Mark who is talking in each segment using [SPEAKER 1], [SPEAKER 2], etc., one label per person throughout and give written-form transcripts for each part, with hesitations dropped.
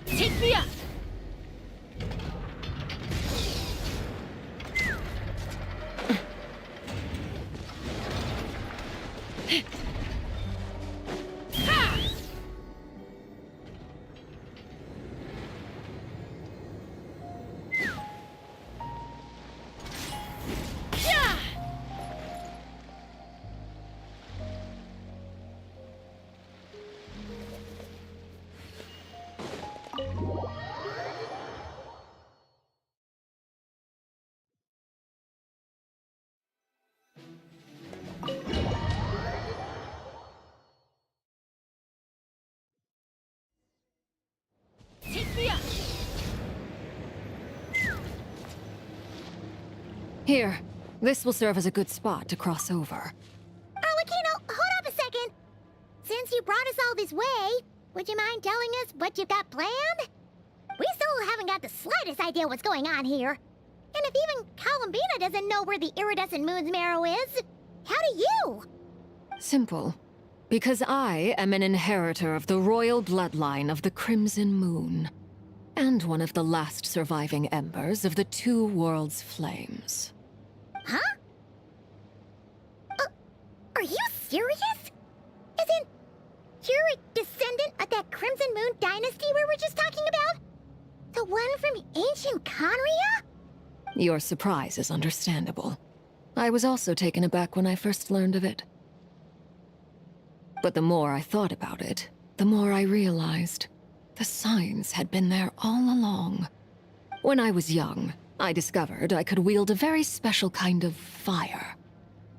[SPEAKER 1] Take me up!
[SPEAKER 2] Here, this will serve as a good spot to cross over.
[SPEAKER 3] Arlecchino, hold up a second! Since you brought us all this way, would you mind telling us what you've got planned? We still haven't got the slightest idea what's going on here. And if even Columbina doesn't know where the iridescent moon's marrow is, how do you?
[SPEAKER 2] Simple. Because I am an inheritor of the royal bloodline of the Crimson Moon, and one of the last surviving embers of the Two Worlds' flames.
[SPEAKER 3] Huh? Are you serious? As in, you're a descendant of that Crimson Moon dynasty we were just talking about? The one from ancient Conria?
[SPEAKER 2] Your surprise is understandable. I was also taken aback when I first learned of it. But the more I thought about it, the more I realized the signs had been there all along. When I was young, I discovered I could wield a very special kind of fire.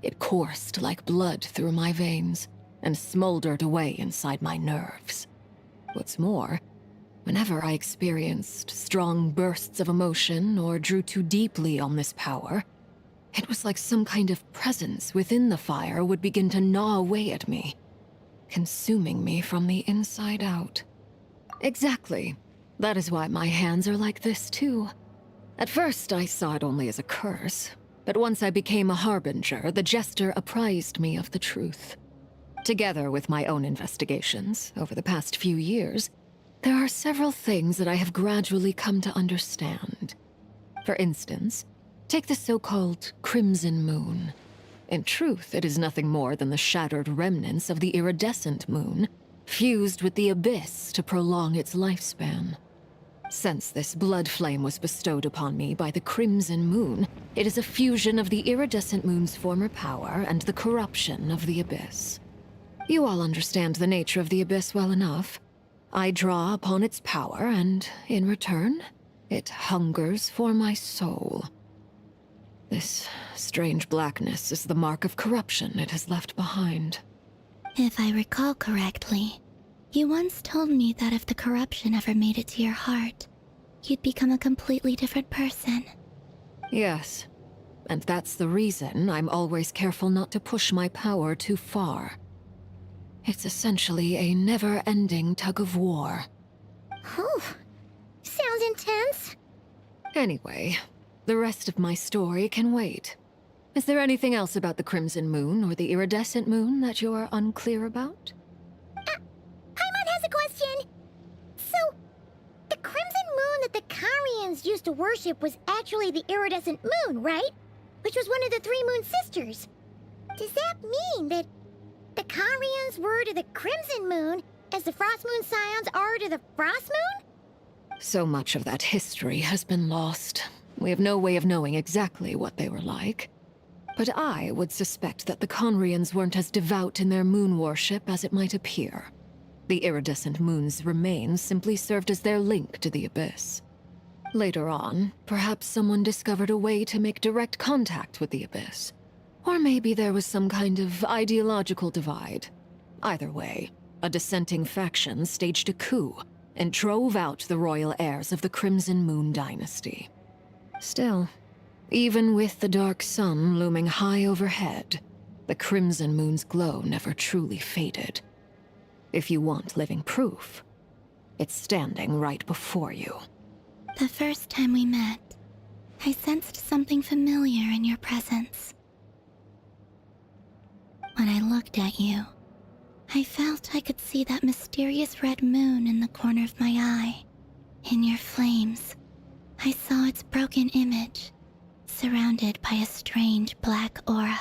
[SPEAKER 2] It coursed like blood through my veins and smoldered away inside my nerves. What's more, whenever I experienced strong bursts of emotion or drew too deeply on this power, it was like some kind of presence within the fire would begin to gnaw away at me, consuming me from the inside out. Exactly. That is why my hands are like this, too. At first, I saw it only as a curse, but once I became a harbinger, the Jester apprised me of the truth. Together with my own investigations over the past few years, there are several things that I have gradually come to understand. For instance, take the so-called Crimson Moon. In truth, it is nothing more than the shattered remnants of the iridescent moon, fused with the abyss to prolong its lifespan. Since this blood flame was bestowed upon me by the Crimson Moon, it is a fusion of the iridescent moon's former power and the corruption of the abyss. You all understand the nature of the abyss well enough. I draw upon its power, and in return, it hungers for my soul. This strange blackness is the mark of corruption it has left behind.
[SPEAKER 4] If I recall correctly, you once told me that if the corruption ever made it to your heart, you'd become a completely different person.
[SPEAKER 2] Yes, and that's the reason I'm always careful not to push my power too far. It's essentially a never-ending tug-of-war.
[SPEAKER 3] Whew. Sounds intense.
[SPEAKER 2] Anyway, the rest of my story can wait. Is there anything else about the Crimson Moon or the Iridescent Moon that you're unclear about?
[SPEAKER 3] Paimon has a question. So, the Crimson Moon that the Carians used to worship was actually the Iridescent Moon, right? Which was one of the three Moon Sisters. Does that mean that the Carians were to the Crimson Moon as the Frost Moon Scions are to the Frost Moon?
[SPEAKER 2] So much of that history has been lost. We have no way of knowing exactly what they were like. But I would suspect that the Conrians weren't as devout in their moon worship as it might appear. The iridescent moon's remains simply served as their link to the Abyss. Later on, perhaps someone discovered a way to make direct contact with the Abyss. Or maybe there was some kind of ideological divide. Either way, a dissenting faction staged a coup and drove out the royal heirs of the Crimson Moon dynasty. Still, even with the dark sun looming high overhead, the Crimson Moon's glow never truly faded. If you want living proof, It's standing right before you.
[SPEAKER 4] The first time we met, I sensed something familiar in your presence. When I looked at you, I felt I could see that mysterious red moon in the corner of my eye. In your flames, I saw its broken image, surrounded by a strange black aura.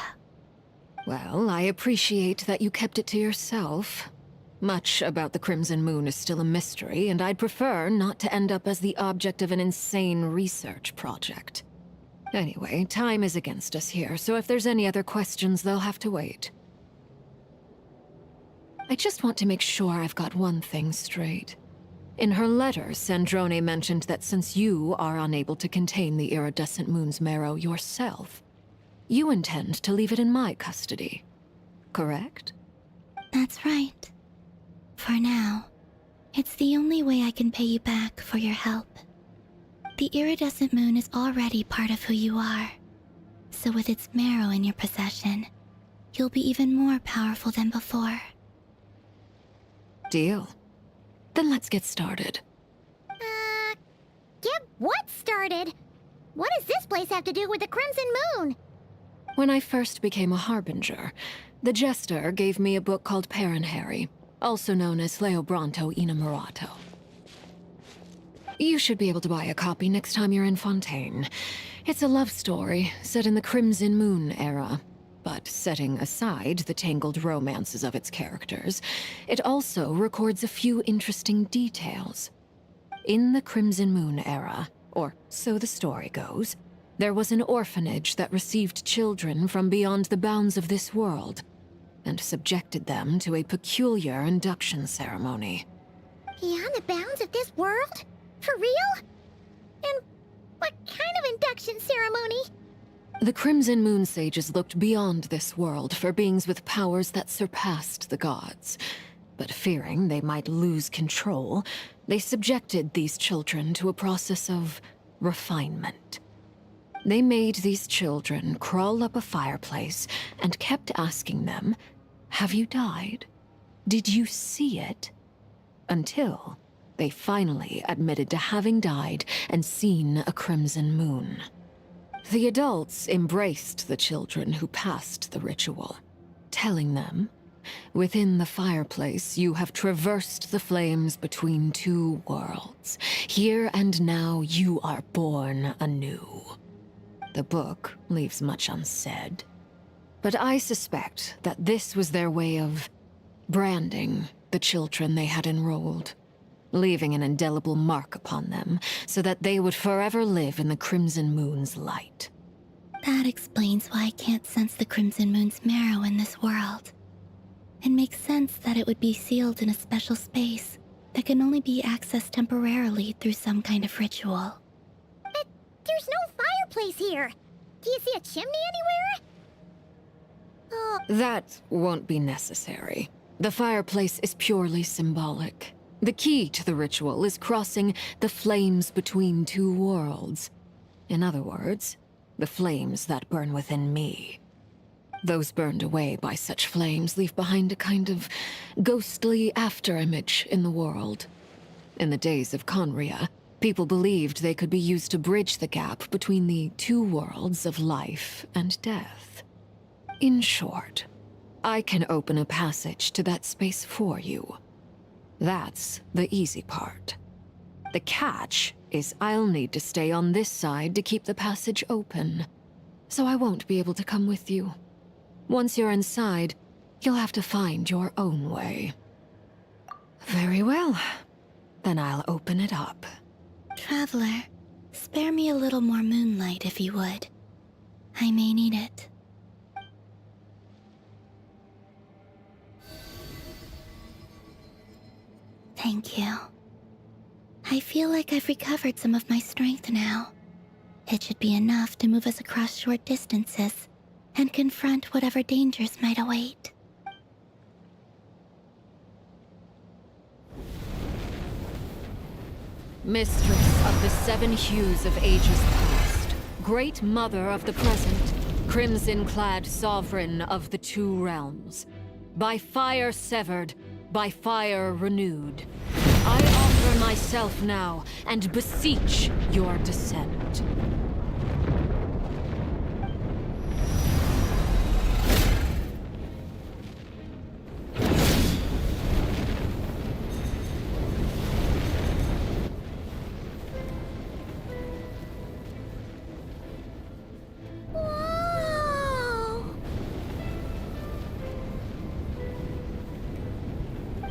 [SPEAKER 2] Well, I appreciate that you kept it to yourself. Much about the Crimson Moon is still a mystery, and I'd prefer not to end up as the object of an insane research project. Anyway, time is against us here, so if there's any other questions, they'll have to wait. I just want to make sure I've got one thing straight. In her letter, Sandrone mentioned that since you are unable to contain the iridescent moon's marrow yourself, you intend to leave it in my custody. Correct?
[SPEAKER 4] That's right. For now, it's the only way I can pay you back for your help. The iridescent moon is already part of who you are, so with its marrow in your possession, you'll be even more powerful than before.
[SPEAKER 2] Deal. Then let's get started.
[SPEAKER 3] Get what started? What does this place have to do with the Crimson Moon?
[SPEAKER 2] When I first became a Harbinger, the Jester gave me a book called Paranhari, also known as Leobranto Inamorato. You should be able to buy a copy next time you're in Fontaine. It's a love story set in the Crimson Moon era, but setting aside the tangled romances of its characters, it also records a few interesting details. In the Crimson Moon era, or so the story goes, there was an orphanage that received children from beyond the bounds of this world, and subjected them to a peculiar induction ceremony.
[SPEAKER 3] Beyond the bounds of this world? For real? And what kind of induction ceremony?
[SPEAKER 2] The Crimson Moon sages looked beyond this world for beings with powers that surpassed the gods. But fearing they might lose control, they subjected these children to a process of refinement. They made these children crawl up a fireplace and kept asking them, "Have you died? Did you see it?" Until they finally admitted to having died and seen a crimson moon. The adults embraced the children who passed the ritual, telling them, "Within the fireplace, you have traversed the flames between two worlds. Here and now, you are born anew." The book leaves much unsaid, but I suspect that this was their way of branding the children they had enrolled, leaving an indelible mark upon them so that they would forever live in the Crimson Moon's light.
[SPEAKER 4] That explains why I can't sense the Crimson Moon's marrow in this world. It makes sense that it would be sealed in a special space that can only be accessed temporarily through some kind of ritual.
[SPEAKER 3] But there's no fireplace here. Do you see a chimney anywhere? Oh,
[SPEAKER 2] That won't be necessary. The fireplace is purely symbolic. The key to the ritual is crossing the flames between two worlds. In other words, the flames that burn within me. Those burned away by such flames leave behind a kind of ghostly afterimage in the world. In the days of Conria, people believed they could be used to bridge the gap between the two worlds of life and death. In short, I can open a passage to that space for you. That's the easy part. The catch is I'll need to stay on this side to keep the passage open, so I won't be able to come with you. Once you're inside, you'll have to find your own way. Very well. Then I'll open it up.
[SPEAKER 4] Traveler, spare me a little more moonlight if you would. I may need it. Thank you. I feel like I've recovered some of my strength now. It should be enough to move us across short distances and confront whatever dangers might await.
[SPEAKER 2] Mistress of the seven hues of ages past, great mother of the present, crimson-clad sovereign of the two realms, by fire severed, by fire renewed, I offer yourself now and beseech your descent.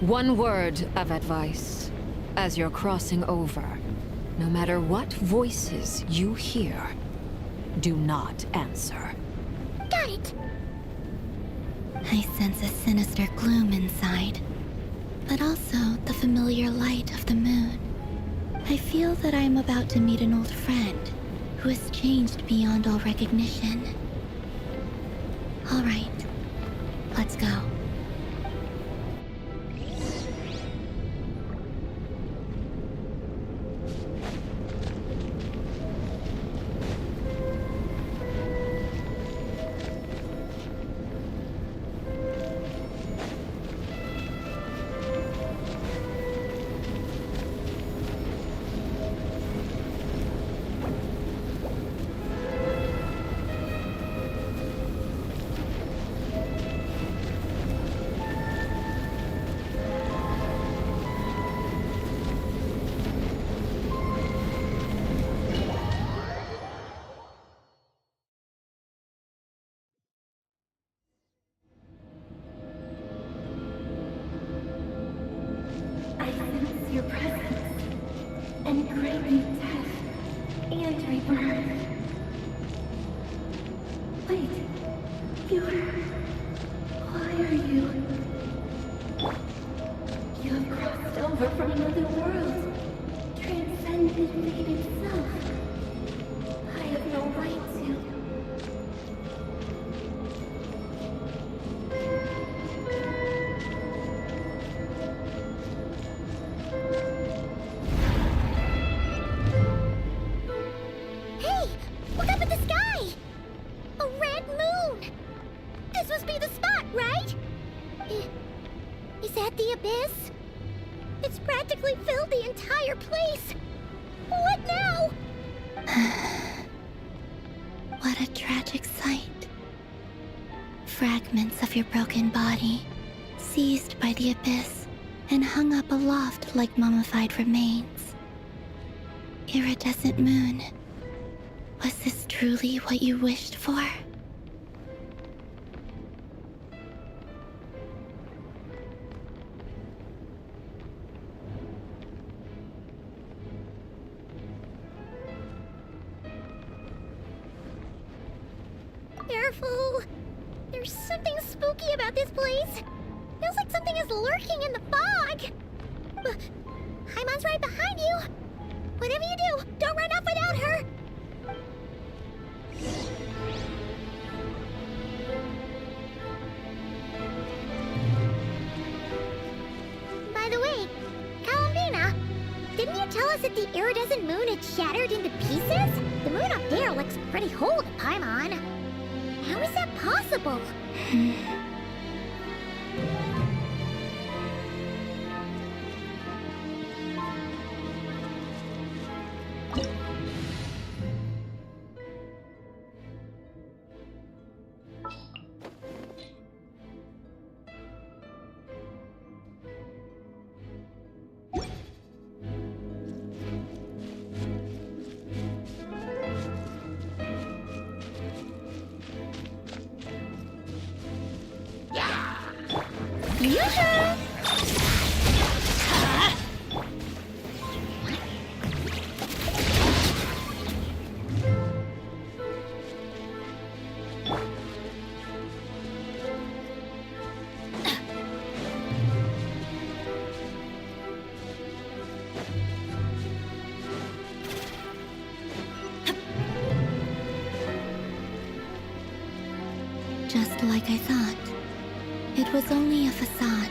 [SPEAKER 2] One word of advice. As you're crossing over, no matter what voices you hear, do not answer.
[SPEAKER 3] Got it.
[SPEAKER 4] I sense a sinister gloom inside, but also the familiar light of the moon. I feel that I am about to meet an old friend who has changed beyond all recognition. All right, let's go.
[SPEAKER 1] I sense your presence and crave death and rebirth. Wait, why are you? You have crossed over from another world, transcended fate itself. I have no right to.
[SPEAKER 3] Hey, look up at the sky! A red moon! This must be the spot, right? Is that the abyss? It's practically filled the entire place. What now?
[SPEAKER 4] What a tragic sight. Fragments of your broken body, seized by the abyss, and hung up aloft like mummified remains. Iridescent moon, was this truly what you wished for?
[SPEAKER 3] Careful. There's something spooky about this place. Feels like something is lurking in the fog. Haimon's right behind you. Whatever you do, don't run off without her. By the way, Kalambina, didn't you tell us that the iridescent moon had shattered into pieces? The moon up there looks pretty whole to Paimon. How is that possible? Yoo-hoo!
[SPEAKER 4] Just like I thought. It was only a facade.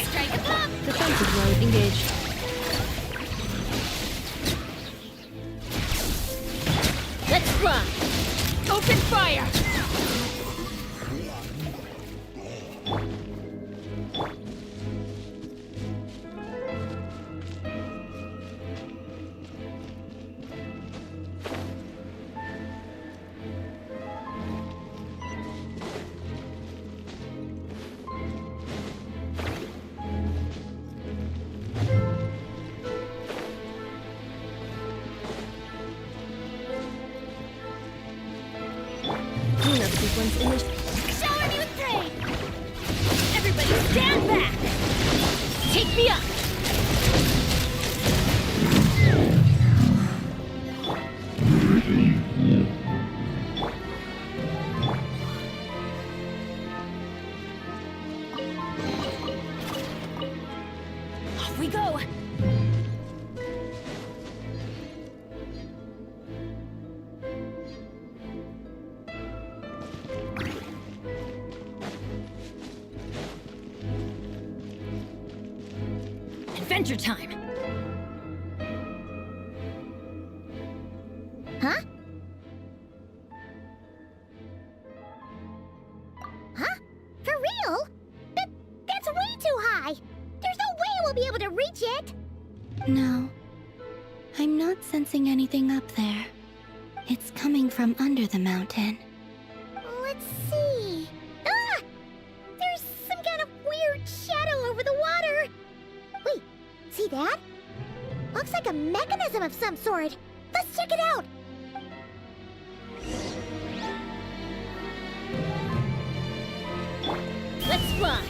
[SPEAKER 3] Strike a block!
[SPEAKER 2] Defensive mode engaged.
[SPEAKER 3] Let's run! Open fire!
[SPEAKER 2] Take me up! Off we go! Adventure time!
[SPEAKER 3] Huh? Huh? For real? That's way too high! There's no way we'll be able to reach it!
[SPEAKER 4] No. I'm not sensing anything up there. It's coming from under the mountain.
[SPEAKER 3] Let's see... Ah! There's some kind of weird shadow over the water! Wait, see that? Looks like a mechanism of some sort. Let's check it out!
[SPEAKER 2] Let's fly!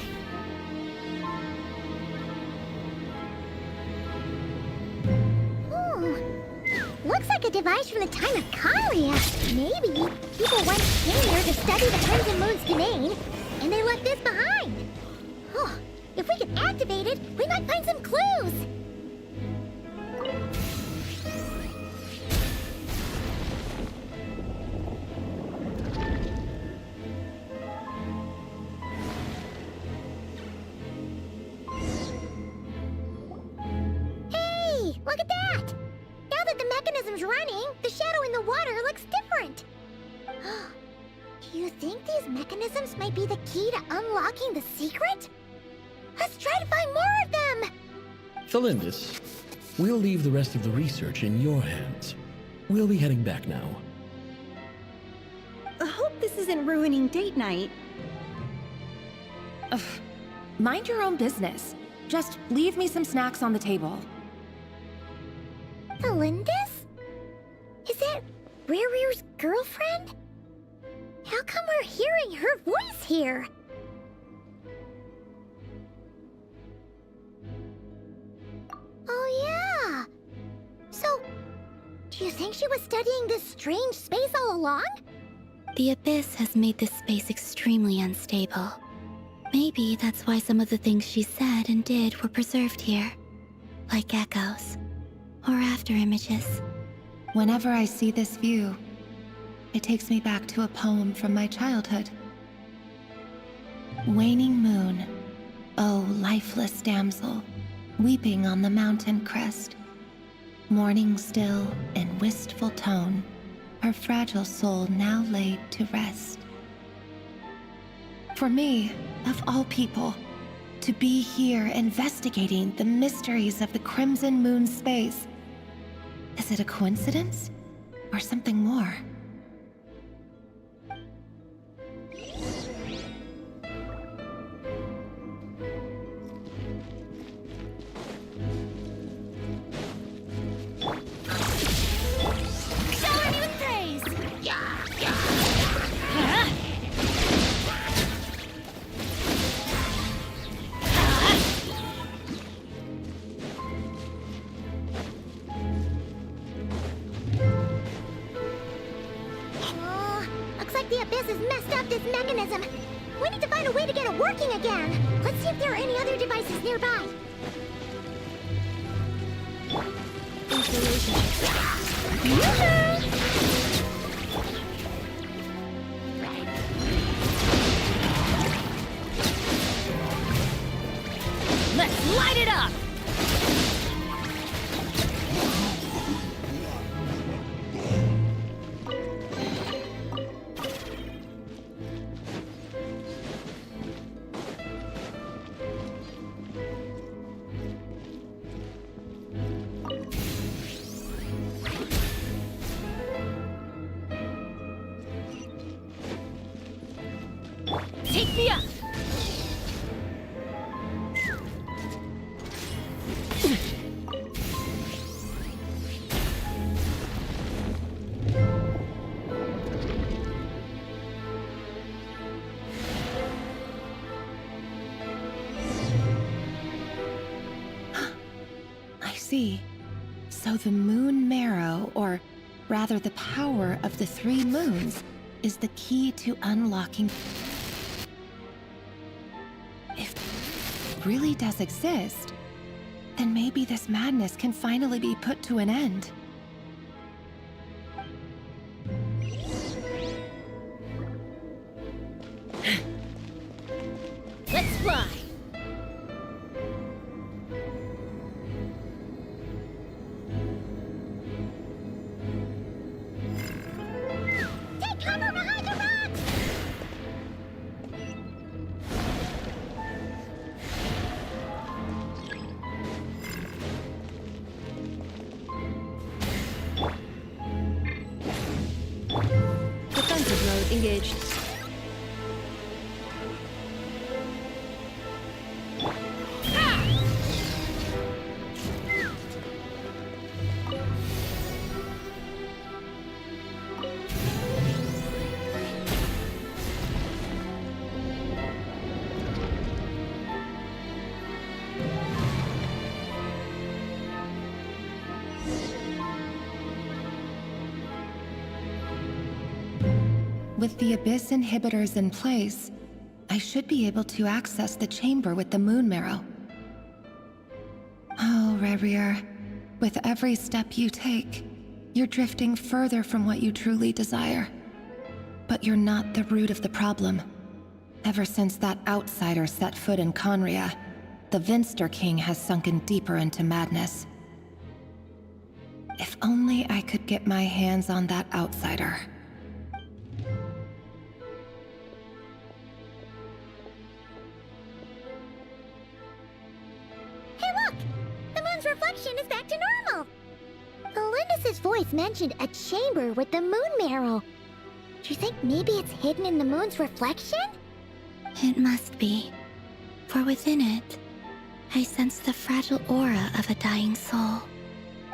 [SPEAKER 3] Looks like a device from the time of Corsair. Maybe people once came here to study the Crimson Moon's domain, and they left this behind. Oh, if we can activate it, we might find some clues. Hey, look at that! Now that the mechanism's running, the shadow in the water looks different. Do you think these mechanisms might be the key to unlocking the secret? Let's try to find more of them!
[SPEAKER 5] Thelindis, we'll leave the rest of the research in your hands. We'll be heading back now.
[SPEAKER 6] I hope this isn't ruining date night.
[SPEAKER 7] Ugh. Mind your own business. Just leave me some snacks on the table.
[SPEAKER 3] Thelindis? Is that Rerear's girlfriend? How come we're hearing her voice here? Oh yeah! So, do you think she was studying this strange space all along?
[SPEAKER 4] The Abyss has made this space extremely unstable. Maybe that's why some of the things she said and did were preserved here. Like echoes. Or after images.
[SPEAKER 7] Whenever I see this view, it takes me back to a poem from my childhood. Waning moon, oh lifeless damsel, weeping on the mountain crest. Mourning still in wistful tone, her fragile soul now laid to rest. For me, of all people, to be here investigating the mysteries of the Crimson Moon space, is it a coincidence or something more?
[SPEAKER 2] Shower me with praise!
[SPEAKER 3] Looks like the Abyss has messed up this mechanism. We need to find a way to get it working again. Let's see if there are any other devices nearby.
[SPEAKER 2] Let's light it up! Take me up!
[SPEAKER 7] see. So the moon marrow, or rather the power of the 3 moons, is the key to unlocking... If it really does exist, then maybe this madness can finally be put to an end.
[SPEAKER 3] Let's fly! Take cover behind the rocks!
[SPEAKER 2] Defensive mode engaged.
[SPEAKER 7] With the Abyss inhibitors in place, I should be able to access the chamber with the moon marrow. Oh, Revier, with every step you take, you're drifting further from what you truly desire. But you're not the root of the problem. Ever since that outsider set foot in Conria, the Vinster King has sunken deeper into madness. If only I could get my hands on that outsider.
[SPEAKER 3] Hey look! The moon's reflection is back to normal! Melindis' voice mentioned a chamber with the moon marrow. Do you think maybe it's hidden in the moon's reflection?
[SPEAKER 4] It must be. For within it, I sense the fragile aura of a dying soul.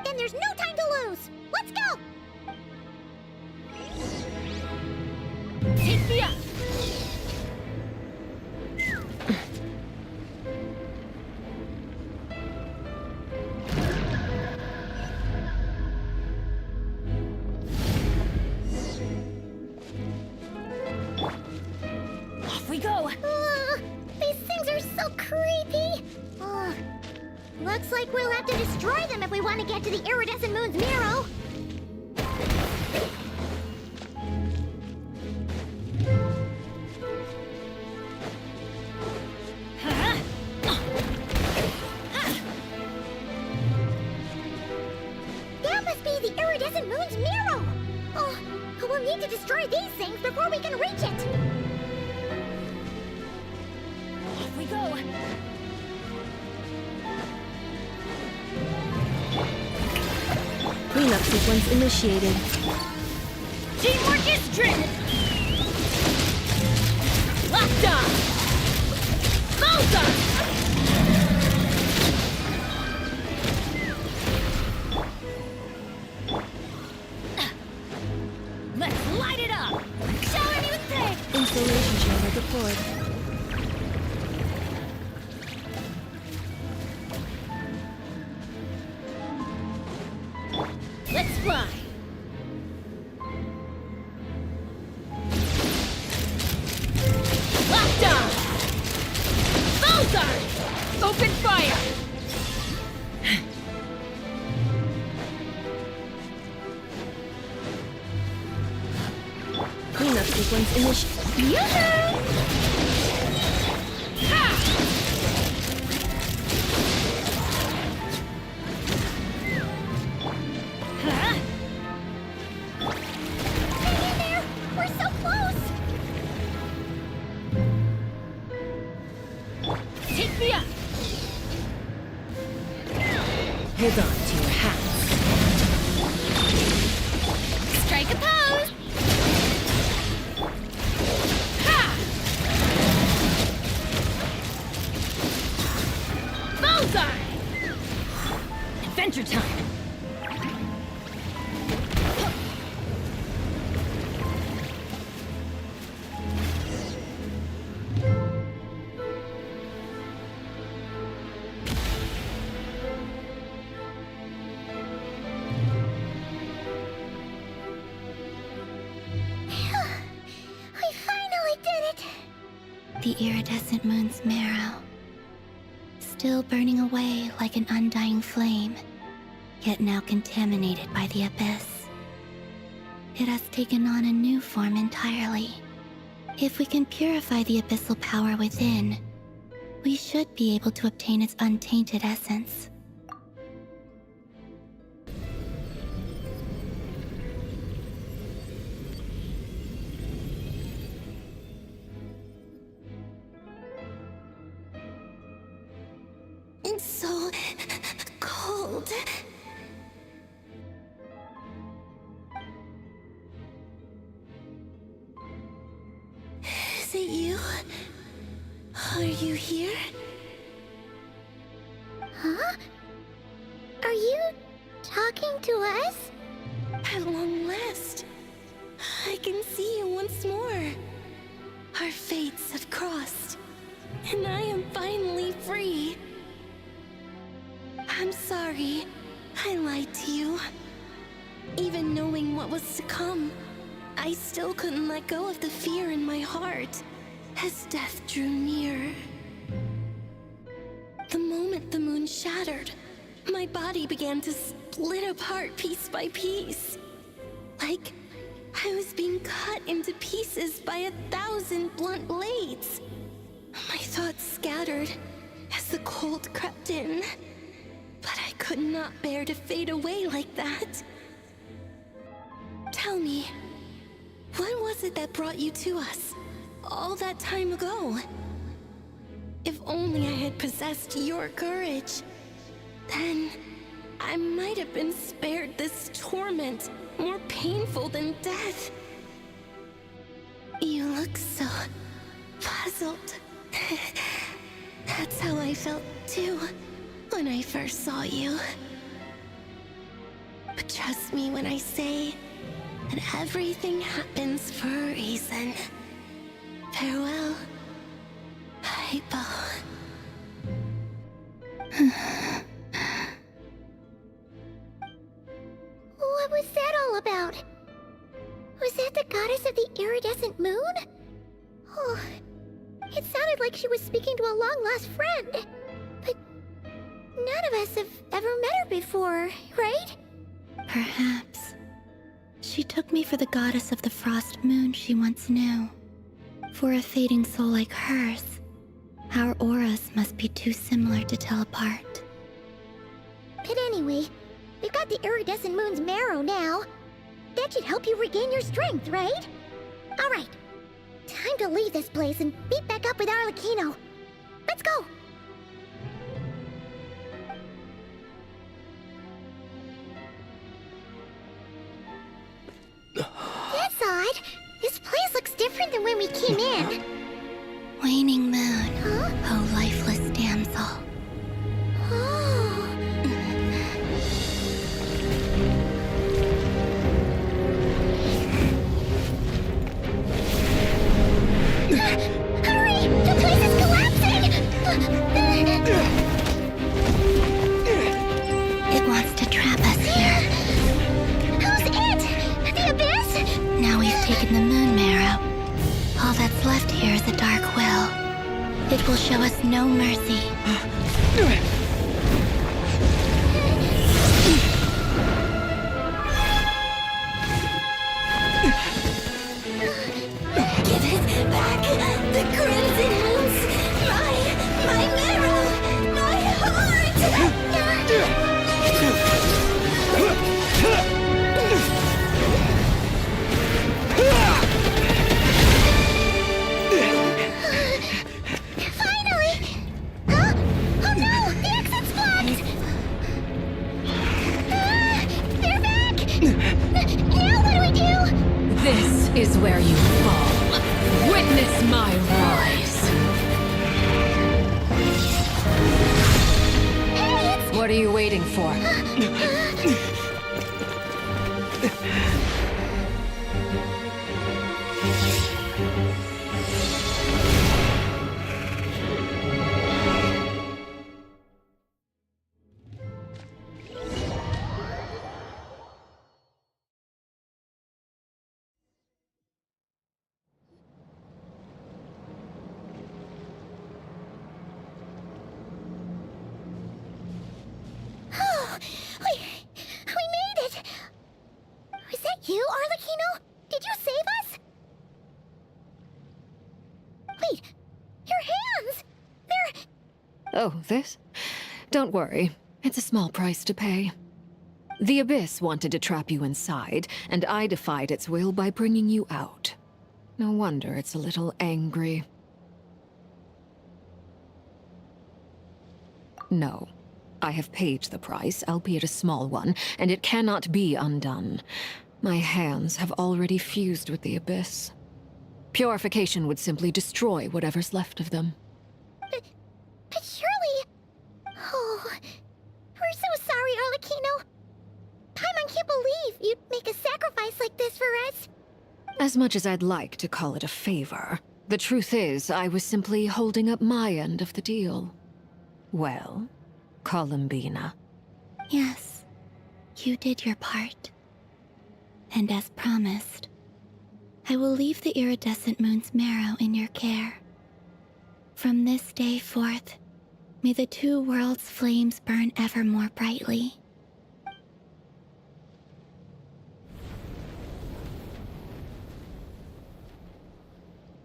[SPEAKER 3] Then there's no time to lose! Let's go! Take me up!
[SPEAKER 2] Off we go!
[SPEAKER 3] These things are so creepy! Looks like we'll have to destroy them if we want to get to the iridescent moon's marrow! That must be the iridescent moon's marrow! We'll need to destroy these things before we can reach it!
[SPEAKER 2] Off we go! Cleanup sequence initiated.
[SPEAKER 3] Teamwork is driven! Locked on! Bullseye! Let's light it up! Show him you take!
[SPEAKER 2] Installation chamber deployed.
[SPEAKER 3] Let's fly! Locked on! Bullseye! Open fire!
[SPEAKER 2] Cleanup sequence initiated.
[SPEAKER 3] Yoo-hoo! Ha! Huh? Hang in there! We're so close! Take me up!
[SPEAKER 2] Hold on to your hats.
[SPEAKER 3] Strike a pose! Ha! Bullseye!
[SPEAKER 2] Adventure time!
[SPEAKER 4] iridescent moon's marrow, still burning away like an undying flame, yet now contaminated by the abyss. It has taken on a new form entirely. If we can purify the abyssal power within, we should be able to obtain its untainted essence.
[SPEAKER 3] It's so cold. Is it you? Are you here? Huh? Are you talking to us? At long last, I can see you once more. Our fates have crossed, and I am finally free. I'm sorry, I lied to you. Even knowing what was to come, I still couldn't let go of the fear in my heart as death drew near. The moment the moon shattered, my body began to split apart piece by piece. Like I was being cut into pieces by 1,000 blunt blades. My thoughts scattered as the cold crept in. But I could not bear to fade away like that. Tell me, what was it that brought you to us all that time ago? If only I had possessed your courage, then I might have been spared this torment more painful than death. You look so puzzled. That's how I felt too when I first saw you. But trust me when I say that everything happens for a reason. Farewell, Hypo. What was that all about? Was that the goddess of the iridescent moon? Oh, it sounded like she was speaking to a long-lost friend. But none of us have ever met her before, right?
[SPEAKER 4] Perhaps. She took me for the goddess of the frost moon she once knew. For a fading soul like hers, our auras must be too similar to tell apart.
[SPEAKER 3] But anyway, we've got the iridescent moon's marrow now. That should help you regain your strength, right? Alright, time to leave this place and meet back up with Arlecchino. Let's go! That's odd. This place looks different than when we came in.
[SPEAKER 4] Waning moon,
[SPEAKER 3] Huh?
[SPEAKER 4] oh lifeless damsel.
[SPEAKER 3] Oh. Hurry! The place is collapsing!
[SPEAKER 4] It wants to trap us here.
[SPEAKER 3] Who's it? The abyss?
[SPEAKER 4] Now we've taken the moon marrow. All that's left here is a dark will. It will show us no mercy.
[SPEAKER 3] Give it back! The crimson moons! My marrow! My heart! Finally! Huh? Oh no! The exit's blocked! They're back! Now what do we do?
[SPEAKER 2] This is where you fall. Witness my rise.
[SPEAKER 3] Hey, it's...
[SPEAKER 2] What are you waiting for? Oh, this? Don't worry. It's a small price to pay. The Abyss wanted to trap you inside, and I defied its will by bringing you out. No wonder it's a little angry. No. I have paid the price, albeit a small one, and it cannot be undone. My hands have already fused with the Abyss. Purification would simply destroy whatever's left of them.
[SPEAKER 3] But surely... Oh, we're so sorry, Arlecchino. Paimon can't believe you'd make a sacrifice like this for us.
[SPEAKER 2] As much as I'd like to call it a favor, the truth is I was simply holding up my end of the deal. Well, Columbina.
[SPEAKER 4] Yes, you did your part. And as promised, I will leave the iridescent moon's marrow in your care. From this day forth, may the two worlds' flames burn ever more brightly.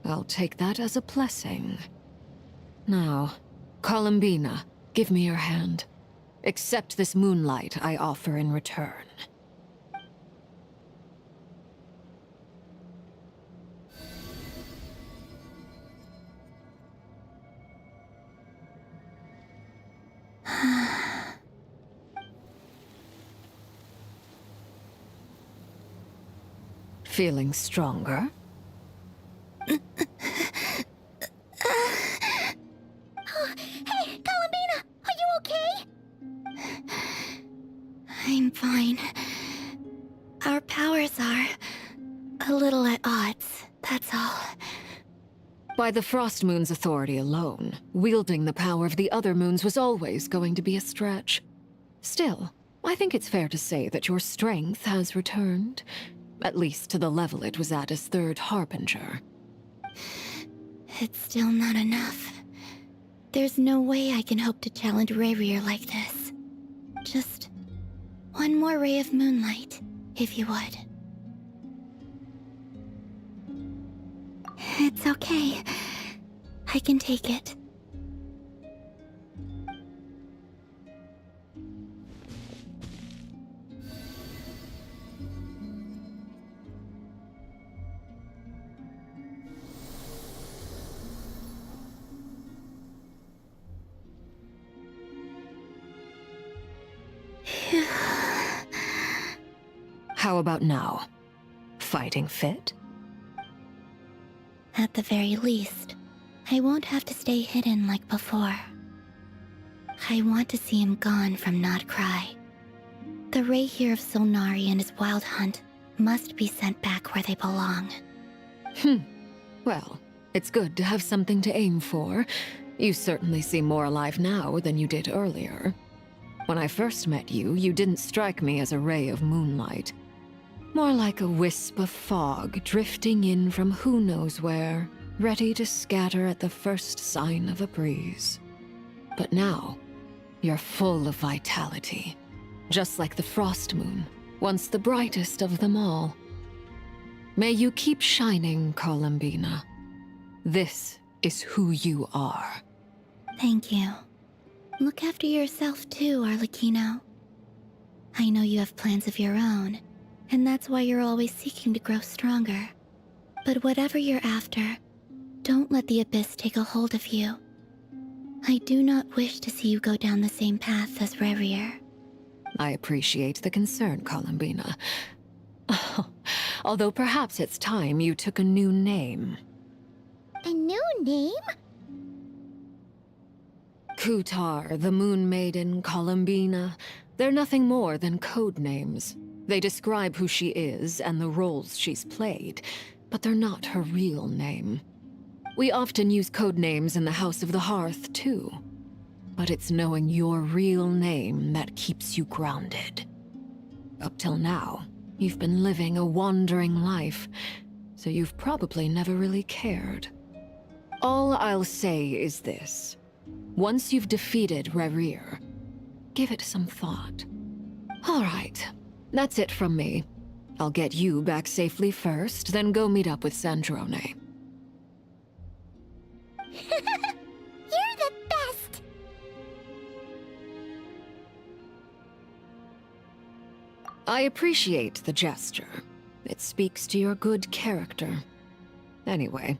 [SPEAKER 2] I'll take that as a blessing. Now, Columbina, give me your hand. Accept this moonlight I offer in return. Feeling stronger?
[SPEAKER 3] Hey, Columbina, are you okay?
[SPEAKER 4] I'm fine. Our powers are a little at odds, that's all.
[SPEAKER 2] By the Frost Moon's authority alone, wielding the power of the other moons was always going to be a stretch. Still, I think it's fair to say that your strength has returned. At least to the level it was at as Third Harbinger.
[SPEAKER 4] It's still not enough. There's no way I can hope to challenge Rayrier like this. Just one more ray of moonlight, if you would. It's okay. I can take it.
[SPEAKER 2] How about now? Fighting fit?
[SPEAKER 4] At the very least, I won't have to stay hidden like before. I want to see him gone from Not Cry. The Rayheer of Solnari and his wild hunt must be sent back where they belong.
[SPEAKER 2] Well, it's good to have something to aim for. You certainly seem more alive now than you did earlier. When I first met you, you didn't strike me as a ray of moonlight. More like a wisp of fog drifting in from who knows where, ready to scatter at the first sign of a breeze. But now, you're full of vitality. Just like the Frost Moon, once the brightest of them all. May you keep shining, Columbina. This is who you are.
[SPEAKER 4] Thank you. Look after yourself too, Arlecchino. I know you have plans of your own, and that's why you're always seeking to grow stronger. But whatever you're after, don't let the Abyss take a hold of you. I do not wish to see you go down the same path as Rayrier.
[SPEAKER 2] I appreciate the concern, Columbina. Although perhaps it's time you took a new name.
[SPEAKER 3] A new name?
[SPEAKER 2] Kutar, the Moon Maiden, Columbina. They're nothing more than code names. They describe who she is and the roles she's played, but they're not her real name. We often use code names in the House of the Hearth, too. But it's knowing your real name that keeps you grounded. Up till now, you've been living a wandering life, so you've probably never really cared. All I'll say is this. Once you've defeated Rayrier, give it some thought. All right, that's it from me. I'll get you back safely first, then go meet up with Sandrone.
[SPEAKER 3] You're the best!
[SPEAKER 2] I appreciate the gesture. It speaks to your good character. Anyway,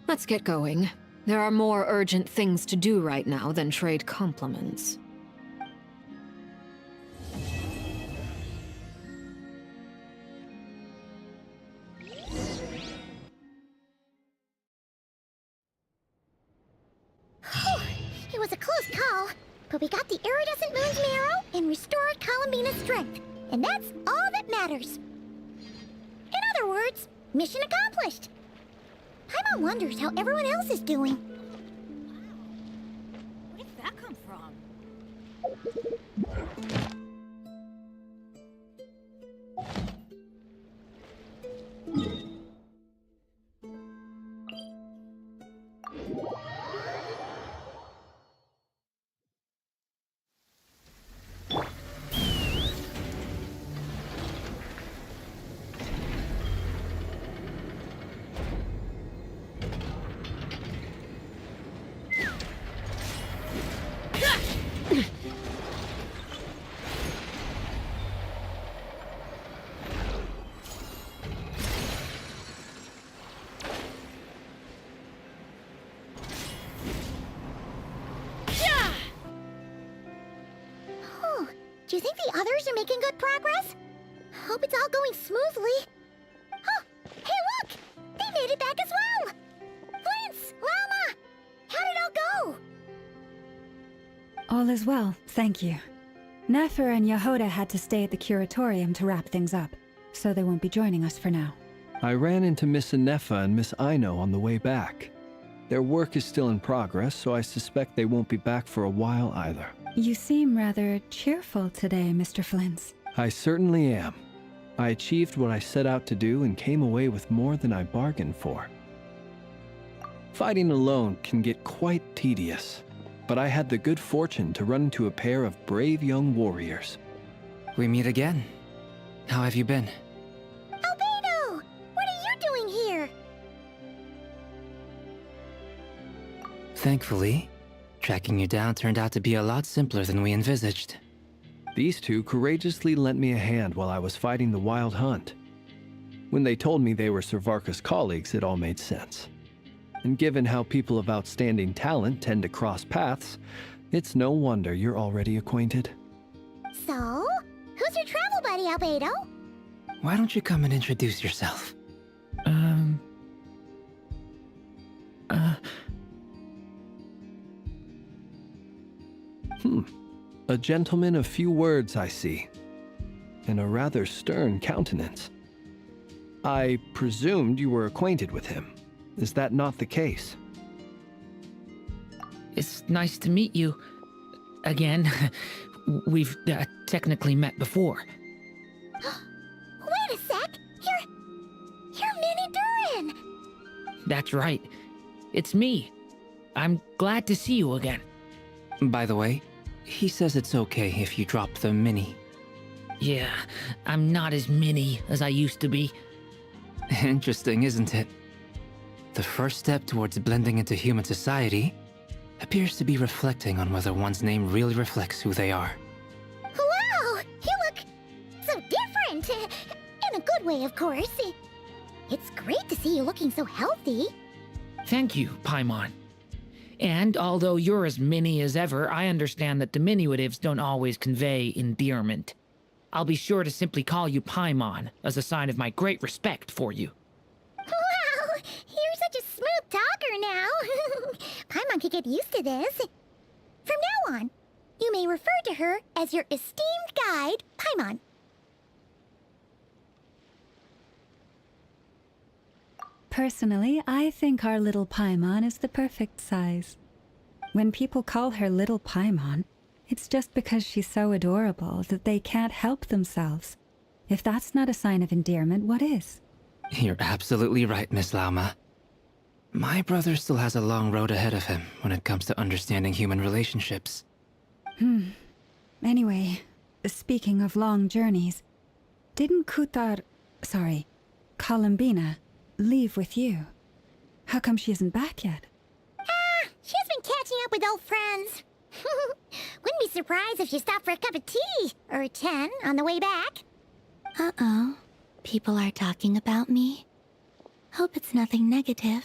[SPEAKER 2] let's get going. There are more urgent things to do right now than trade compliments.
[SPEAKER 3] It was a close call, but we got the iridescent moon's marrow and restored Columbina's strength, and that's all that matters. In other words, mission accomplished. Paimon wonders how everyone else is doing.
[SPEAKER 2] Where did that come from?
[SPEAKER 3] Do you think the others are making good progress? Hope it's all going smoothly. Oh, hey look! They made it back as well! Flintz, Llama! How did it all go?
[SPEAKER 6] All is well, thank you. Nefer and Yehuda had to stay at the curatorium to wrap things up, so they won't be joining us for now.
[SPEAKER 8] I ran into Miss Anefa and Miss Aino on the way back. Their work is still in progress, so I suspect they won't be back for a while either.
[SPEAKER 6] You seem rather cheerful today, Mr. Flintz.
[SPEAKER 8] I certainly am. I achieved what I set out to do and came away with more than I bargained for. Fighting alone can get quite tedious, but I had the good fortune to run into a pair of brave young warriors.
[SPEAKER 9] We meet again. How have you been?
[SPEAKER 3] Albedo! What are you doing here?
[SPEAKER 9] Thankfully, tracking you down turned out to be a lot simpler than we envisaged.
[SPEAKER 8] These two courageously lent me a hand while I was fighting the Wild Hunt. When they told me they were Servarka's colleagues, it all made sense. And given how people of outstanding talent tend to cross paths, it's no wonder you're already acquainted.
[SPEAKER 3] So, who's your travel buddy, Albedo?
[SPEAKER 9] Why don't you come and introduce yourself?
[SPEAKER 8] A gentleman of few words, I see. And a rather stern countenance. I presumed you were acquainted with him. Is that not the case?
[SPEAKER 10] It's nice to meet you. Again. We've technically met before.
[SPEAKER 3] Wait a sec! You're Minnie Durin!
[SPEAKER 10] That's right. It's me. I'm glad to see you again.
[SPEAKER 9] By the way, he says it's okay if you drop the mini.
[SPEAKER 10] Yeah, I'm not as mini as I used to be.
[SPEAKER 9] Interesting, isn't it? The first step towards blending into human society appears to be reflecting on whether one's name really reflects who they are.
[SPEAKER 3] Wow! You look so different! In a good way, of course. It's great to see you looking so healthy.
[SPEAKER 10] Thank you, Paimon. And although you're as mini as ever, I understand that diminutives don't always convey endearment. I'll be sure to simply call you Paimon as a sign of my great respect for you.
[SPEAKER 3] Wow! You're such a smooth talker now. Paimon could get used to this. From now on, you may refer to her as your esteemed guide, Paimon.
[SPEAKER 6] Personally, I think our little Paimon is the perfect size. When people call her Little Paimon, it's just because she's so adorable that they can't help themselves. If that's not a sign of endearment, what is?
[SPEAKER 9] You're absolutely right, Miss Lauma. My brother still has a long road ahead of him when it comes to understanding human relationships.
[SPEAKER 6] Anyway, speaking of long journeys, didn't Columbina, leave with you? How come she isn't back yet?
[SPEAKER 3] She's been catching up with old friends. Wouldn't be surprised if she stopped for a cup of tea, or 10, on the way back.
[SPEAKER 4] Uh-oh. People are talking about me. Hope it's nothing negative.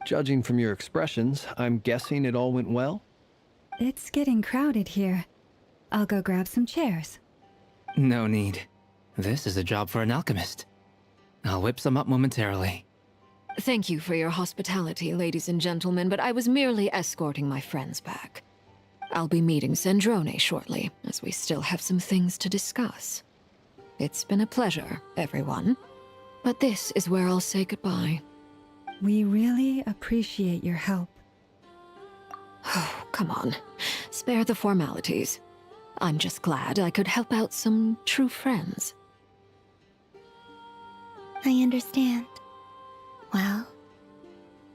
[SPEAKER 8] Judging from your expressions, I'm guessing it all went well?
[SPEAKER 6] It's getting crowded here. I'll go grab some chairs.
[SPEAKER 9] No need. This is a job for an alchemist. I'll whip some up momentarily.
[SPEAKER 2] Thank you for your hospitality, ladies and gentlemen, but I was merely escorting my friends back. I'll be meeting Sandrone shortly, as we still have some things to discuss. It's been a pleasure, everyone. But this is where I'll say goodbye.
[SPEAKER 6] We really appreciate your help.
[SPEAKER 2] Oh, come on. Spare the formalities. I'm just glad I could help out some true friends.
[SPEAKER 4] I understand. Well,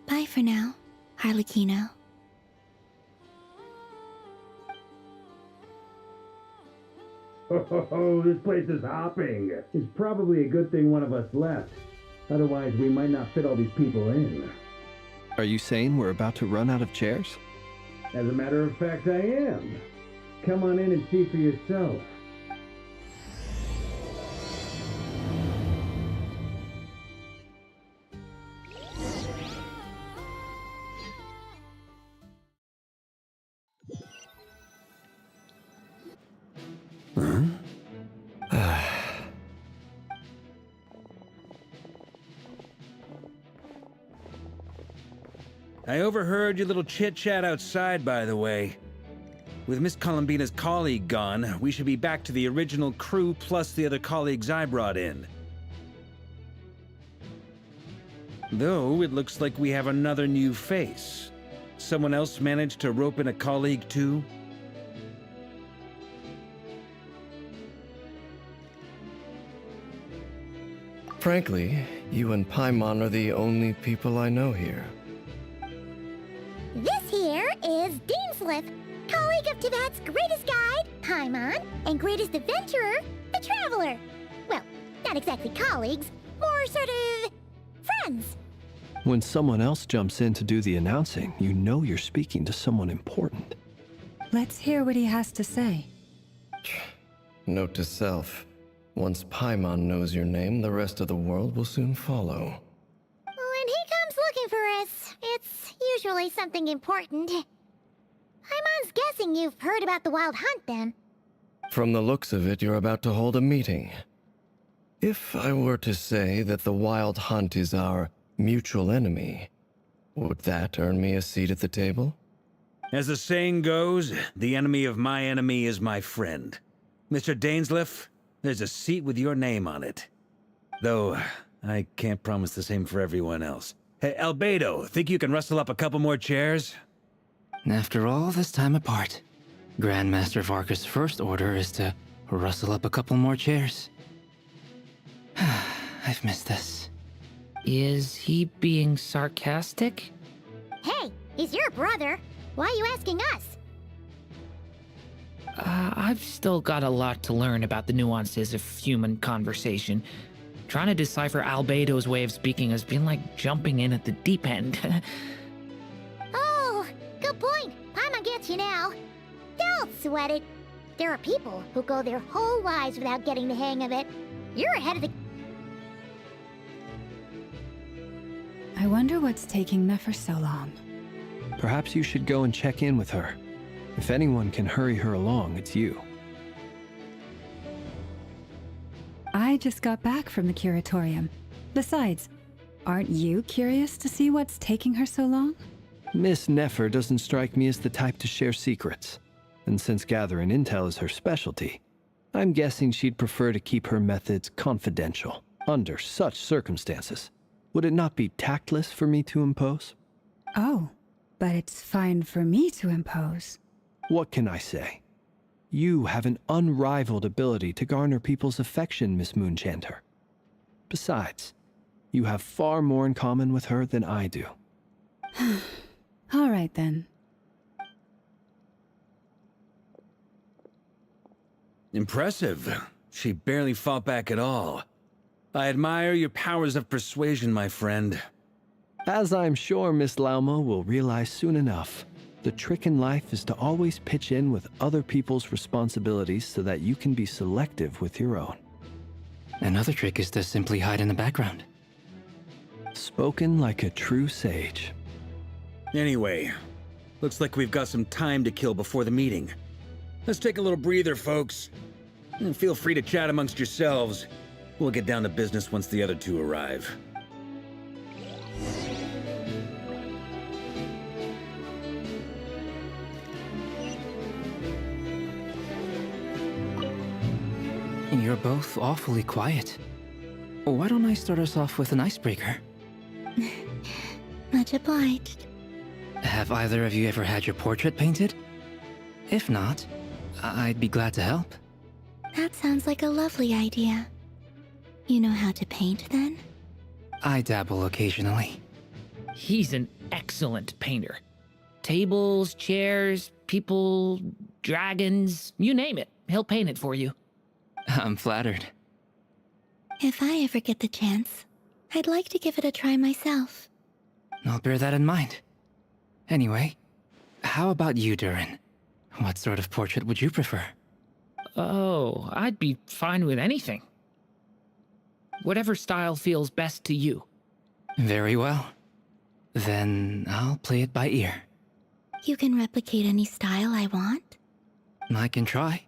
[SPEAKER 4] bye for now, Harlequino.
[SPEAKER 11] Oh, this place is hopping. It's probably a good thing one of us left. Otherwise, we might not fit all these people in.
[SPEAKER 8] Are you saying we're about to run out of chairs?
[SPEAKER 11] As a matter of fact, I am. Come on in and see for yourself.
[SPEAKER 12] I overheard your little chit-chat outside, by the way. With Miss Columbina's colleague gone, we should be back to the original crew plus the other colleagues I brought in. Though, it looks like we have another new face. Someone else managed to rope in a colleague too?
[SPEAKER 13] Frankly, you and Paimon are the only people I know here.
[SPEAKER 3] This here is Deansliff, colleague of Tibet's greatest guide, Paimon, and greatest adventurer, the Traveler. Well, not exactly colleagues, more sort of friends.
[SPEAKER 8] When someone else jumps in to do the announcing, you know you're speaking to someone important.
[SPEAKER 6] Let's hear what he has to say.
[SPEAKER 13] Note to self. Once Paimon knows your name, the rest of the world will soon follow.
[SPEAKER 3] When he comes looking for us, it's usually something important. Paimon's guessing you've heard about the Wild Hunt, then.
[SPEAKER 13] From the looks of it, you're about to hold a meeting. If I were to say that the Wild Hunt is our mutual enemy, would that earn me a seat at the table?
[SPEAKER 12] As the saying goes, the enemy of my enemy is my friend. Mr. Dainsliff, there's a seat with your name on it. Though, I can't promise the same for everyone else. Hey, Albedo, think you can rustle up a couple more chairs?
[SPEAKER 9] After all this time apart, Grandmaster Varka's first order is to rustle up a couple more chairs. I've missed this.
[SPEAKER 10] Is he being sarcastic?
[SPEAKER 3] Hey, he's your brother. Why are you asking us?
[SPEAKER 10] I've still got a lot to learn about the nuances of human conversation. Trying to decipher Albedo's way of speaking has been like jumping in at the deep end.
[SPEAKER 3] Oh, good point. Paimon gets you now. Don't sweat it. There are people who go their whole lives without getting the hang of it. You're ahead of the...
[SPEAKER 6] I wonder what's taking Nefer so long.
[SPEAKER 8] Perhaps you should go and check in with her. If anyone can hurry her along, it's you.
[SPEAKER 6] I just got back from the curatorium. Besides, aren't you curious to see what's taking her so long?
[SPEAKER 8] Miss Nefer doesn't strike me as the type to share secrets. And since gathering intel is her specialty, I'm guessing she'd prefer to keep her methods confidential. Under such circumstances, would it not be tactless for me to impose?
[SPEAKER 6] Oh, but it's fine for me to impose.
[SPEAKER 8] What can I say? You have an unrivaled ability to garner people's affection, Miss Moonchanter. Besides, you have far more in common with her than I do.
[SPEAKER 6] All right, then.
[SPEAKER 12] Impressive. She barely fought back at all. I admire your powers of persuasion, my friend.
[SPEAKER 8] As I'm sure Miss Lauma will realize soon enough, The trick in life is to always pitch in with other people's responsibilities so that you can be selective with your own.
[SPEAKER 9] Another trick is to simply hide in the background.
[SPEAKER 8] Spoken like a true sage.
[SPEAKER 12] Anyway, looks like we've got some time to kill before the meeting. Let's take a little breather, folks. And feel free to chat amongst yourselves. We'll get down to business once the other two arrive.
[SPEAKER 9] You're both awfully quiet. Why don't I start us off with an icebreaker?
[SPEAKER 4] Much obliged.
[SPEAKER 9] Have either of you ever had your portrait painted? If not, I'd be glad to help.
[SPEAKER 4] That sounds like a lovely idea. You know how to paint, then?
[SPEAKER 9] I dabble occasionally.
[SPEAKER 10] He's an excellent painter. Tables, chairs, people, dragons, you name it. He'll paint it for you.
[SPEAKER 9] I'm flattered.
[SPEAKER 4] If I ever get the chance, I'd like to give it a try myself.
[SPEAKER 9] I'll bear that in mind. Anyway, how about you, Durin? What sort of portrait would you prefer?
[SPEAKER 10] Oh, I'd be fine with anything. Whatever style feels best to you.
[SPEAKER 9] Very well. Then I'll play it by ear.
[SPEAKER 4] You can replicate any style I want?
[SPEAKER 9] I can try.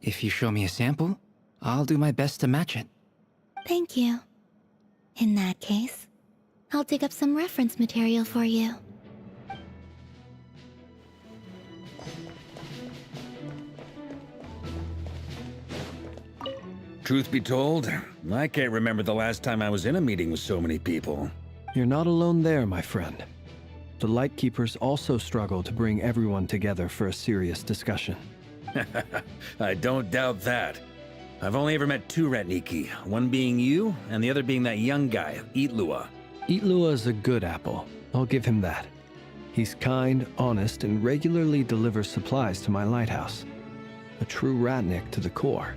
[SPEAKER 9] If you show me a sample, I'll do my best to match it.
[SPEAKER 4] Thank you. In that case, I'll dig up some reference material for you.
[SPEAKER 12] Truth be told, I can't remember the last time I was in a meeting with so many people.
[SPEAKER 8] You're not alone there, my friend. The Lightkeepers also struggle to bring everyone together for a serious discussion.
[SPEAKER 12] I don't doubt that. I've only ever met two Ratniki, one being you, and the other being that young guy, Itlua.
[SPEAKER 8] Itlua is a good apple. I'll give him that. He's kind, honest, and regularly delivers supplies to my lighthouse. A true Ratnik to the core.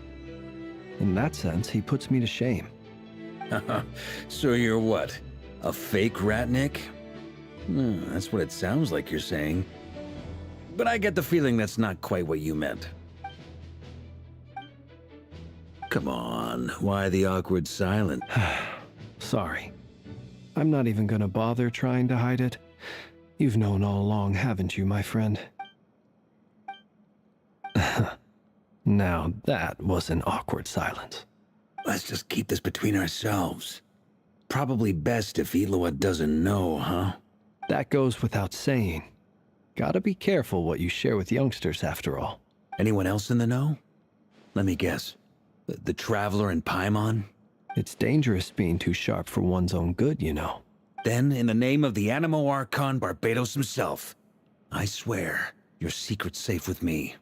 [SPEAKER 8] In that sense, he puts me to shame.
[SPEAKER 12] So you're what? A fake Ratnik? That's what it sounds like you're saying. But I get the feeling that's not quite what you meant. Come on, why the awkward silence?
[SPEAKER 8] Sorry. I'm not even gonna bother trying to hide it. You've known all along, haven't you, my friend? Now that was an awkward silence.
[SPEAKER 12] Let's just keep this between ourselves. Probably best if Itlua doesn't know, huh?
[SPEAKER 8] That goes without saying. Gotta be careful what you share with youngsters, after all.
[SPEAKER 12] Anyone else in the know? Let me guess. The Traveler and Paimon?
[SPEAKER 8] It's dangerous being too sharp for one's own good, you know.
[SPEAKER 12] Then, in the name of the Animo Archon Barbados himself, I swear, your secret's safe with me.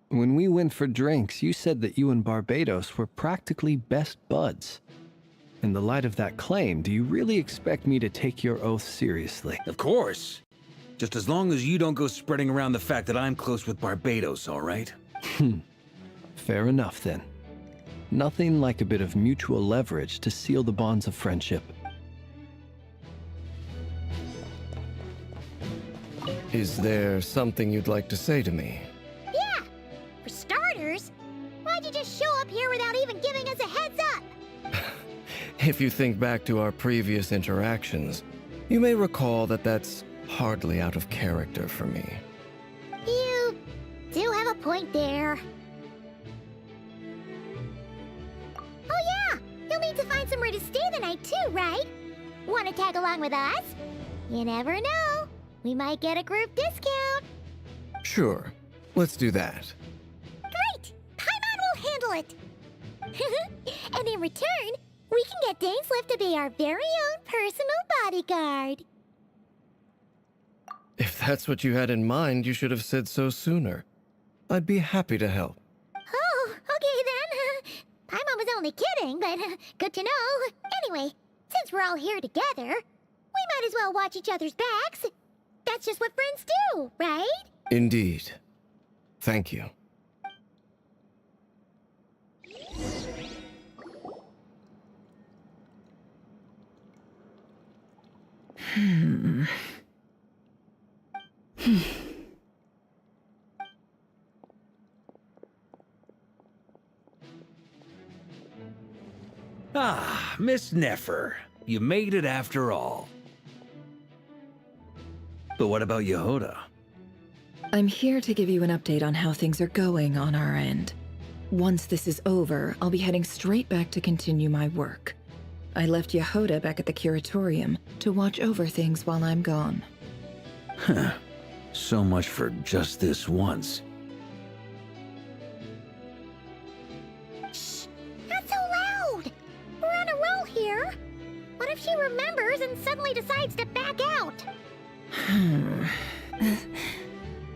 [SPEAKER 8] When we went for drinks, you said that you and Barbados were practically best buds. In the light of that claim, do you really expect me to take your oath seriously?
[SPEAKER 12] Of course. Just as long as you don't go spreading around the fact that I'm close with Barbados, all right?
[SPEAKER 8] Fair enough, then. Nothing like a bit of mutual leverage to seal the bonds of friendship.
[SPEAKER 13] Is there something you'd like to say to me?
[SPEAKER 3] Yeah! For starters, why'd you just show up here without even giving us a heads up?
[SPEAKER 13] If you think back to our previous interactions, you may recall that that's hardly out of character for me.
[SPEAKER 3] You do have a point there. Oh yeah! You'll need to find somewhere to stay the night too, right? Want to tag along with us? You never know. We might get a group discount.
[SPEAKER 13] Sure. Let's do that.
[SPEAKER 3] Great! Paimon will handle it! And in return, we can get Dainslift to be our very own personal bodyguard.
[SPEAKER 13] If that's what you had in mind, you should have said so sooner. I'd be happy to help.
[SPEAKER 3] Oh, okay then. Paimon was only kidding, but good to know. Anyway, since we're all here together, we might as well watch each other's backs. That's just what friends do, right?
[SPEAKER 13] Indeed. Thank you.
[SPEAKER 12] Ah, Miss Nefer. You made it after all. But what about Yehoda?
[SPEAKER 2] I'm here to give you an update on how things are going on our end. Once this is over, I'll be heading straight back to continue my work. I left Yehoda back at the curatorium to watch over things while I'm gone.
[SPEAKER 12] Huh. So much for just this once.
[SPEAKER 3] Shh! Not so loud! We're on a roll here. What if she remembers and suddenly decides to back out?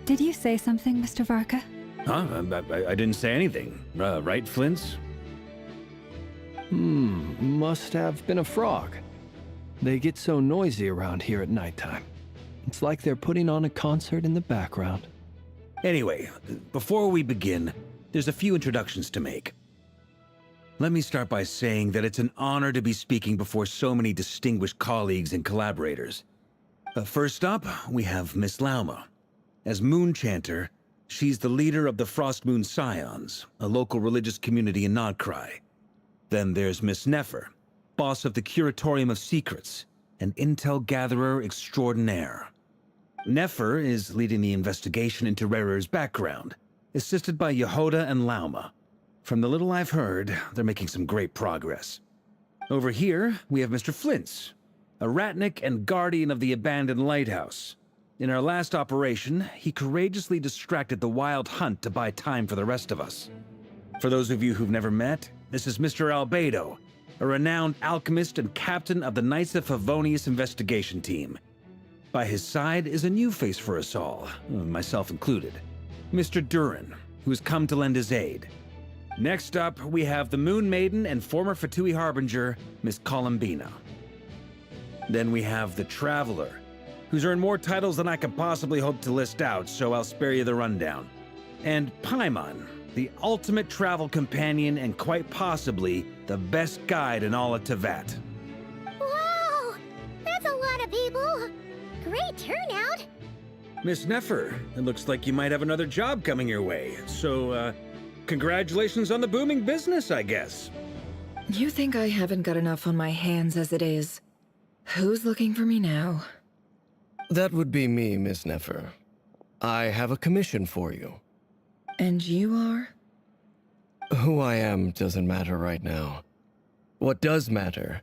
[SPEAKER 6] Did you say something, Mr. Varka?
[SPEAKER 12] Huh? I didn't say anything. Right, Flints?
[SPEAKER 8] Must have been a frog. They get so noisy around here at nighttime. It's like they're putting on a concert in the background.
[SPEAKER 12] Anyway, before we begin, there's a few introductions to make. Let me start by saying that it's an honor to be speaking before so many distinguished colleagues and collaborators. First up, we have Miss Lauma. As Moon Chanter, she's the leader of the Frost Moon Scions, a local religious community in Nodcry. Then there's Miss Nefer, boss of the Curatorium of Secrets, an intel gatherer extraordinaire. Nefer is leading the investigation into Rerer's background, assisted by Yehoda and Lauma. From the little I've heard, they're making some great progress. Over here, we have Mr. Flints, a Ratnik and guardian of the abandoned lighthouse. In our last operation, he courageously distracted the Wild Hunt to buy time for the rest of us. For those of you who've never met, this is Mr. Albedo, a renowned alchemist and captain of the Knights of Favonius investigation team. By his side is a new face for us all, myself included, Mr. Durin, who has come to lend his aid. Next up, we have the Moon Maiden and former Fatui Harbinger, Miss Columbina. Then we have the Traveler, who's earned more titles than I could possibly hope to list out, so I'll spare you the rundown. And Paimon, the ultimate travel companion and quite possibly the best guide in all of Tevat.
[SPEAKER 3] Wow! That's a lot of people! Great turnout!
[SPEAKER 12] Miss Nefer, it looks like you might have another job coming your way, so, congratulations on the booming business, I guess.
[SPEAKER 2] You think I haven't got enough on my hands as it is? Who's looking for me now?
[SPEAKER 13] That would be me, Miss Nefer. I have a commission for you.
[SPEAKER 2] And you are?
[SPEAKER 13] Who I am doesn't matter right now. What does matter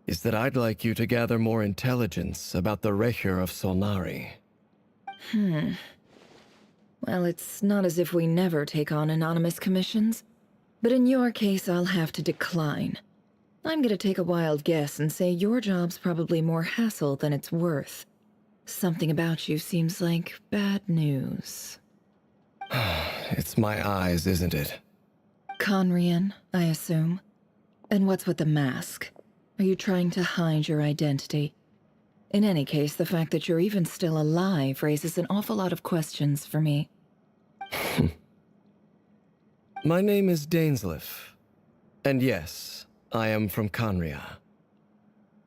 [SPEAKER 13] is that I'd like you to gather more intelligence about the Recher of Solnari.
[SPEAKER 2] Well, it's not as if we never take on anonymous commissions. But in your case, I'll have to decline. I'm gonna take a wild guess and say your job's probably more hassle than it's worth. Something about you seems like bad news.
[SPEAKER 13] It's my eyes, isn't it?
[SPEAKER 2] Conrian, I assume. And what's with the mask? Are you trying to hide your identity? In any case, the fact that you're even still alive raises an awful lot of questions for me.
[SPEAKER 13] My name is Dainsleif. And yes, I am from Conria.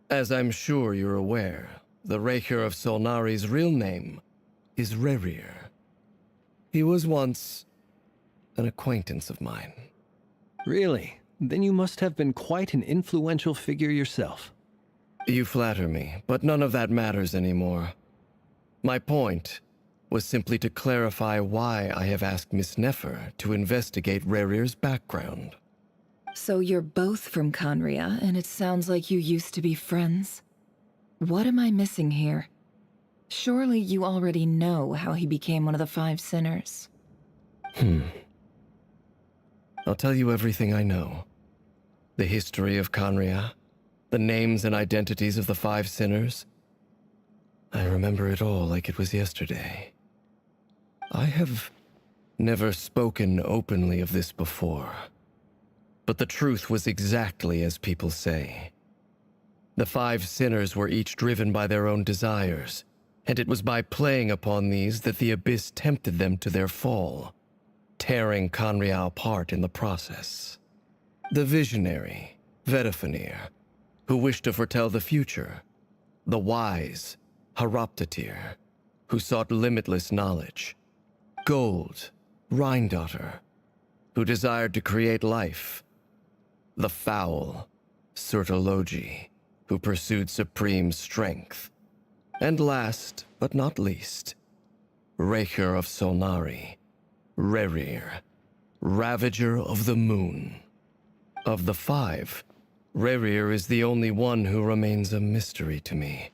[SPEAKER 13] As I'm sure you're aware, the Recher of Solnari's real name is Rerir. He was once an acquaintance of mine.
[SPEAKER 8] Really? Then you must have been quite an influential figure yourself.
[SPEAKER 13] You flatter me, but none of that matters anymore. My point was simply to clarify why I have asked Miss Nefer to investigate Rerir's background.
[SPEAKER 2] So you're both from Conria, and it sounds like you used to be friends? What am I missing here? Surely you already know how he became one of the Five Sinners.
[SPEAKER 13] I'll tell you everything I know. The history of Conria, the names and identities of the Five Sinners. I remember it all like it was yesterday. I have never spoken openly of this before. But the truth was exactly as people say. The Five Sinners were each driven by their own desires, and it was by playing upon these that the Abyss tempted them to their fall, tearing Conria apart in the process. The visionary, Vedafenir, who wished to foretell the future, the wise, Haroptatir, who sought limitless knowledge. Gold, Rhine-daughter, who desired to create life. The foul, Elegy, who pursued supreme strength. And last, but not least, Raker of Solnari, Rerir, Ravager of the Moon. Of the five, Rerir is the only one who remains a mystery to me.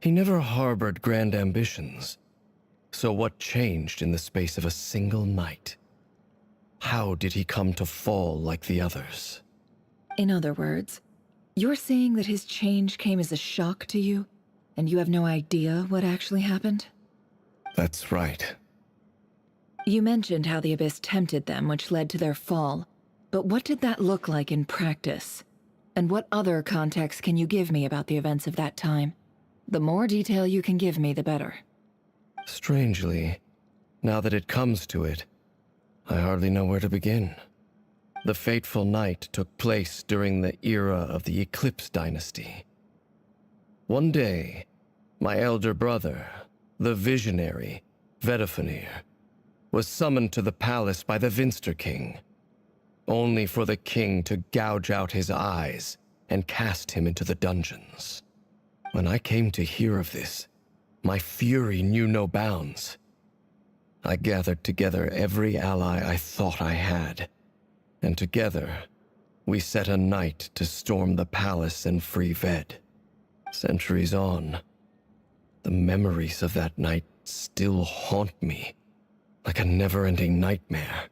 [SPEAKER 13] He never harbored grand ambitions, so what changed in the space of a single night? How did he come to fall like the others?
[SPEAKER 2] In other words, you're saying that his change came as a shock to you, and you have no idea what actually happened?
[SPEAKER 13] That's right.
[SPEAKER 2] You mentioned how the Abyss tempted them, which led to their fall. But what did that look like in practice? And what other context can you give me about the events of that time? The more detail you can give me, the better.
[SPEAKER 13] Strangely, now that it comes to it, I hardly know where to begin. The fateful night took place during the era of the Eclipse Dynasty. One day, my elder brother, the visionary, Vedifenir, was summoned to the palace by the Vinster King, only for the king to gouge out his eyes and cast him into the dungeons. When I came to hear of this, my fury knew no bounds. I gathered together every ally I thought I had, and together, we set a night to storm the palace and free Ved. Centuries on, the memories of that night still haunt me like a never-ending nightmare.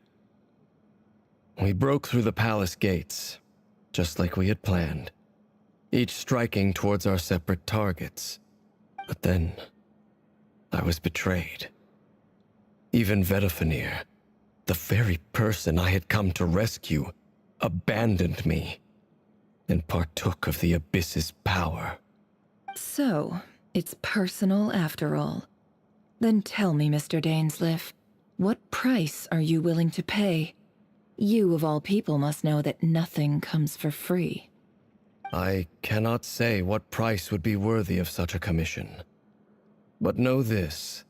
[SPEAKER 13] We broke through the palace gates, just like we had planned, each striking towards our separate targets. But then, I was betrayed. Even Vedifenir, the very person I had come to rescue, abandoned me and partook of the Abyss's power.
[SPEAKER 2] So, it's personal after all. Then tell me, Mr. Dainsleif, what price are you willing to pay? You, of all people, must know that nothing comes for free.
[SPEAKER 13] I cannot say what price would be worthy of such a commission. But know this.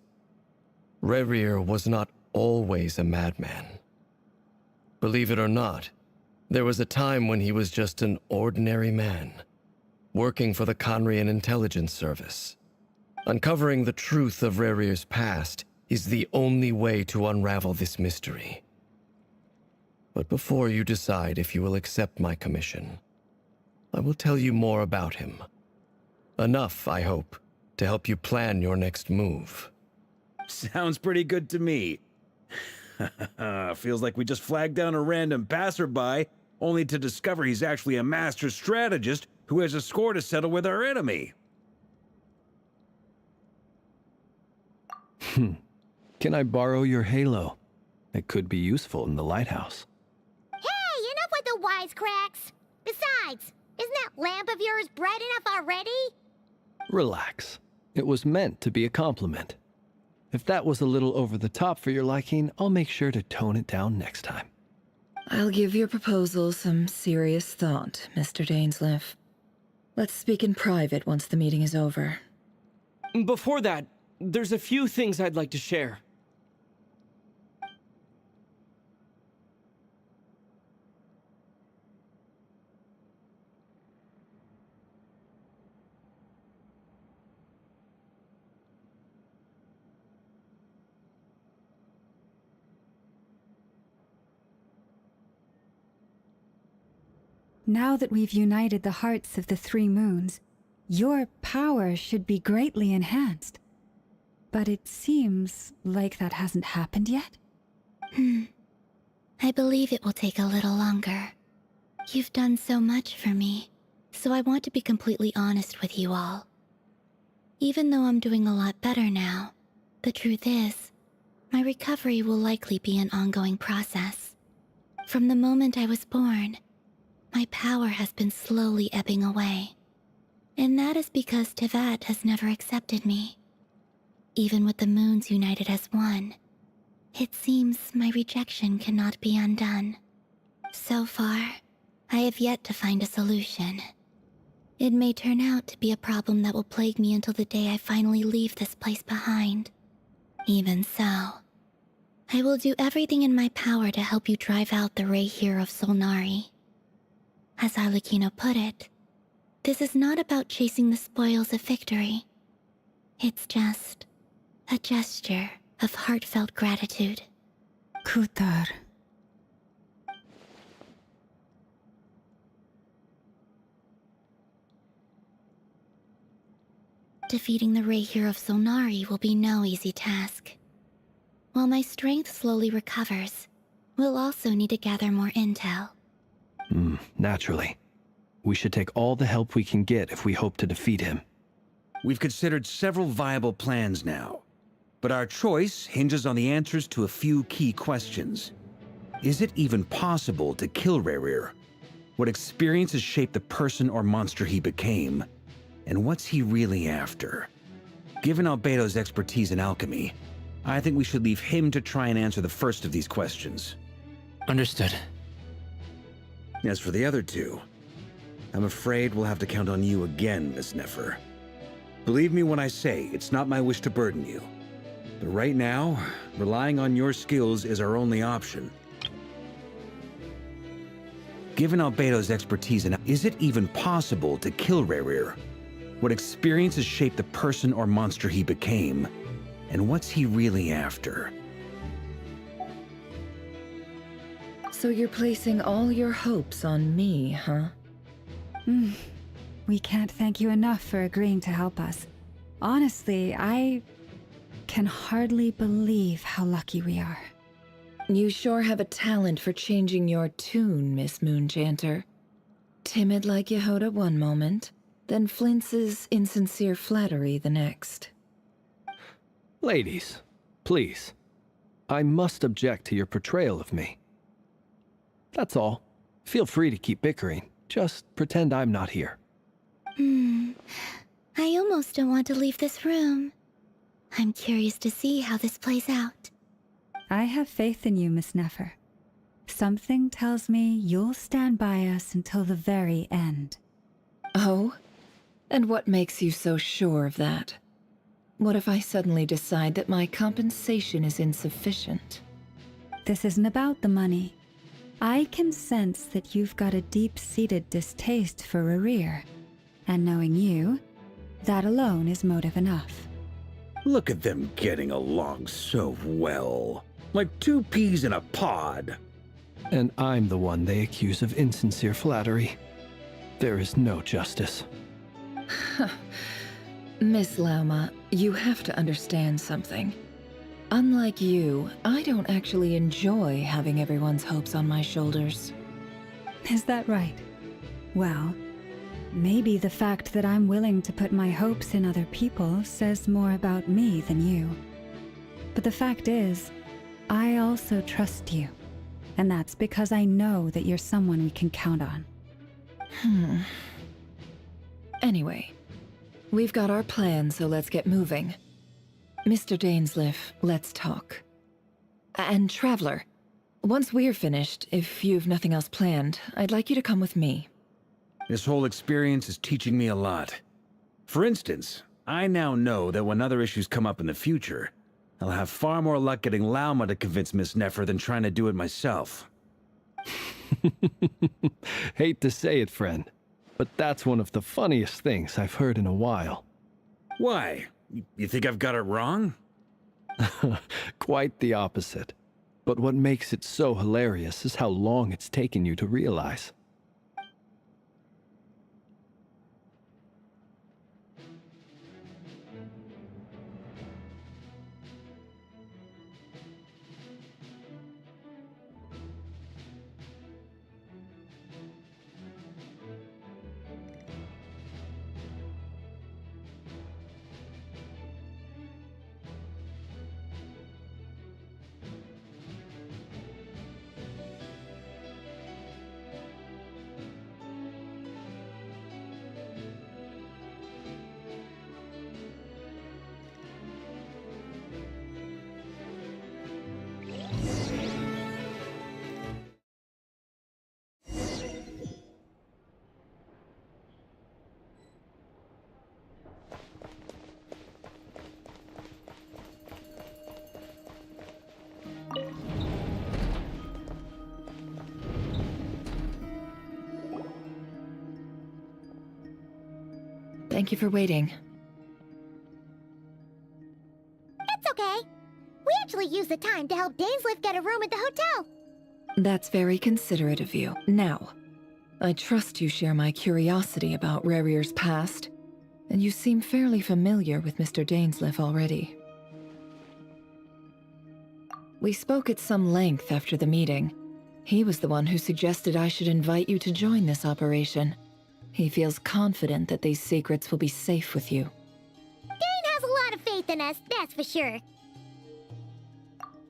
[SPEAKER 13] Rerir was not always a madman. Believe it or not, there was a time when he was just an ordinary man, working for the Conrian Intelligence Service. Uncovering the truth of Rerir's past is the only way to unravel this mystery. But before you decide if you will accept my commission, I will tell you more about him. Enough, I hope, to help you plan your next move.
[SPEAKER 12] Sounds pretty good to me. Feels like we just flagged down a random passerby, only to discover he's actually a master strategist who has a score to settle with our enemy.
[SPEAKER 8] Can I borrow your halo? It could be useful in the lighthouse.
[SPEAKER 3] Hey, enough with the wisecracks! Besides, isn't that lamp of yours bright enough already?
[SPEAKER 8] Relax. It was meant to be a compliment. If that was a little over the top for your liking, I'll make sure to tone it down next time.
[SPEAKER 2] I'll give your proposal some serious thought, Mr. Dainsleif. Let's speak in private once the meeting is over.
[SPEAKER 14] Before that, there's a few things I'd like to share.
[SPEAKER 6] Now that we've united the hearts of the three moons, your power should be greatly enhanced. But it seems like that hasn't happened yet.
[SPEAKER 4] I believe it will take a little longer. You've done so much for me, so I want to be completely honest with you all. Even though I'm doing a lot better now, the truth is, my recovery will likely be an ongoing process. From the moment I was born, my power has been slowly ebbing away. And that is because Tevat has never accepted me. Even with the moons united as one, it seems my rejection cannot be undone. So far, I have yet to find a solution. It may turn out to be a problem that will plague me until the day I finally leave this place behind. Even so, I will do everything in my power to help you drive out the ray here of Solnari. As Arlecchino put it, this is not about chasing the spoils of victory. It's just a gesture of heartfelt gratitude.
[SPEAKER 6] Kutar.
[SPEAKER 4] Defeating the ray here of Solnari will be no easy task. While my strength slowly recovers, we'll also need to gather more intel.
[SPEAKER 8] Naturally. We should take all the help we can get if we hope to defeat him.
[SPEAKER 12] We've considered several viable plans now, but our choice hinges on the answers to a few key questions. Is it even possible to kill Rerir? What experiences shaped the person or monster he became? And what's he really after? Given Albedo's expertise in alchemy, I think we should leave him to try and answer the first of these questions.
[SPEAKER 9] Understood.
[SPEAKER 12] As for the other two, I'm afraid we'll have to count on you again, Miss Nefer. Believe me when I say it's not my wish to burden you. But right now, relying on your skills is our only option. Given Albedo's expertise in... Is it even possible to kill Rerir? What experiences shaped the person or monster he became? And what's he really after?
[SPEAKER 15] So you're placing all your hopes on me, huh?
[SPEAKER 6] We can't thank you enough for agreeing to help us. Honestly, I can hardly believe how lucky we are.
[SPEAKER 15] You sure have a talent for changing your tune, Miss Moonchanter. Timid like Yehoda one moment, then flinches insincere flattery the next.
[SPEAKER 8] Ladies, please. I must object to your portrayal of me. That's all. Feel free to keep bickering. Just pretend I'm not here.
[SPEAKER 4] I almost don't want to leave this room. I'm curious to see how this plays out.
[SPEAKER 6] I have faith in you, Miss Nefer. Something tells me you'll stand by us until the very end.
[SPEAKER 15] Oh? And what makes you so sure of that? What if I suddenly decide that my compensation is insufficient?
[SPEAKER 6] This isn't about the money. I can sense that you've got a deep-seated distaste for Rerir. And knowing you, that alone is motive enough.
[SPEAKER 12] Look at them getting along so well. Like two peas in a pod.
[SPEAKER 8] And I'm the one they accuse of insincere flattery. There is no justice.
[SPEAKER 15] Miss Lauma, you have to understand something. Unlike you, I don't actually enjoy having everyone's hopes on my shoulders.
[SPEAKER 6] Is that right? Well, maybe the fact that I'm willing to put my hopes in other people says more about me than you. But the fact is, I also trust you. And that's because I know that you're someone we can count on.
[SPEAKER 15] Anyway, we've got our plan, so let's get moving. Mr. Dainsleif, let's talk. And Traveler, once we're finished, if you've nothing else planned, I'd like you to come with me.
[SPEAKER 12] This whole experience is teaching me a lot. For instance, I now know that when other issues come up in the future, I'll have far more luck getting Lauma to convince Miss Nefer than trying to do it myself.
[SPEAKER 8] Hate to say it, friend, but that's one of the funniest things I've heard in a while.
[SPEAKER 12] Why? You think I've got it wrong?
[SPEAKER 8] Quite the opposite. But what makes it so hilarious is how long it's taken you to realize.
[SPEAKER 15] Thank you for waiting.
[SPEAKER 3] It's okay. We actually used the time to help Dainsliff get a room at the hotel.
[SPEAKER 15] That's very considerate of you. Now, I trust you share my curiosity about Rarier's past, and you seem fairly familiar with Mr. Dainsliff already. We spoke at some length after the meeting. He was the one who suggested I should invite you to join this operation. He feels confident that these secrets will be safe with you.
[SPEAKER 3] Dane has a lot of faith in us, that's for sure.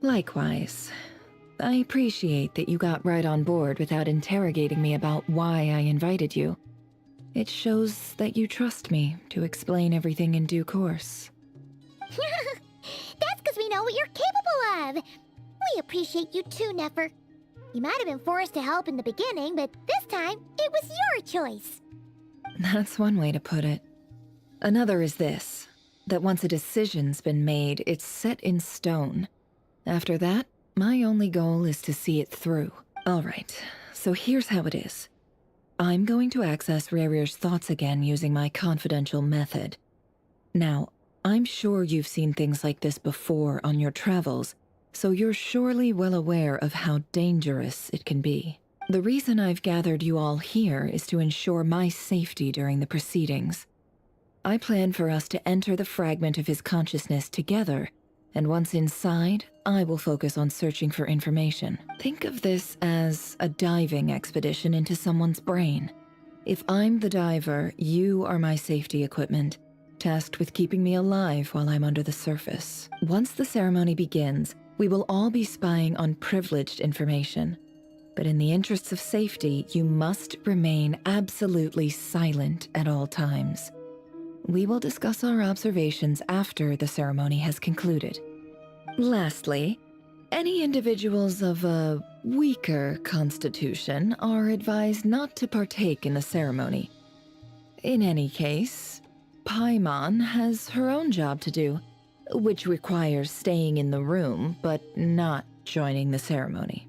[SPEAKER 15] Likewise. I appreciate that you got right on board without interrogating me about why I invited you. It shows that you trust me to explain everything in due course.
[SPEAKER 3] That's because we know what you're capable of. We appreciate you too, Nefer. You might have been forced to help in the beginning, but this time, it was your choice.
[SPEAKER 15] That's one way to put it. Another is this, that once a decision's been made, it's set in stone. After that, my only goal is to see it through. All right, so here's how it is. I'm going to access Rarier's thoughts again using my confidential method. Now, I'm sure you've seen things like this before on your travels, so you're surely well aware of how dangerous it can be. The reason I've gathered you all here is to ensure my safety during the proceedings. I plan for us to enter the fragment of his consciousness together, and once inside, I will focus on searching for information. Think of this as a diving expedition into someone's brain. If I'm the diver, you are my safety equipment, tasked with keeping me alive while I'm under the surface. Once the ceremony begins, we will all be spying on privileged information. But in the interests of safety, you must remain absolutely silent at all times. We will discuss our observations after the ceremony has concluded. Lastly, any individuals of a weaker constitution are advised not to partake in the ceremony. In any case, Paimon has her own job to do, which requires staying in the room but not joining the ceremony.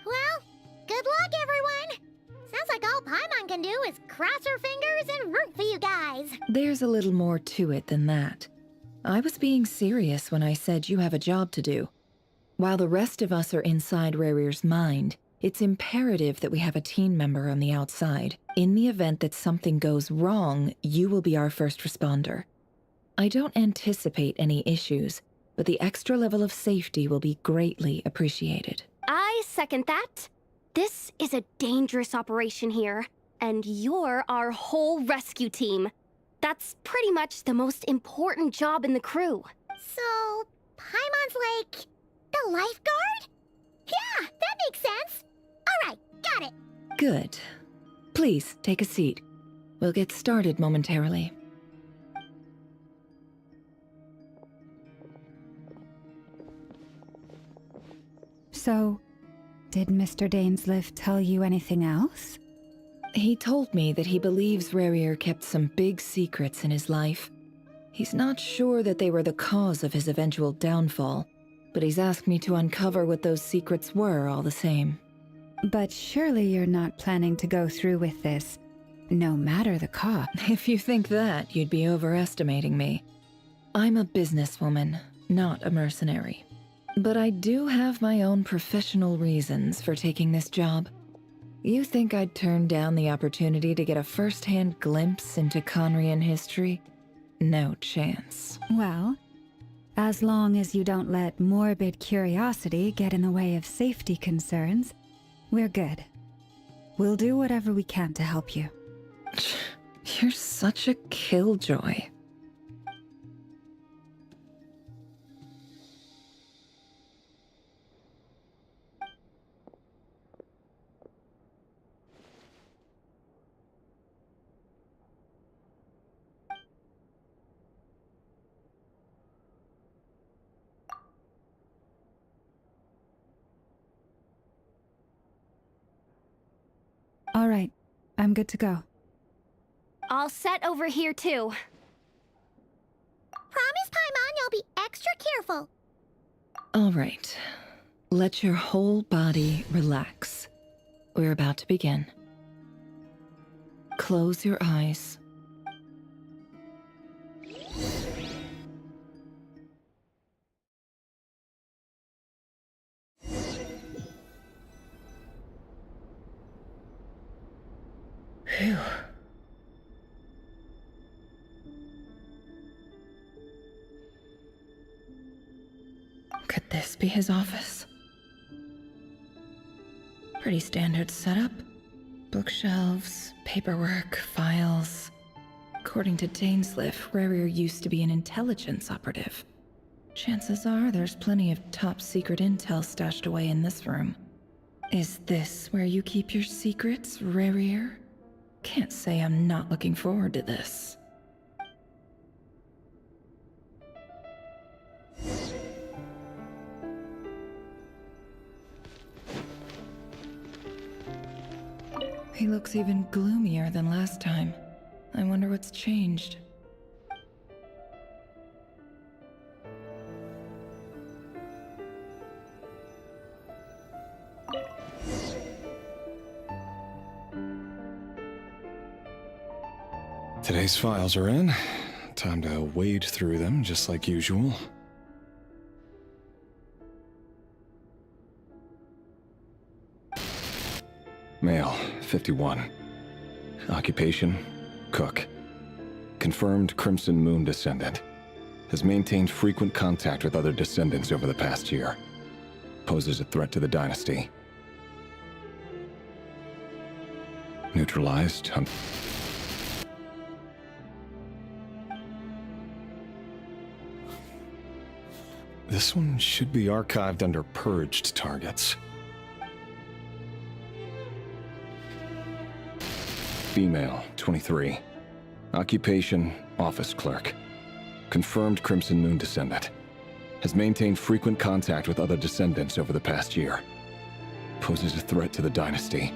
[SPEAKER 3] Well, good luck, everyone. Sounds like all Paimon can do is cross her fingers and root for you guys.
[SPEAKER 15] There's a little more to it than that. I was being serious when I said you have a job to do. While the rest of us are inside Rarier's mind, it's imperative that we have a team member on the outside. In the event that something goes wrong, you will be our first responder. I don't anticipate any issues, but the extra level of safety will be greatly appreciated.
[SPEAKER 16] I second that. This is a dangerous operation here, and you're our whole rescue team. That's pretty much the most important job in the crew.
[SPEAKER 3] So, Paimon's like the lifeguard? Yeah, that makes sense. All right, got it.
[SPEAKER 15] Good. Please, take a seat. We'll get started momentarily.
[SPEAKER 6] So, did Mr. Dainsliff tell you anything else?
[SPEAKER 15] He told me that he believes Rarier kept some big secrets in his life. He's not sure that they were the cause of his eventual downfall, but he's asked me to uncover what those secrets were all the same.
[SPEAKER 6] But surely you're not planning to go through with this, no matter the cost.
[SPEAKER 15] If you think that, you'd be overestimating me. I'm a businesswoman, not a mercenary. But I do have my own professional reasons for taking this job. You think I'd turn down the opportunity to get a first-hand glimpse into Conrian history? No chance.
[SPEAKER 6] Well, as long as you don't let morbid curiosity get in the way of safety concerns, we're good. We'll do whatever we can to help you.
[SPEAKER 15] You're such a killjoy.
[SPEAKER 6] All right, I'm good to go.
[SPEAKER 16] All set over here too.
[SPEAKER 3] wonderful.
[SPEAKER 15] All right. Let your whole body relax. We're about to begin. Close your eyes. Phew. Could this be his office? Pretty standard setup. Bookshelves, paperwork, files. According to Dainsliff, Rarier used to be an intelligence operative. Chances are there's plenty of top secret intel stashed away in this room. Is this where you keep your secrets, Rarier? Can't say I'm not looking forward to this. He looks even gloomier than last time. I wonder what's changed.
[SPEAKER 17] Today's files are in. Time to wade through them just like usual. Male, 51. Occupation, cook. Confirmed Crimson Moon descendant. Has maintained frequent contact with other descendants over the past year. Poses a threat to the dynasty. Neutralized. This one should be archived under purged targets. Female, 23. Occupation, office clerk. Confirmed Crimson Moon descendant. Has maintained frequent contact with other descendants over the past year. Poses a threat to the dynasty.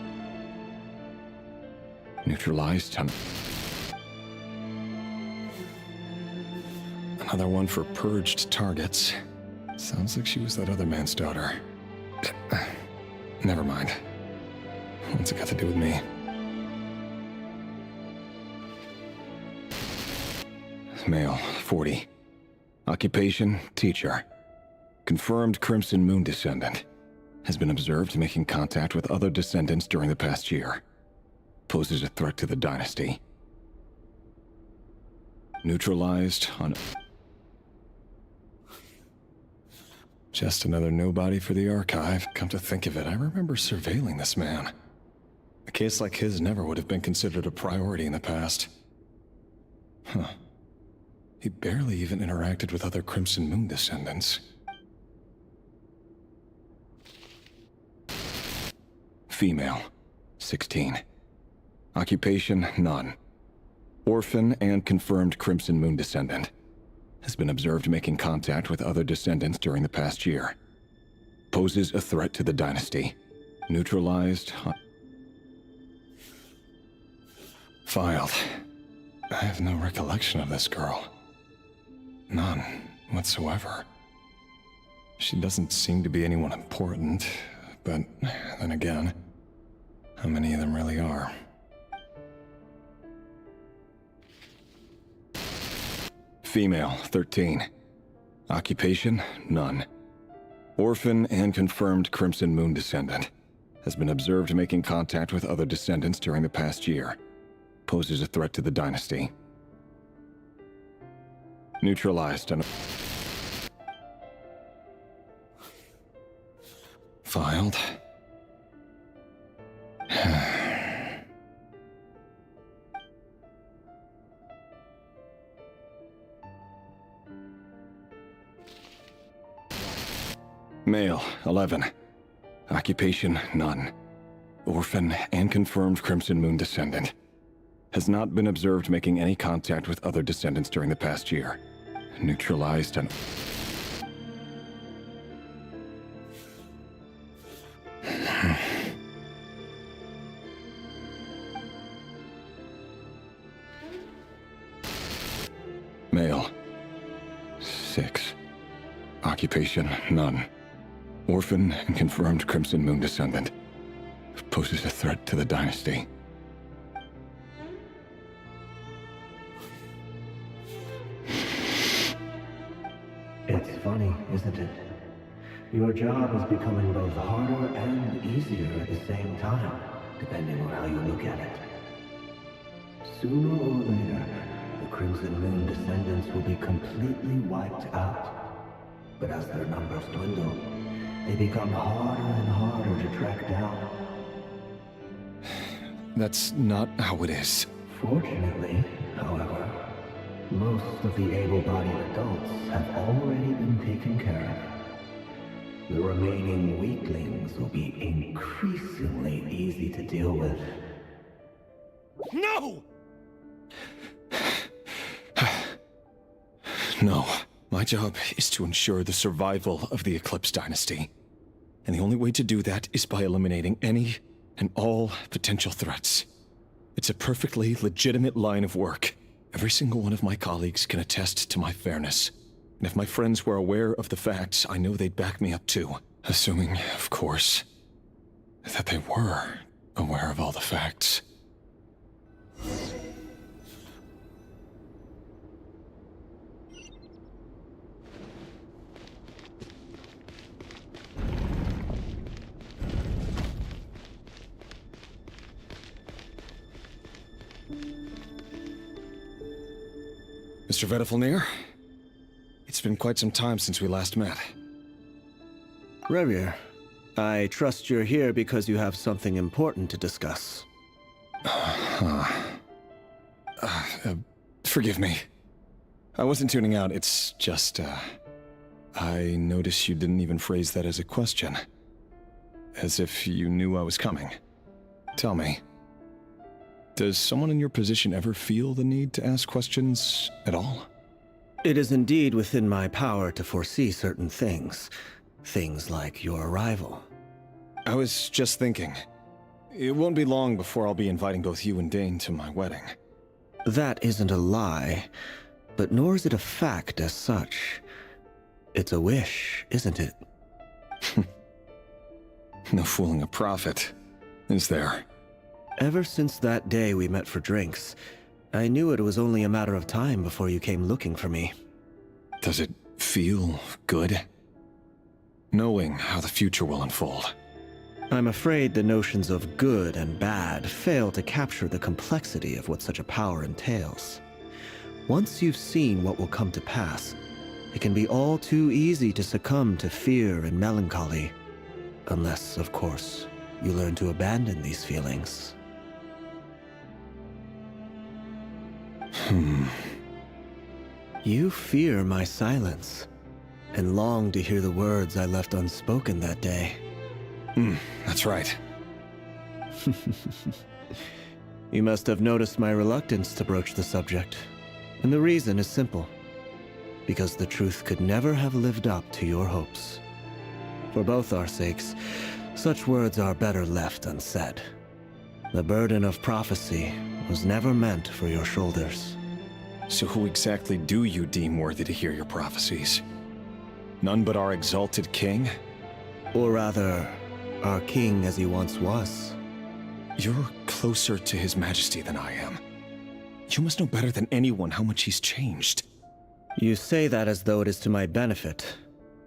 [SPEAKER 17] Neutralized. Another one for purged targets. Sounds like she was that other man's daughter. Never mind. What's it got to do with me? Male, 40. Occupation, teacher. Confirmed Crimson Moon descendant. Has been observed making contact with other descendants during the past year. Poses a threat to the dynasty. Neutralized on... Just another nobody for the archive. Come to think of it, I remember surveilling this man. A case like his never would have been considered a priority in the past. Huh. He barely even interacted with other Crimson Moon descendants. Female, 16. Occupation, none. Orphan and confirmed Crimson Moon descendant. Has been observed making contact with other descendants during the past year. Poses a threat to the dynasty. Neutralized. Filed. I have no recollection of this girl. None whatsoever. She doesn't seem to be anyone important, but then again, how many of them really are? Female, 13. Occupation, none. Orphan and confirmed Crimson Moon descendant. Has been observed making contact with other descendants during the past year. Poses a threat to the dynasty. Neutralized and... Filed. Male, 11. Occupation, none. Orphan and confirmed Crimson Moon descendant. Has not been observed making any contact with other descendants during the past year. Neutralized and... Male, 6. Occupation, none. Orphan and confirmed Crimson Moon descendant. Poses a threat to the dynasty.
[SPEAKER 18] It's funny, isn't it? Your job is becoming both harder and easier at the same time, depending on how you look at it. Sooner or later, the Crimson Moon descendants will be completely wiped out. But as their numbers dwindle, they become harder and harder to track down.
[SPEAKER 17] That's not how it is.
[SPEAKER 18] Fortunately, however, most of the able-bodied adults have already been taken care of. The remaining weaklings will be increasingly easy to deal with.
[SPEAKER 17] No! No. My job is to ensure the survival of the Eclipse Dynasty. And the only way to do that is by eliminating any and all potential threats. It's a perfectly legitimate line of work. Every single one of my colleagues can attest to my fairness. And if my friends were aware of the facts, I know they'd back me up too. Assuming, of course, that they were aware of all the facts. Mr. Vedifalnir, it's been quite some time since we last met.
[SPEAKER 19] Revier, I trust you're here because you have something important to discuss.
[SPEAKER 17] Forgive me. I wasn't tuning out, it's just, I noticed you didn't even phrase that as a question. As if you knew I was coming. Tell me, does someone in your position ever feel the need to ask questions at all?
[SPEAKER 19] It is indeed within my power to foresee certain things. Things like your arrival.
[SPEAKER 17] I was just thinking. It won't be long before I'll be inviting both you and Dane to my wedding.
[SPEAKER 19] That isn't a lie, but nor is it a fact as such. It's a wish, isn't it?
[SPEAKER 17] No fooling a prophet, is there?
[SPEAKER 19] Ever since that day we met for drinks, I knew it was only a matter of time before you came looking for me.
[SPEAKER 17] Does it feel good? Knowing how the future will unfold.
[SPEAKER 19] I'm afraid the notions of good and bad fail to capture the complexity of what such a power entails. Once you've seen what will come to pass, it can be all too easy to succumb to fear and melancholy. Unless, of course, you learn to abandon these feelings. You fear my silence, and long to hear the words I left unspoken that day.
[SPEAKER 17] That's right.
[SPEAKER 19] You must have noticed my reluctance to broach the subject, and the reason is simple. Because the truth could never have lived up to your hopes. For both our sakes, such words are better left unsaid. The burden of prophecy was never meant for your shoulders.
[SPEAKER 17] So who exactly do you deem worthy to hear your prophecies? None but our exalted king?
[SPEAKER 19] Or rather, our king as he once was.
[SPEAKER 17] You're closer to his majesty than I am. You must know better than anyone how much he's changed.
[SPEAKER 19] You say that as though it is to my benefit.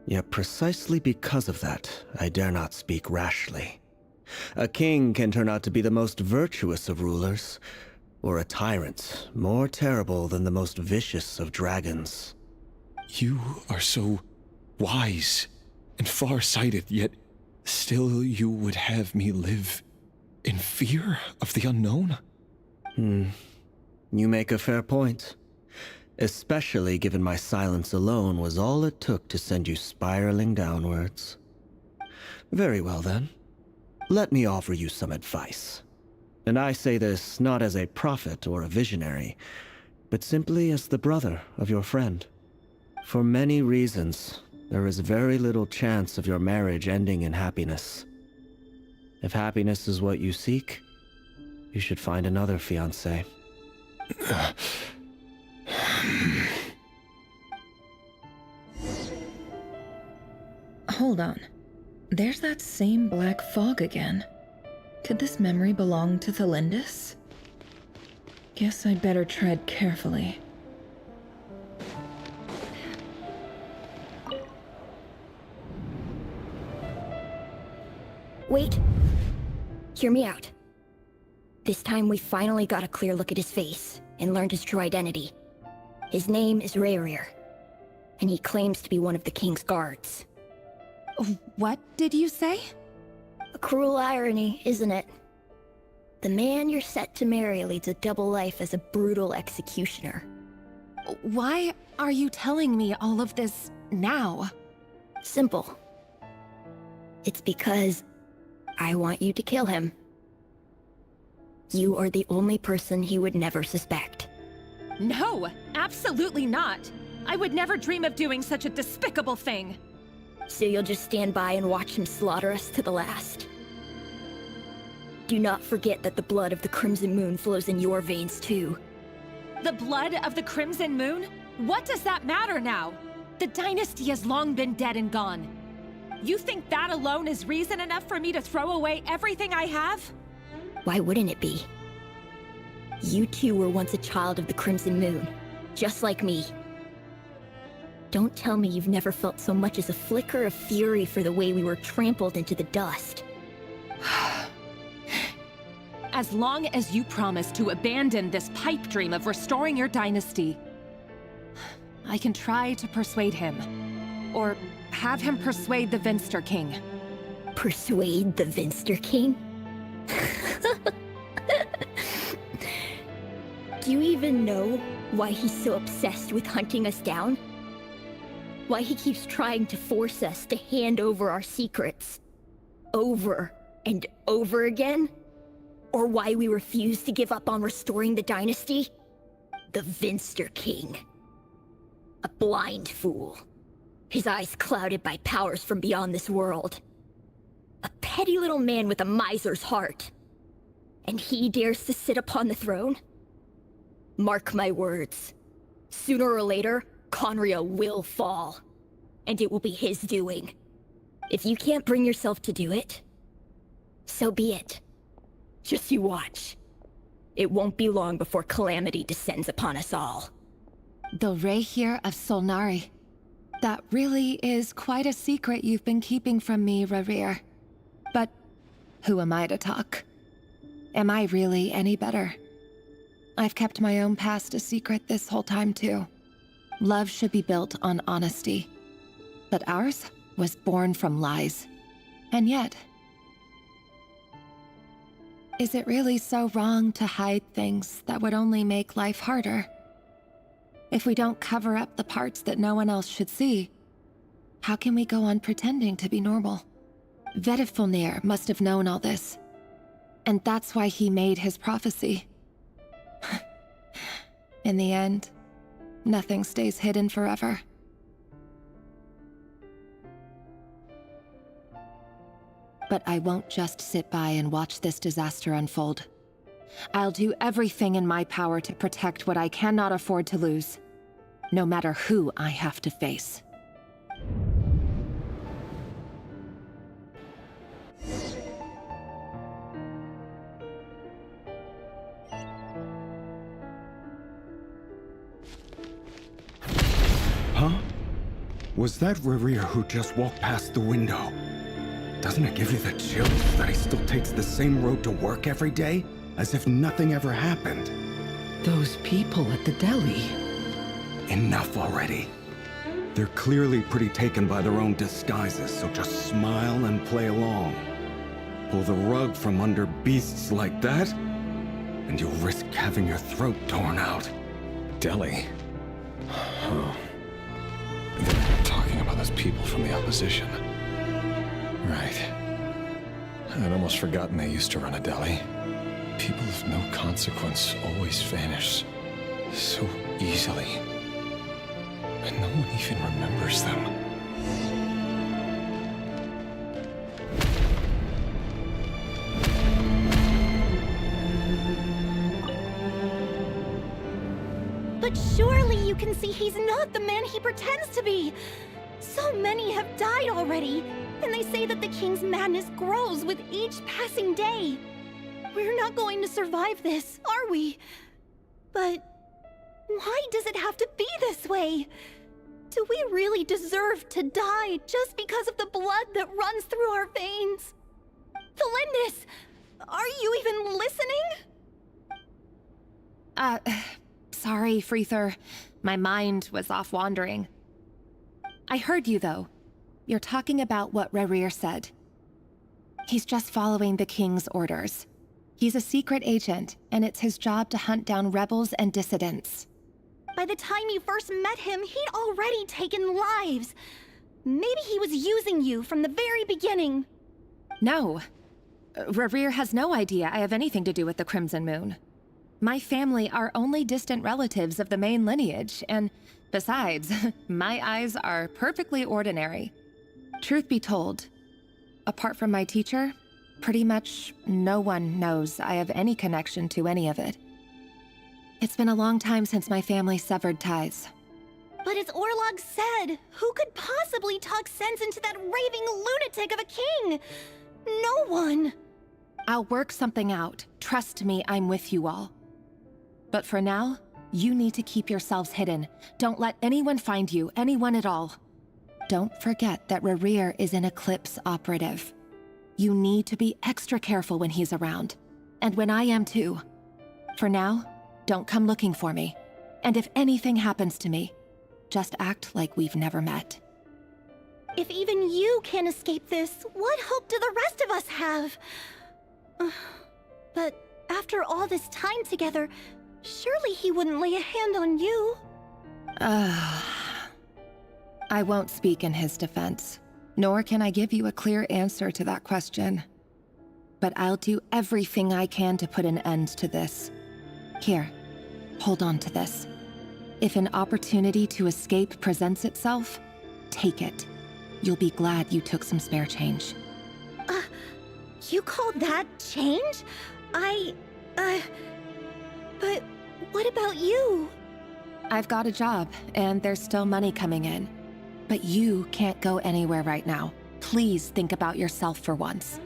[SPEAKER 19] Yet precisely because of that, I dare not speak rashly. A king can turn out to be the most virtuous of rulers, or a tyrant more terrible than the most vicious of dragons.
[SPEAKER 17] You are so wise and far-sighted, yet still you would have me live in fear of the unknown?
[SPEAKER 19] You make a fair point. Especially given my silence alone was all it took to send you spiraling downwards. Very well then. Let me offer you some advice. And I say this not as a prophet or a visionary, but simply as the brother of your friend. For many reasons, there is very little chance of your marriage ending in happiness. If happiness is what you seek, you should find another fiancé.
[SPEAKER 15] Hold on. There's that same black fog again. Could this memory belong to Thelindis? Guess I'd better tread carefully.
[SPEAKER 1] Wait. Hear me out. This time we finally got a clear look at his face and learned his true identity. His name is Rayrir, and he claims to be one of the king's guards.
[SPEAKER 2] What did you say?
[SPEAKER 1] A cruel irony, isn't it? The man you're set to marry leads a double life as a brutal executioner.
[SPEAKER 2] Why are you telling me all of this now?
[SPEAKER 1] Simple. It's because I want you to kill him. You are the only person he would never suspect.
[SPEAKER 20] No, absolutely not. I would never dream of doing such a despicable thing.
[SPEAKER 1] So you'll just stand by and watch him slaughter us to the last. Do not forget that the blood of the Crimson Moon flows in your veins too.
[SPEAKER 20] The blood of the Crimson Moon? What does that matter now? The dynasty has long been dead and gone. You think that alone is reason enough for me to throw away everything I have?
[SPEAKER 1] Why wouldn't it be? You two were once a child of the Crimson Moon, just like me. Don't tell me you've never felt so much as a flicker of fury for the way we were trampled into the dust.
[SPEAKER 20] As long as you promise to abandon this pipe dream of restoring your dynasty, I can try to persuade him. Or have him persuade the Vinster King.
[SPEAKER 1] Persuade the Vinster King? Do you even know why he's so obsessed with hunting us down? Why he keeps trying to force us to hand over our secrets? Over and over again? Or why we refuse to give up on restoring the dynasty? The Vinster King. A blind fool. His eyes clouded by powers from beyond this world. A petty little man with a miser's heart. And he dares to sit upon the throne? Mark my words. Sooner or later, Conria will fall. And it will be his doing. If you can't bring yourself to do it, so be it. Just you watch. It won't be long before calamity descends upon us all.
[SPEAKER 2] The Rayrir of Solnari. That really is quite a secret you've been keeping from me, Rayrir. But who am I to talk? Am I really any better? I've kept my own past a secret this whole time too. Love should be built on honesty. But ours was born from lies. And yet, is it really so wrong to hide things that would only make life harder? If we don't cover up the parts that no one else should see, how can we go on pretending to be normal? Vedifulnir must have known all this. And that's why he made his prophecy. In the end, nothing stays hidden forever. But I won't just sit by and watch this disaster unfold. I'll do everything in my power to protect what I cannot afford to lose, no matter who I have to face.
[SPEAKER 21] Huh? Was that Rayrir who just walked past the window? Doesn't it give you the chills that he still takes the same road to work every day? As if nothing ever happened.
[SPEAKER 15] Those people at the deli.
[SPEAKER 21] Enough already. They're clearly pretty taken by their own disguises, so just smile and play along. Pull the rug from under beasts like that, and you'll risk having your throat torn out.
[SPEAKER 17] Deli? Huh. They're talking about those people from the opposition. Right. I'd almost forgotten they used to run a deli. People of no consequence always vanish so easily. And no one even remembers them.
[SPEAKER 16] But surely you can see he's not the man he pretends to be! So many have died already!
[SPEAKER 5] And they say that the king's madness grows with each passing day. We're not going to survive this, are we? But why does it have to be this way? Do we really deserve to die just because of the blood that runs through our veins? Felindis, are you even listening?
[SPEAKER 20] Sorry, Freether. My mind was off wandering. I heard you, though. You're talking about what Rerir said. He's just following the king's orders. He's a secret agent, and it's his job to hunt down rebels and dissidents.
[SPEAKER 5] By the time you first met him, he'd already taken lives. Maybe he was using you from the very beginning.
[SPEAKER 20] No. Rerir has no idea I have anything to do with the Crimson Moon. My family are only distant relatives of the main lineage, and besides, my eyes are perfectly ordinary. Truth be told, apart from my teacher, pretty much no one knows I have any connection to any of it. It's been a long time since my family severed ties.
[SPEAKER 5] But as Orlog said, who could possibly talk sense into that raving lunatic of a king? No one.
[SPEAKER 20] I'll work something out. Trust me, I'm with you all. But for now, you need to keep yourselves hidden. Don't let anyone find you, anyone at all. Don't forget that Rerir is an Eclipse operative. You need to be extra careful when he's around. And when I am too. For now, don't come looking for me. And if anything happens to me, just act like we've never met.
[SPEAKER 5] If even you can't escape this, what hope do the rest of us have? But after all this time together, surely he wouldn't lay a hand on you.
[SPEAKER 20] I won't speak in his defense, nor can I give you a clear answer to that question. But I'll do everything I can to put an end to this. Here, hold on to this. If an opportunity to escape presents itself, take it. You'll be glad you took some spare change.
[SPEAKER 5] You call that change? But what about you?
[SPEAKER 20] I've got a job, and there's still money coming in. But you can't go anywhere right now. Please think about yourself for once.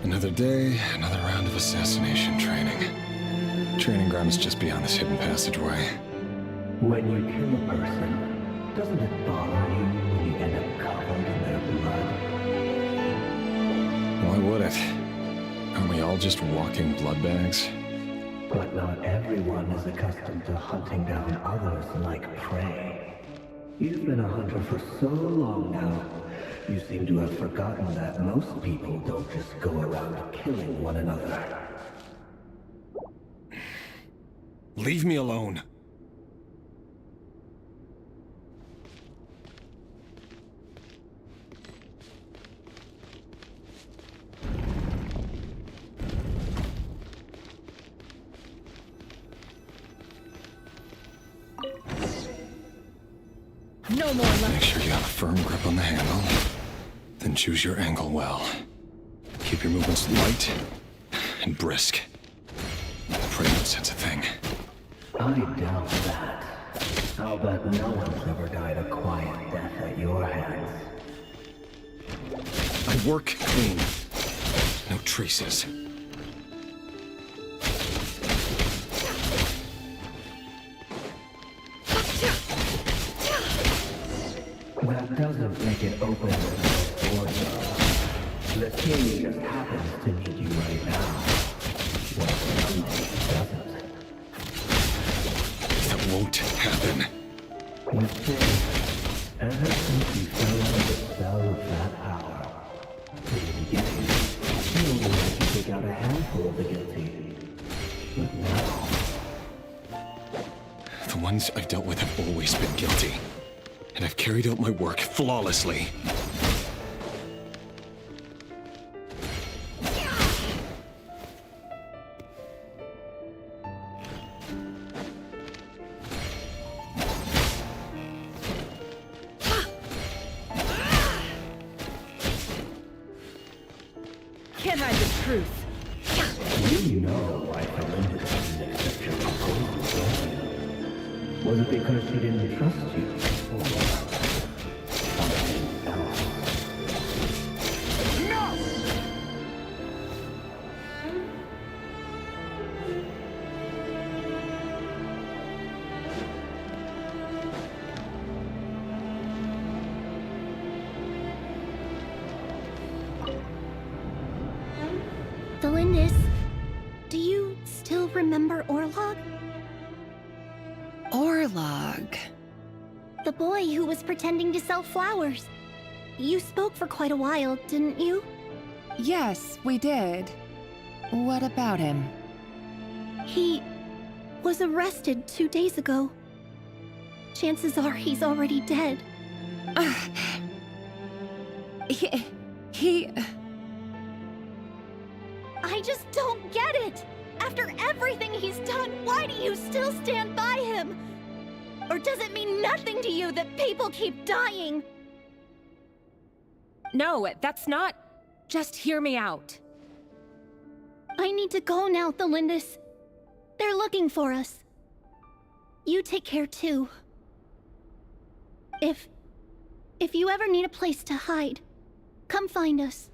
[SPEAKER 17] Another day, another round of assassination training. Training ground is just beyond this hidden passageway.
[SPEAKER 18] When you kill a person, doesn't it bother you when you end up covered in their blood?
[SPEAKER 17] Why would it? Aren't we all just walking blood bags?
[SPEAKER 18] But not everyone is accustomed to hunting down others like prey. You've been a hunter for so long now, you seem to have forgotten that most people don't just go around killing one another.
[SPEAKER 17] Leave me alone.
[SPEAKER 1] No more luck.
[SPEAKER 17] Make sure you have a firm grip on the handle. Then choose your angle well. Keep your movements light and brisk. Pray no such a thing.
[SPEAKER 18] I doubt that. I'll bet no one's ever died a quiet death at your hands.
[SPEAKER 17] I work clean. No traces.
[SPEAKER 18] That doesn't make it open or though. The king just happens to need you right now. Well, someday doesn't.
[SPEAKER 17] That won't happen.
[SPEAKER 18] You see, ever since you fell under the spell of that power, in the beginning, you only had to take out a handful of the guilty. But now...
[SPEAKER 17] The ones I've dealt with have always been guilty. And I've carried out my work flawlessly.
[SPEAKER 18] You know why Felinda didn't accept your proposal, don't you? Was it because she didn't trust you? Or something else? No!
[SPEAKER 16] Delindis, do you still remember Orlog?
[SPEAKER 15] Orlog.
[SPEAKER 16] The boy who was pretending to sell flowers. You spoke for quite a while, didn't you?
[SPEAKER 20] Yes, we did. What about him?
[SPEAKER 16] He was arrested 2 days ago. Chances are he's already dead.
[SPEAKER 20] He...
[SPEAKER 5] I just don't get it! After everything he's done, why do you still stand by him? Or does it mean nothing to you that people keep dying?
[SPEAKER 20] No, that's not... Just hear me out.
[SPEAKER 16] I need to go now, Thelindis. They're looking for us. You take care too. If you ever need a place to hide, come find us.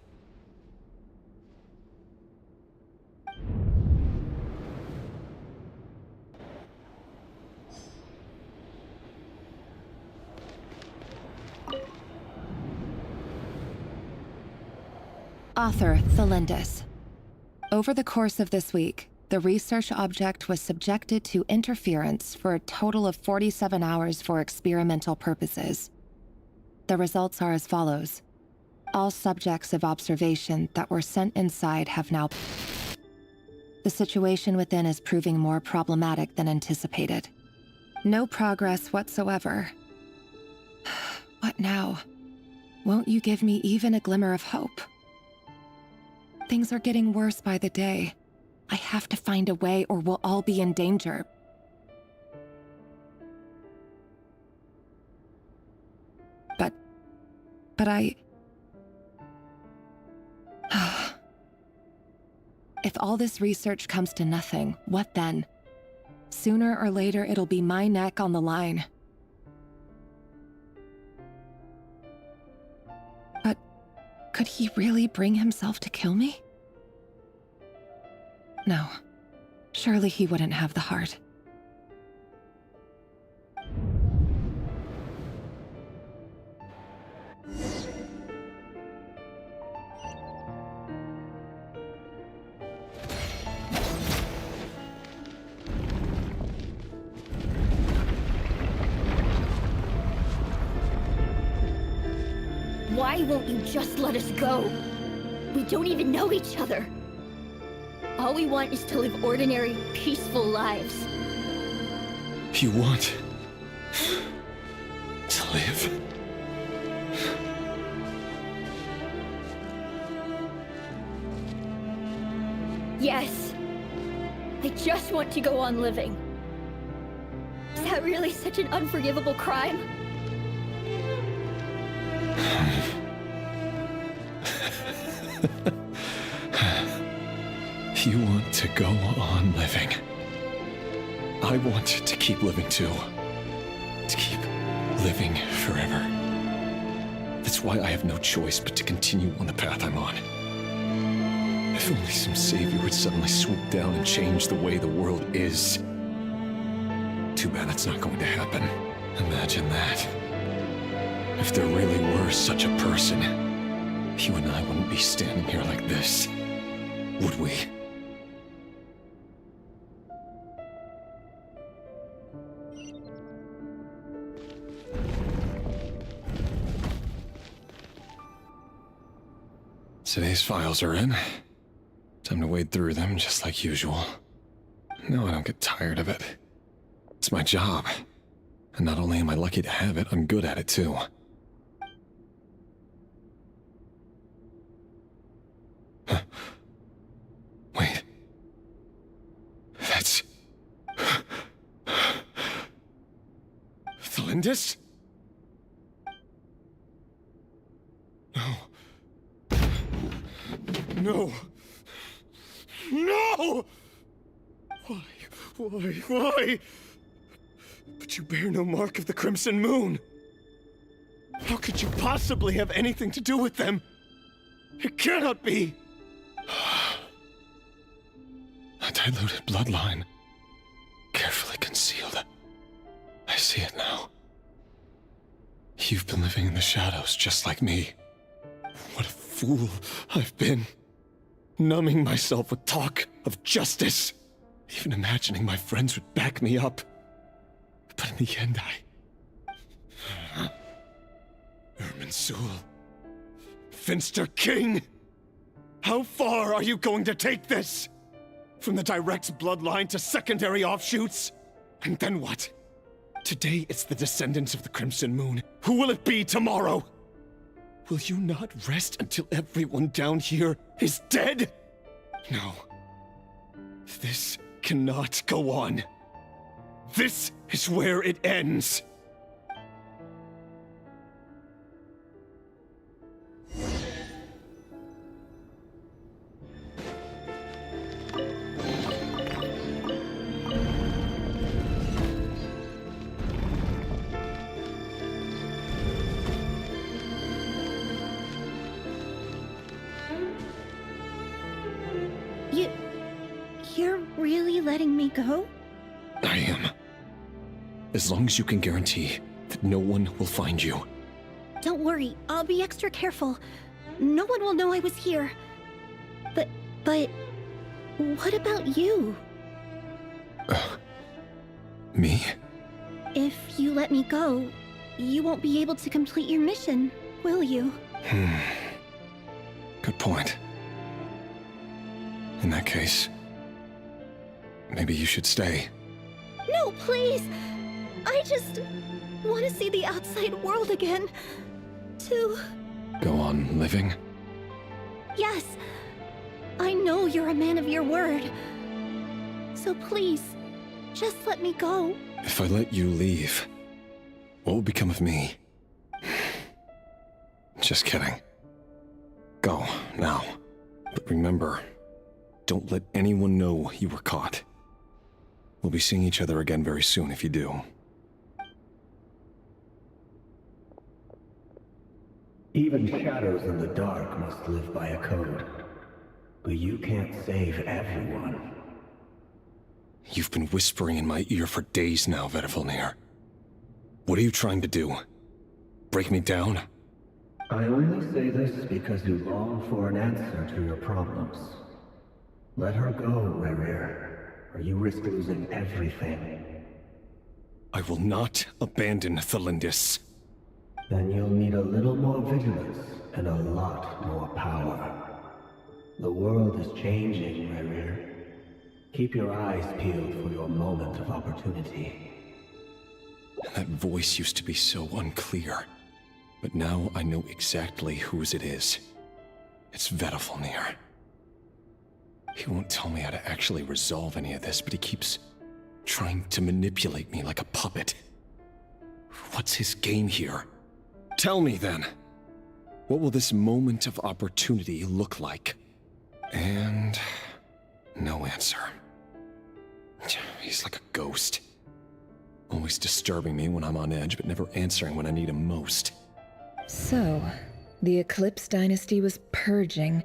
[SPEAKER 20] Author Thelindis. Over the course of this week, the research object was subjected to interference for a total of 47 hours for experimental purposes. The results are as follows. All subjects of observation that were sent inside have now... The situation within is proving more problematic than anticipated. No progress whatsoever. What now? Won't you give me even a glimmer of hope? Things are getting worse by the day. I have to find a way or we'll all be in danger. But I... If all this research comes to nothing, what then? Sooner or later, it'll be my neck on the line. But could he really bring himself to kill me? No. Surely he wouldn't have the heart.
[SPEAKER 1] Why won't you just let us go? We don't even know each other. All we want is to live ordinary, peaceful lives.
[SPEAKER 17] You want to live?
[SPEAKER 1] Yes. I just want to go on living. Is that really such an unforgivable crime?
[SPEAKER 17] You want to go on living. I want to keep living too. To keep living forever. That's why I have no choice but to continue on the path I'm on. If only some savior would suddenly swoop down and change the way the world is. Too bad that's not going to happen. Imagine that. If there really were such a person, you and I wouldn't be standing here like this, would we? Today's files are in. Time to wade through them just like usual. No, I don't get tired of it. It's my job. And not only am I lucky to have it, I'm good at it too. Huh. Wait. That's... Thelindis? No. No! No!
[SPEAKER 13] No! Why? But you bear no mark of the Crimson Moon. How could you possibly have anything to do with them? It cannot be! A diluted bloodline. Carefully concealed. I see it now. You've been living in the shadows just like me. What a fool I've been. Numbing myself with talk of justice. Even imagining my friends would back me up. But in the end, Irminsul. Finster King! How far are you going to take this? From the direct bloodline to secondary offshoots? And then what? Today it's the descendants of the Crimson Moon. Who will it be tomorrow? Will you not rest until everyone down here is dead? No. This cannot go on. This is where it ends.
[SPEAKER 5] You're really letting me go?
[SPEAKER 13] I am. As long as you can guarantee that no one will find you.
[SPEAKER 5] Don't worry, I'll be extra careful. No one will know I was here. But what about you?
[SPEAKER 13] Me?
[SPEAKER 5] If you let me go, you won't be able to complete your mission, will you?
[SPEAKER 13] Good point. In that case, maybe you should stay.
[SPEAKER 5] No, please! I just want to see the outside world again. To...
[SPEAKER 13] Go on living?
[SPEAKER 5] Yes. I know you're a man of your word. So please, just let me go.
[SPEAKER 13] If I let you leave, what will become of me? Just kidding. Go, now. But remember, don't let anyone know you were caught. We'll be seeing each other again very soon if you do.
[SPEAKER 18] Even shadows in the dark must live by a code. But you can't save everyone.
[SPEAKER 13] You've been whispering in my ear for days now, Vedifilnir. What are you trying to do? Break me down?
[SPEAKER 18] I only say this because you long for an answer to your problems. Let her go, Rerir, or you risk losing everything.
[SPEAKER 13] I will not abandon Thelindis.
[SPEAKER 18] Then you'll need a little more vigilance and a lot more power. The world is changing, Rerir. Keep your eyes peeled for your moment of opportunity.
[SPEAKER 13] That voice used to be so unclear, but now I know exactly whose it is. It's Vedifilnir. He won't tell me how to actually resolve any of this, but he keeps trying to manipulate me like a puppet. What's his game here? Tell me then. What will this moment of opportunity look like? And no answer. He's like a ghost. Always disturbing me when I'm on edge, but never answering when I need him most.
[SPEAKER 15] So, the Eclipse Dynasty was purging,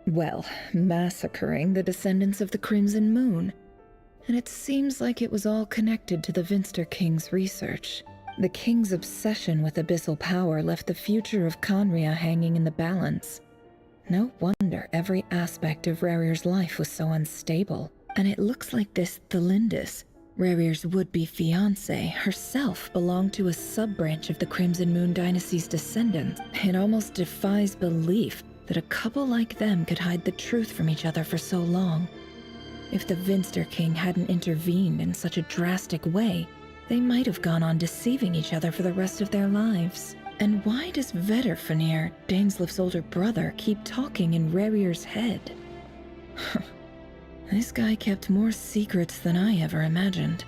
[SPEAKER 15] well, massacring the descendants of the Crimson Moon. And it seems like it was all connected to the Vinster King's research. The King's obsession with abyssal power left the future of Conria hanging in the balance. No wonder every aspect of Rerir's life was so unstable. And it looks like this Thelindis, Rerir's would-be fiancée, herself belonged to a sub-branch of the Crimson Moon Dynasty's descendants. It almost defies belief that a couple like them could hide the truth from each other for so long. If the Vinster King hadn't intervened in such a drastic way, they might have gone on deceiving each other for the rest of their lives. And why does Vedifilnir, Daneslif's older brother, keep talking in Rerir's head? This guy kept more secrets than I ever imagined.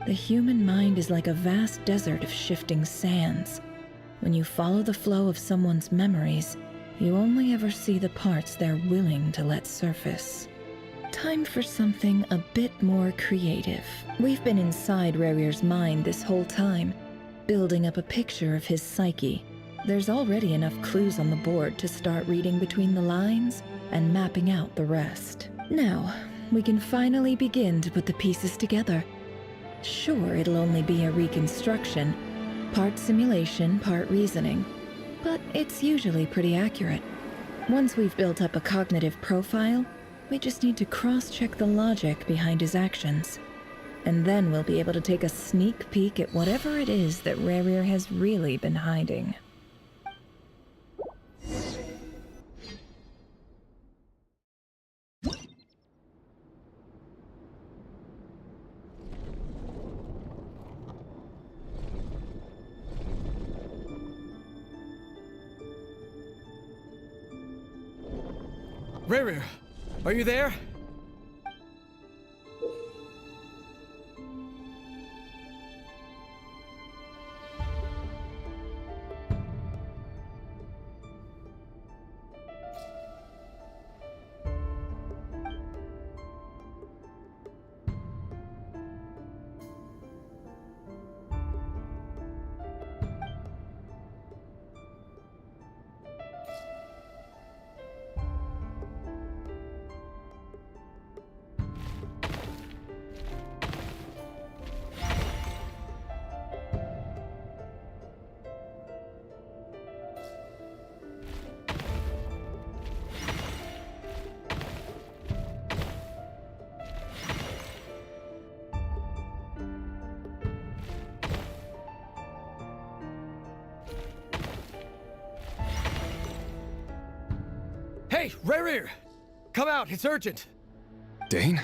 [SPEAKER 15] The human mind is like a vast desert of shifting sands. When you follow the flow of someone's memories, you only ever see the parts they're willing to let surface. Time for something a bit more creative. We've been inside Rarir's mind this whole time, building up a picture of his psyche. There's already enough clues on the board to start reading between the lines and mapping out the rest. Now, we can finally begin to put the pieces together. Sure, it'll only be a reconstruction, part simulation, part reasoning, but it's usually pretty accurate. Once we've built up a cognitive profile, we just need to cross-check the logic behind his actions. And then we'll be able to take a sneak peek at whatever it is that Rarir has really been hiding.
[SPEAKER 14] Rarir, are you there? Hey, Rarir! Come out, it's urgent!
[SPEAKER 21] Dane?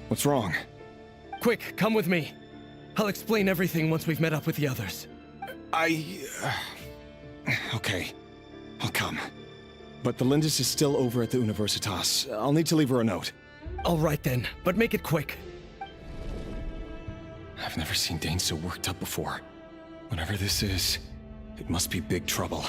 [SPEAKER 21] What's wrong?
[SPEAKER 14] Quick, come with me. I'll explain everything once we've met up with the others.
[SPEAKER 21] Okay. I'll come. But the Lindis is still over at the Universitas. I'll need to leave her a note.
[SPEAKER 14] All right then, but make it quick.
[SPEAKER 21] I've never seen Dane so worked up before. Whatever this is, it must be big trouble.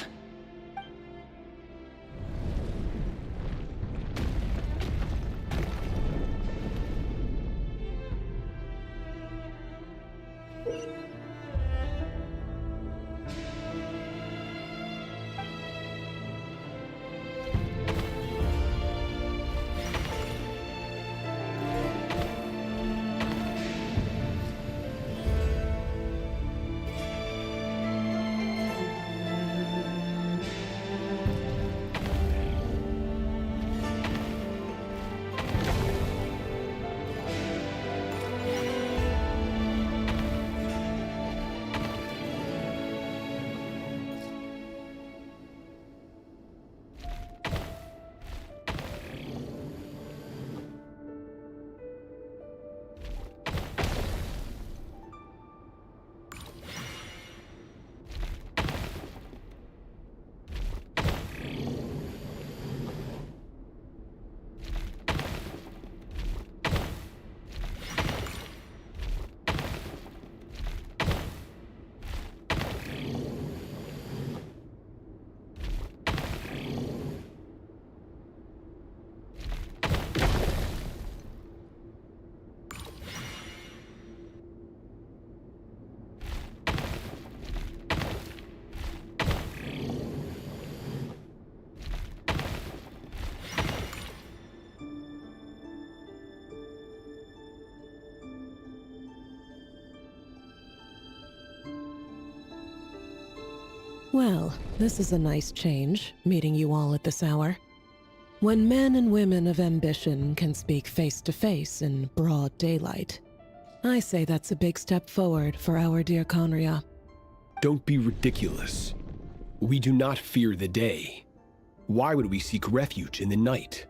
[SPEAKER 7] Well, this is a nice change, meeting you all at this hour. When men and women of ambition can speak face to face in broad daylight, I say that's a big step forward for our dear Conria.
[SPEAKER 22] Don't be ridiculous. We do not fear the day. Why would we seek refuge in the night?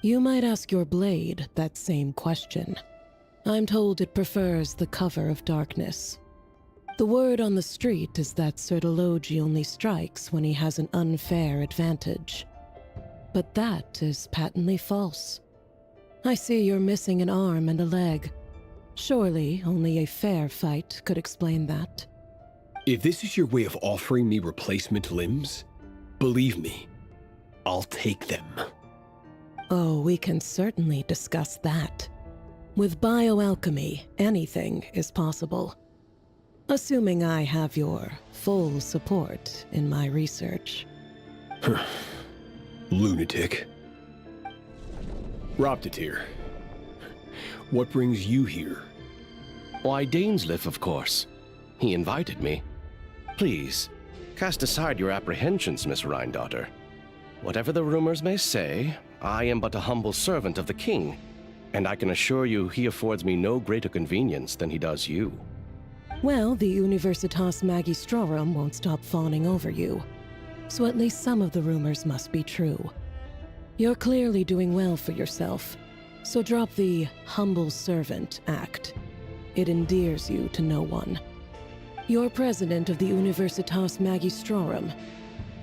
[SPEAKER 7] You might ask your blade that same question. I'm told it prefers the cover of darkness. The word on the street is that Sir Elegy only strikes when he has an unfair advantage. But that is patently false. I see you're missing an arm and a leg. Surely only a fair fight could explain that.
[SPEAKER 22] If this is your way of offering me replacement limbs, believe me, I'll take them.
[SPEAKER 7] Oh, we can certainly discuss that. With bioalchemy, anything is possible. Assuming I have your full support in my research.
[SPEAKER 22] Lunatic. Roptatir, what brings you here?
[SPEAKER 10] Why, Dainsleif, of course. He invited me. Please, cast aside your apprehensions, Miss Rhindaughter. Whatever the rumors may say, I am but a humble servant of the king, and I can assure you he affords me no greater convenience than he does you.
[SPEAKER 7] Well, the Universitas Magistrorum won't stop fawning over you, so at least some of the rumors must be true. You're clearly doing well for yourself, so drop the humble servant act. It endears you to no one. You're president of the Universitas Magistrorum,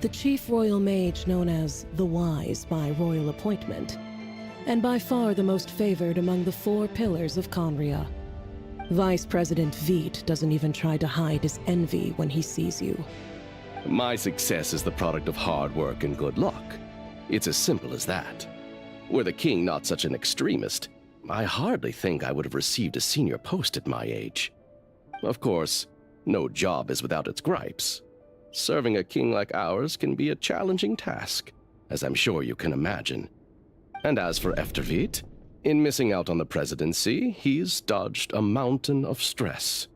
[SPEAKER 7] the chief royal mage known as the Wise by royal appointment, and by far the most favored among the 4 pillars of Conria. Vice President Veit doesn't even try to hide his envy when he sees you.
[SPEAKER 10] My success is the product of hard work and good luck. It's as simple as that. Were the king not such an extremist, I hardly think I would have received a senior post at my age. Of course, no job is without its gripes. Serving a king like ours can be a challenging task, as I'm sure you can imagine. And as for Efterveit, in missing out on the presidency, he's dodged a mountain of stress.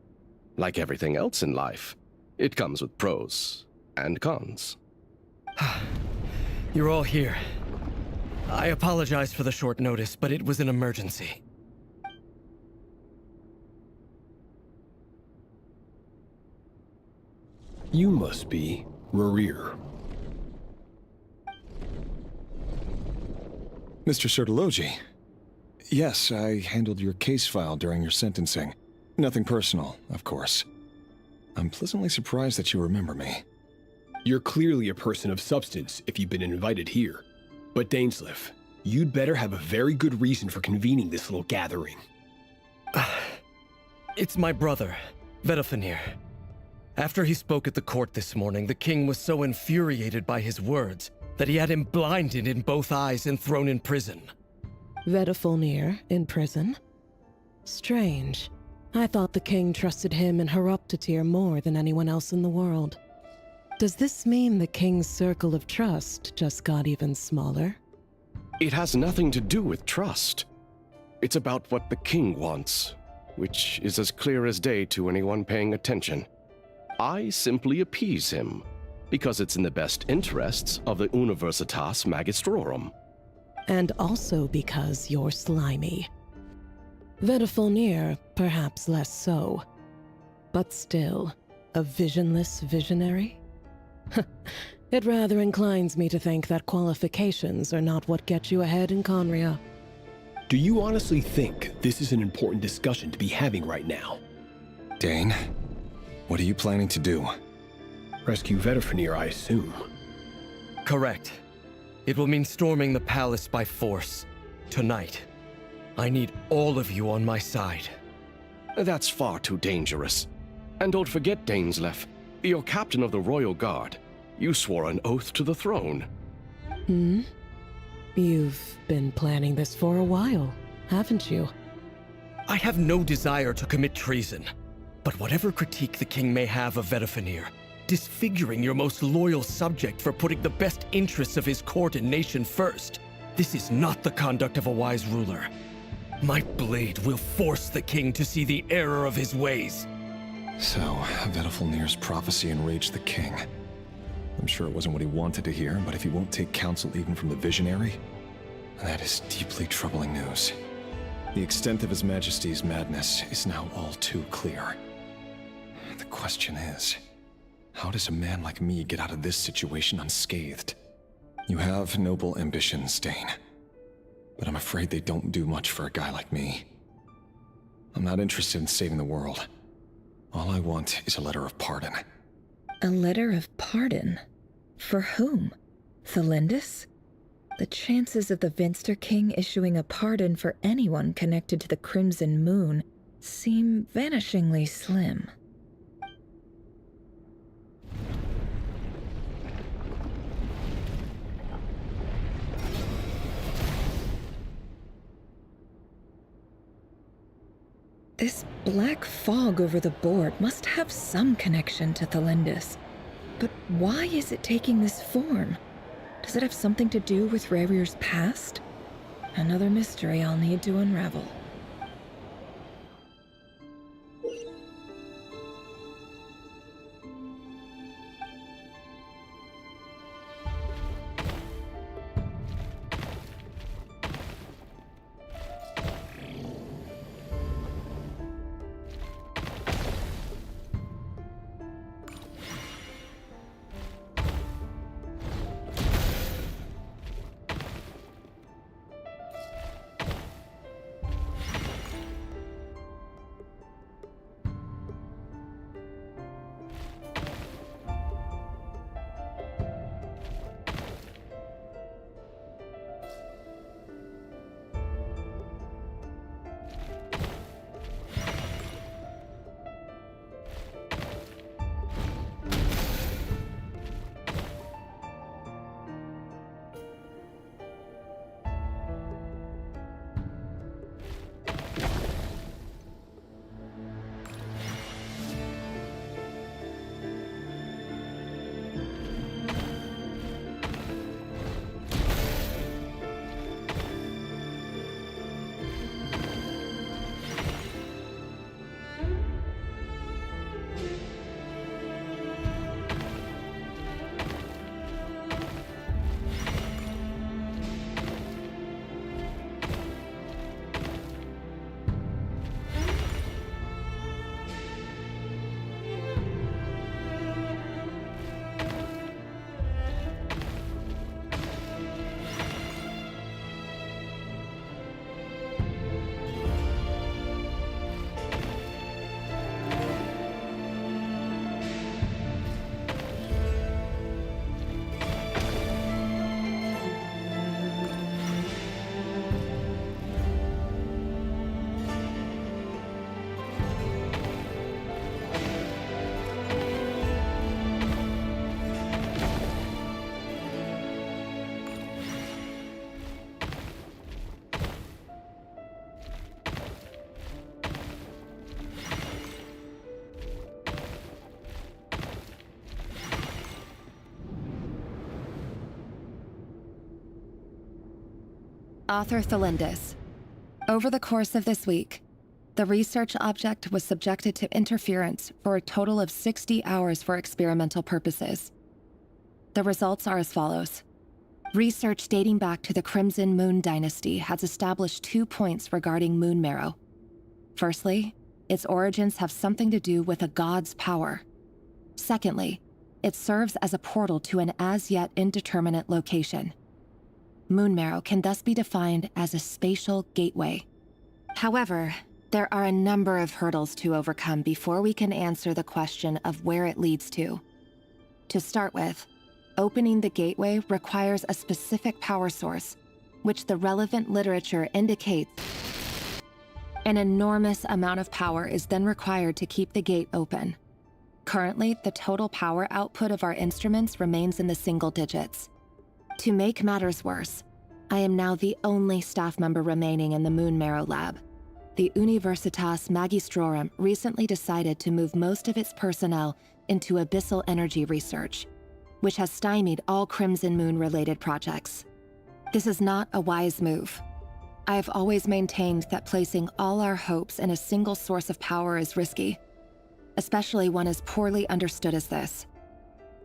[SPEAKER 10] Like everything else in life, it comes with pros and cons.
[SPEAKER 14] You're all here. I apologize for the short notice, but it was an emergency.
[SPEAKER 22] You must be Rarir.
[SPEAKER 17] Mr. Sertologi. Yes, I handled your case file during your sentencing. Nothing personal, of course. I'm pleasantly surprised that you remember me.
[SPEAKER 22] You're clearly a person of substance if you've been invited here. But Dainsleif, you'd better have a very good reason for convening this little gathering.
[SPEAKER 14] It's my brother, Vedofenir. After he spoke at the court this morning, the king was so infuriated by his words that he had him blinded in both eyes and thrown in prison.
[SPEAKER 7] Vedofenir in prison? Strange. I thought the king trusted him and Roptatir more than anyone else in the world. Does this mean the king's circle of trust just got even smaller?
[SPEAKER 10] It has nothing to do with trust. It's about what the king wants, which is as clear as day to anyone paying attention. I simply appease him, because it's in the best interests of the Universitas Magistrorum.
[SPEAKER 7] And also because you're slimy. Vedofenir, perhaps less so. But still, a visionless visionary? It rather inclines me to think that qualifications are not what get you ahead in Conria.
[SPEAKER 22] Do you honestly think this is an important discussion to be having right now?
[SPEAKER 17] Dane, what are you planning to do?
[SPEAKER 22] Rescue Vedofenir, I assume.
[SPEAKER 14] Correct. It will mean storming the palace by force. Tonight. I need all of you on my side.
[SPEAKER 10] That's far too dangerous. And don't forget, Dainsleif, you're captain of the Royal Guard. You swore an oath to the throne.
[SPEAKER 7] You've been planning this for a while, haven't you?
[SPEAKER 14] I have no desire to commit treason. But whatever critique the king may have of Vedofenir, disfiguring your most loyal subject for putting the best interests of his court and nation first, this is not the conduct of a wise ruler. My blade will force the king to see the error of his ways.
[SPEAKER 17] So, Vedofenir's prophecy enraged the king. I'm sure it wasn't what he wanted to hear, but if he won't take counsel even from the visionary, that is deeply troubling news. The extent of His Majesty's madness is now all too clear. The question is, how does a man like me get out of this situation unscathed? You have noble ambitions, Dane, but I'm afraid they don't do much for a guy like me. I'm not interested in saving the world. All I want is a letter of pardon.
[SPEAKER 15] A letter of pardon? For whom? Thelindis? The chances of the Vinster King issuing a pardon for anyone connected to the Crimson Moon seem vanishingly slim. This black fog over the board must have some connection to Thalindis. But why is it taking this form? Does it have something to do with Rarir's past? Another mystery I'll need to unravel.
[SPEAKER 9] Author Thalindis. Over the course of this week, the research object was subjected to interference for a total of 60 hours for experimental purposes. The results are as follows. Research dating back to the Crimson Moon dynasty has established 2 points regarding moon marrow. Firstly, its origins have something to do with a god's power. Secondly, it serves as a portal to an as-yet indeterminate location. Moon marrow can thus be defined as a spatial gateway. However, there are a number of hurdles to overcome before we can answer the question of where it leads to. To start with, opening the gateway requires a specific power source, which the relevant literature indicates. An enormous amount of power is then required to keep the gate open. Currently, the total power output of our instruments remains in the single digits. To make matters worse, I am now the only staff member remaining in the Moon Marrow lab. The Universitas Magistrorum recently decided to move most of its personnel into abyssal energy research, which has stymied all Crimson Moon-related projects. This is not a wise move. I have always maintained that placing all our hopes in a single source of power is risky, especially one as poorly understood as this.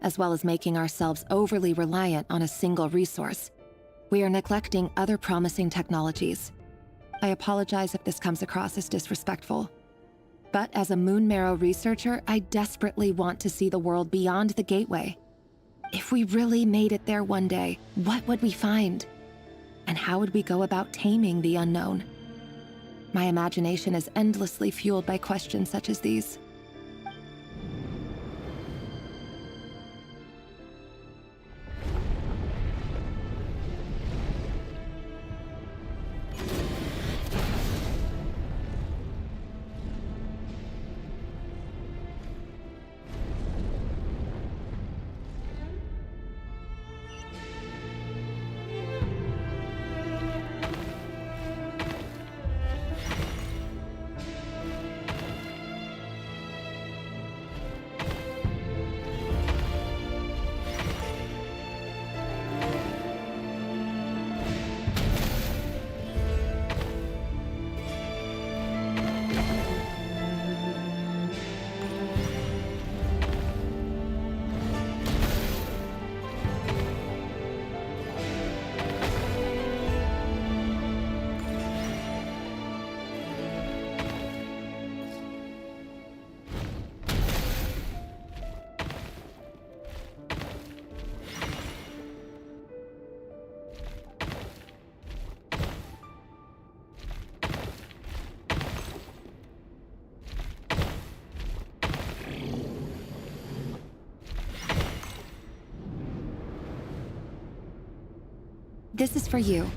[SPEAKER 9] As well as making ourselves overly reliant on a single resource, we are neglecting other promising technologies. I apologize if this comes across as disrespectful. But as a Moon Marrow researcher, I desperately want to see the world beyond the gateway. If we really made it there one day, what would we find? And how would we go about taming the unknown? My imagination is endlessly fueled by questions such as these. This is for you.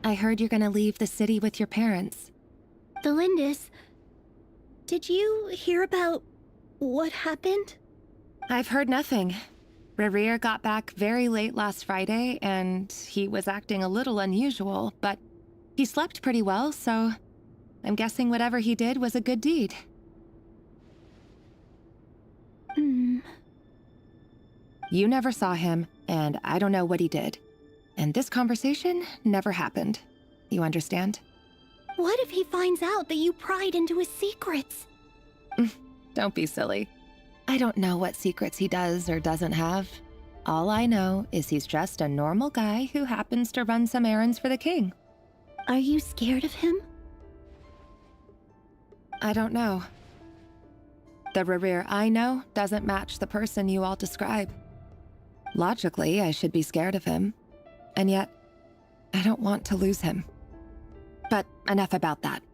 [SPEAKER 9] I heard you're gonna leave the city with your parents.
[SPEAKER 5] The Lindis, did you hear about what happened?
[SPEAKER 9] I've heard nothing. Rerir got back very late last Friday, and he was acting a little unusual, but he slept pretty well, so I'm guessing whatever he did was a good deed. You never saw him, and I don't know what he did. And this conversation never happened. You understand?
[SPEAKER 5] What if he finds out that you pried into his secrets?
[SPEAKER 9] Don't be silly. I don't know what secrets he does or doesn't have. All I know is he's just a normal guy who happens to run some errands for the king.
[SPEAKER 5] Are you scared of him?
[SPEAKER 9] I don't know. The Rerir I know doesn't match the person you all describe. Logically, I should be scared of him. And yet, I don't want to lose him. But enough about that.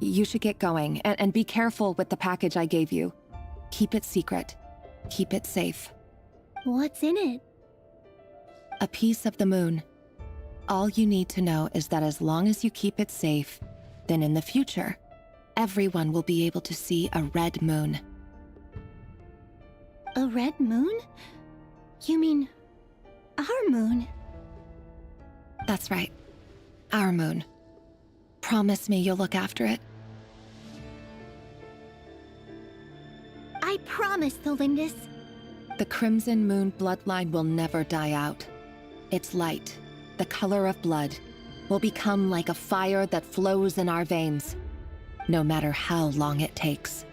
[SPEAKER 9] You should get going, and be careful with the package I gave you. Keep it secret. Keep it safe.
[SPEAKER 5] What's in it?
[SPEAKER 9] A piece of the moon. All you need to know is that as long as you keep it safe, then in the future, everyone will be able to see a red moon.
[SPEAKER 5] A red moon? You mean our moon?
[SPEAKER 9] That's right. Our moon. Promise me you'll look after it.
[SPEAKER 5] I promise, the Lindis.
[SPEAKER 9] The Crimson Moon bloodline will never die out. Its light, the color of blood, will become like a fire that flows in our veins, no matter how long it takes.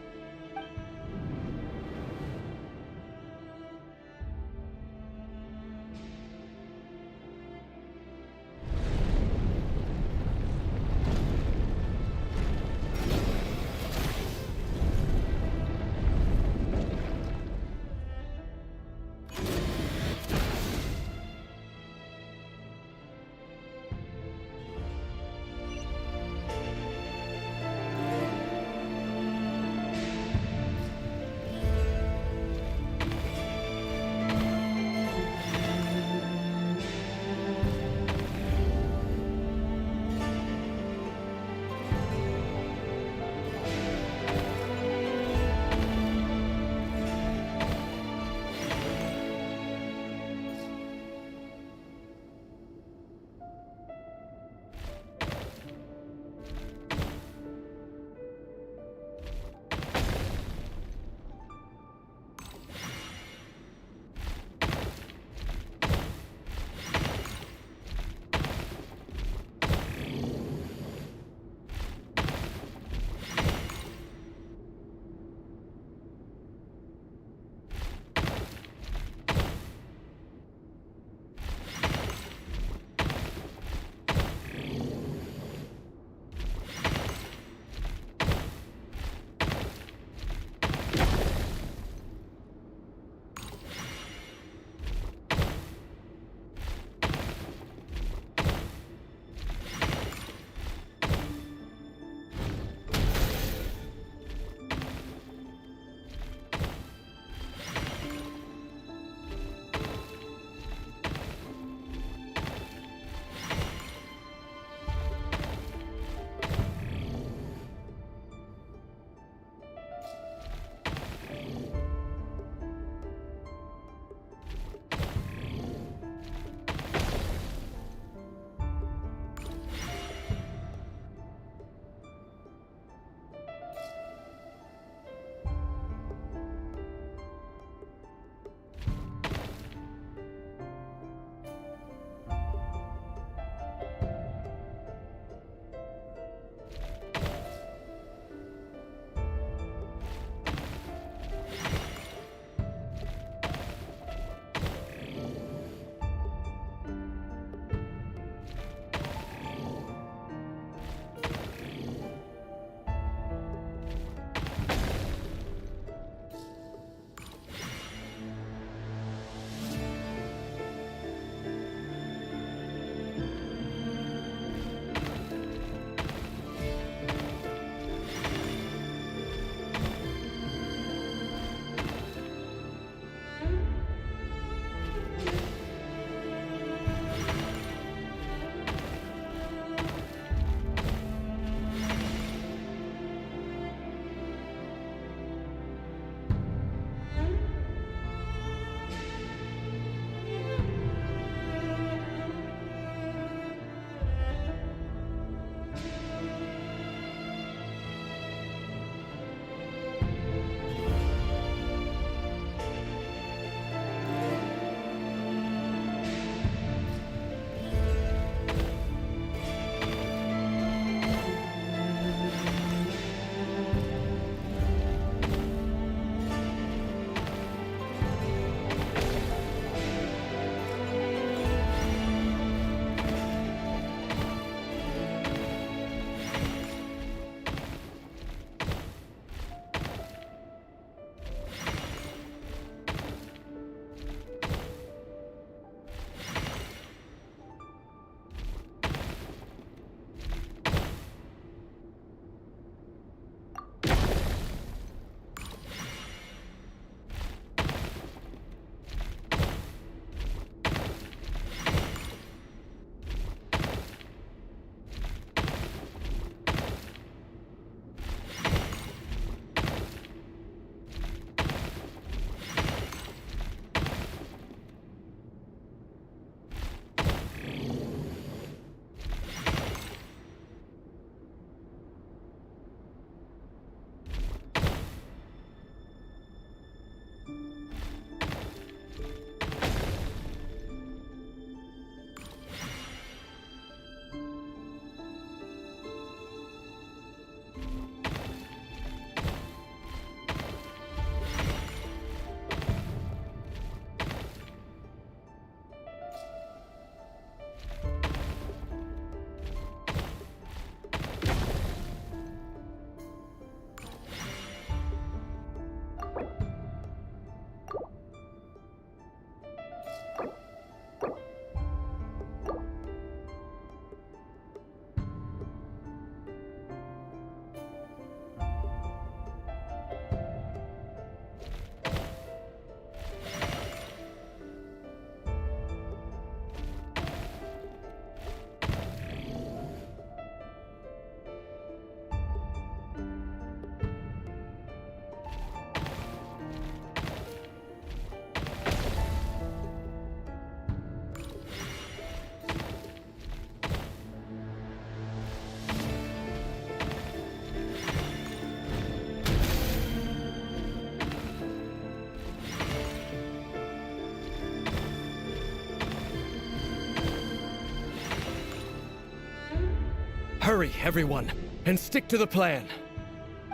[SPEAKER 14] Hurry, everyone, and stick to the plan.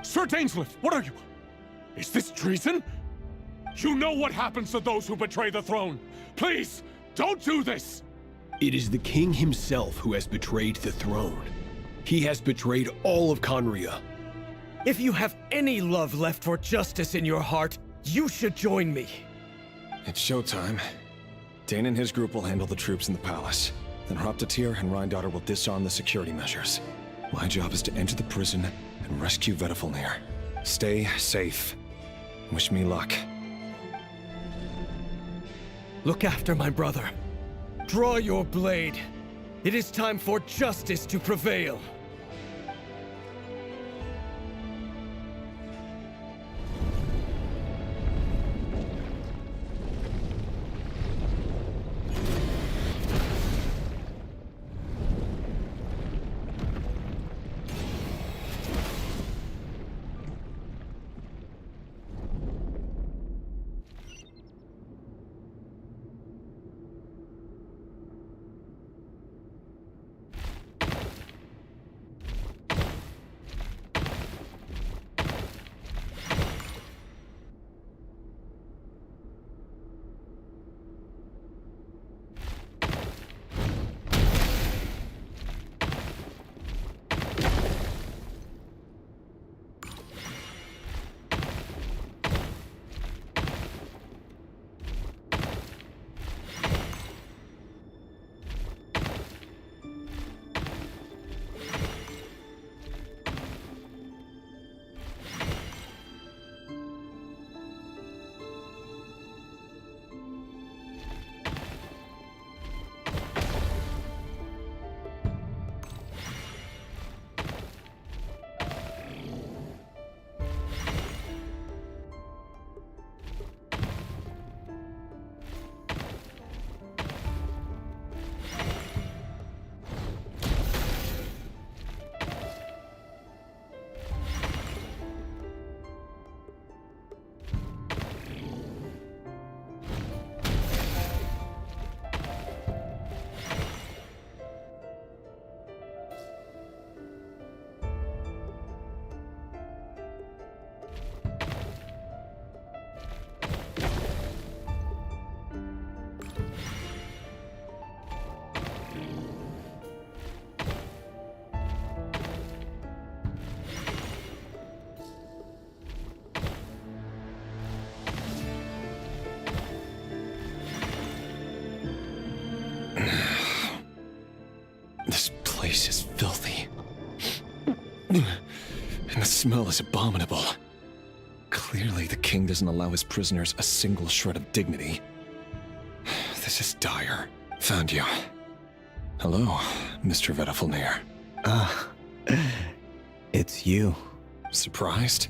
[SPEAKER 4] Sir Dainsleif, what are you? Is this treason? You know what happens to those who betray the throne. Please, don't do this!
[SPEAKER 22] It is the king himself who has betrayed the throne. He has betrayed all of Conria.
[SPEAKER 14] If you have any love left for justice in your heart, you should join me.
[SPEAKER 17] It's showtime. Dane and his group will handle the troops in the palace. Then Hraptatir and Rhindaughter will disarm the security measures. My job is to enter the prison and rescue Vedifalnir. Stay safe. Wish me luck.
[SPEAKER 14] Look after my brother. Draw your blade. It is time for justice to prevail.
[SPEAKER 17] This place is filthy. And the smell is abominable. Clearly, the king doesn't allow his prisoners a single shred of dignity. This is dire. Found you. Hello, Mr. Vedifalnir.
[SPEAKER 19] It's you.
[SPEAKER 17] Surprised?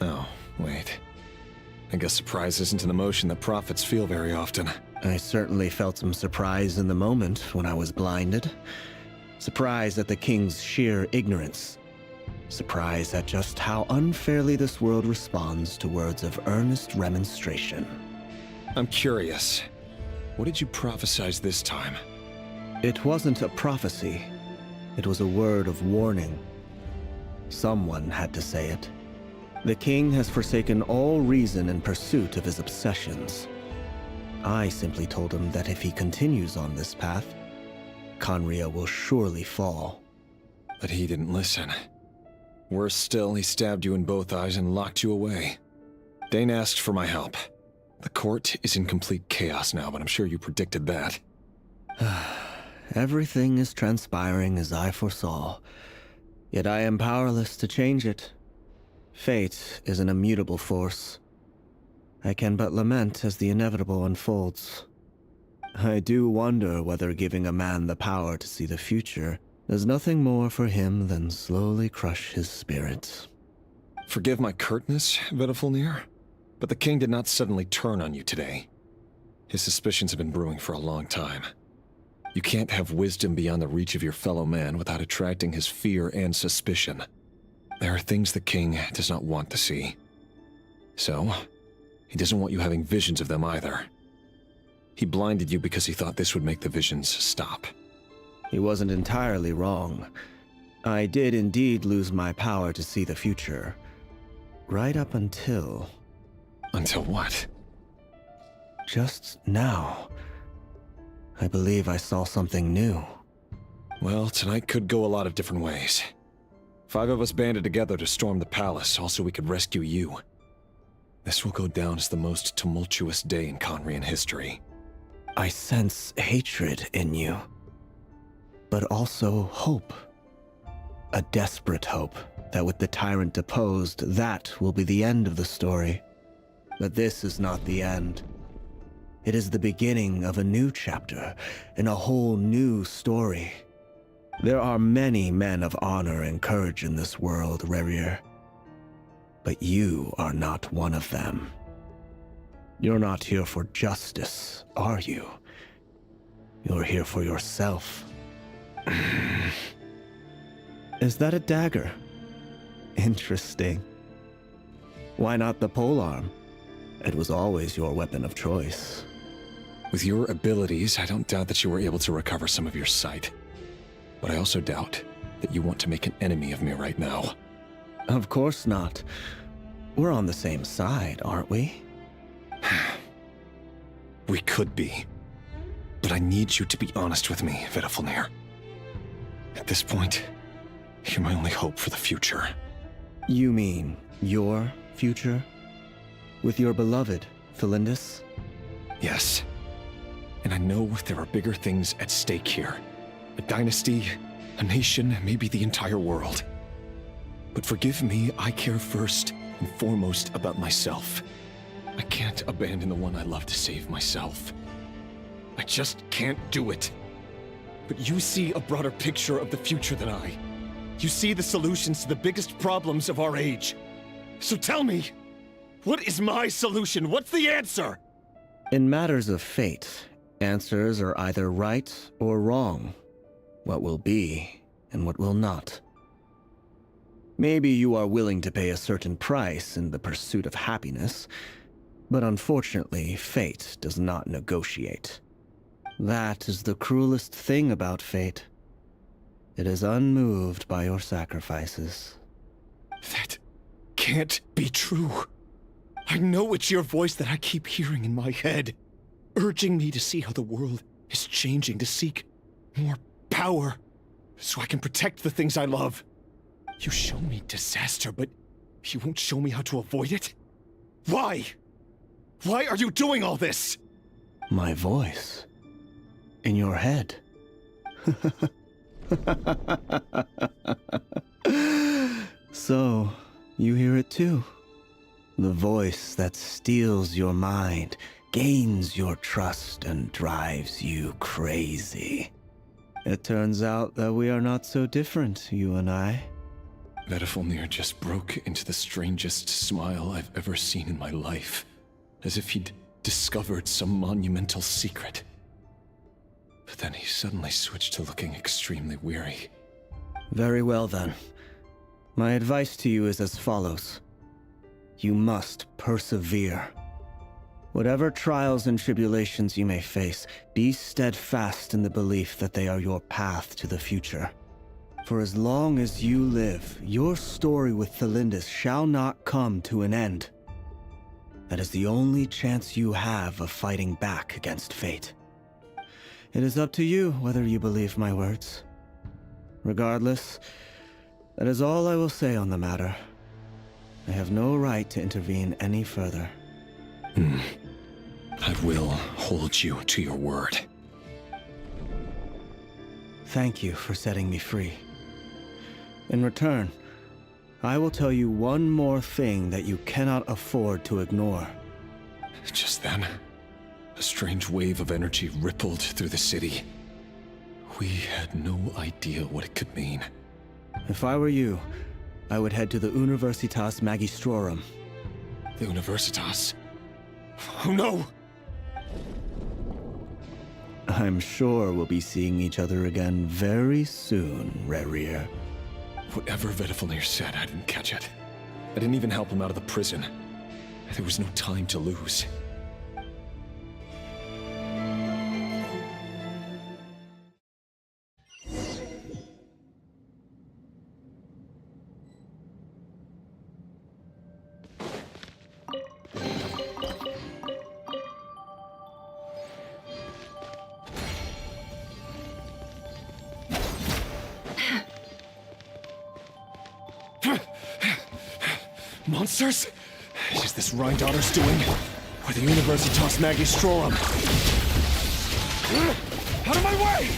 [SPEAKER 17] Oh, wait. I guess surprise isn't an emotion that prophets feel very often.
[SPEAKER 19] I certainly felt some surprise in the moment when I was blinded. Surprise at the king's sheer ignorance. Surprise at just how unfairly this world responds to words of earnest remonstration.
[SPEAKER 17] I'm curious. What did you prophesize this time?
[SPEAKER 19] It wasn't a prophecy. It was a word of warning. Someone had to say it. The king has forsaken all reason in pursuit of his obsessions. I simply told him that if he continues on this path, Conria will surely fall.
[SPEAKER 17] But he didn't listen. Worse still, he stabbed you in both eyes and locked you away. Dane asked for my help. The court is in complete chaos now, but I'm sure you predicted that.
[SPEAKER 19] Everything is transpiring as I foresaw, yet I am powerless to change it. Fate is an immutable force. I can but lament as the inevitable unfolds. I do wonder whether giving a man the power to see the future does nothing more for him than slowly crush his spirit.
[SPEAKER 17] Forgive my curtness, Vedifalnir, but the king did not suddenly turn on you today. His suspicions have been brewing for a long time. You can't have wisdom beyond the reach of your fellow man without attracting his fear and suspicion. There are things the king does not want to see. So, he doesn't want you having visions of them either. He blinded you because he thought this would make the visions stop.
[SPEAKER 19] He wasn't entirely wrong. I did indeed lose my power to see the future. Right up until...
[SPEAKER 17] Until what?
[SPEAKER 19] Just now. I believe I saw something new.
[SPEAKER 17] Well, tonight could go a lot of different ways. 5 of us banded together to storm the palace, also we could rescue you. This will go down as the most tumultuous day in Conrian history.
[SPEAKER 19] I sense hatred in you, but also hope. A desperate hope that with the tyrant deposed, that will be the end of the story. But this is not the end. It is the beginning of a new chapter in a whole new story. There are many men of honor and courage in this world, Rerir. But you are not one of them. You're not here for justice, are you? You're here for yourself. Is that a dagger? Interesting. Why not the polearm? It was always your weapon of choice.
[SPEAKER 17] With your abilities, I don't doubt that you were able to recover some of your sight. But I also doubt that you want to make an enemy of me right now.
[SPEAKER 19] Of course not. We're on the same side, aren't we?
[SPEAKER 17] We could be. But I need you to be honest with me, Vedafilnir. At this point, you're my only hope for the future.
[SPEAKER 19] You mean your future? With your beloved, Felindis?
[SPEAKER 17] Yes. And I know there are bigger things at stake here. A dynasty, a nation, maybe the entire world. But forgive me, I care first and foremost about myself. I can't abandon the one I love to save myself. I just can't do it. But you see a broader picture of the future than I. You see the solutions to the biggest problems of our age. So tell me, what is my solution? What's the answer?
[SPEAKER 19] In matters of fate, answers are either right or wrong. What will be and what will not. Maybe you are willing to pay a certain price in the pursuit of happiness, but unfortunately, fate does not negotiate. That is the cruelest thing about fate. It is unmoved by your sacrifices.
[SPEAKER 17] That can't be true. I know it's your voice that I keep hearing in my head, urging me to see how the world is changing, to seek more power, so I can protect the things I love. You show me disaster, but you won't show me how to avoid it? Why? Why are you doing all this?
[SPEAKER 19] My voice. In your head. So, you hear it too. The voice that steals your mind, gains your trust, and drives you crazy. It turns out that we are not so different, you and I.
[SPEAKER 17] Vedafilnir just broke into the strangest smile I've ever seen in my life, as if he'd discovered some monumental secret. But then he suddenly switched to looking extremely weary.
[SPEAKER 19] Very well then. My advice to you is as follows. You must persevere. Whatever trials and tribulations you may face, be steadfast in the belief that they are your path to the future. For as long as you live, your story with Felindis shall not come to an end. That is the only chance you have of fighting back against fate. It is up to you whether you believe my words. Regardless, that is all I will say on the matter. I have no right to intervene any further.
[SPEAKER 17] I will hold you to your word.
[SPEAKER 19] Thank you for setting me free. In return, I will tell you one more thing that you cannot afford to ignore.
[SPEAKER 17] Just then, a strange wave of energy rippled through the city. We had no idea what it could mean.
[SPEAKER 19] If I were you, I would head to the Universitas Magistrorum.
[SPEAKER 17] The Universitas? Oh no!
[SPEAKER 19] I'm sure we'll be seeing each other again very soon, Rerir.
[SPEAKER 17] Whatever Vedafilnir said, I didn't catch it. I didn't even help him out of the prison. There was no time to lose.
[SPEAKER 4] Monsters? Is this Rhindaughter's doing? Or the Universitas Magistrorum? Out of my way!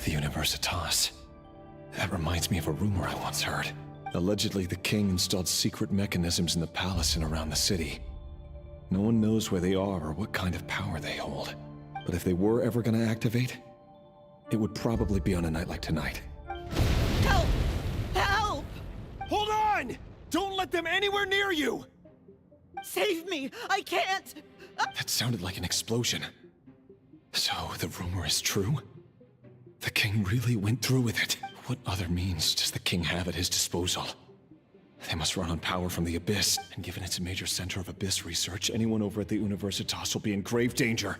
[SPEAKER 4] The Universitas. That reminds me of a rumor I once heard. Allegedly, the king installed secret mechanisms in the palace and around the city. No one knows where they are or what kind of power they hold. But if they were ever gonna activate, it would probably be on a night like tonight.
[SPEAKER 5] Help! Help!
[SPEAKER 4] Hold on! Don't let them anywhere near you!
[SPEAKER 5] Save me! I can't!
[SPEAKER 4] That sounded like an explosion. So, the rumor is true? The king really went through with it. What other means does the king have at his disposal? They must run on power from the Abyss, and given it's a major center of Abyss research, anyone over at the Universitas will be in grave danger.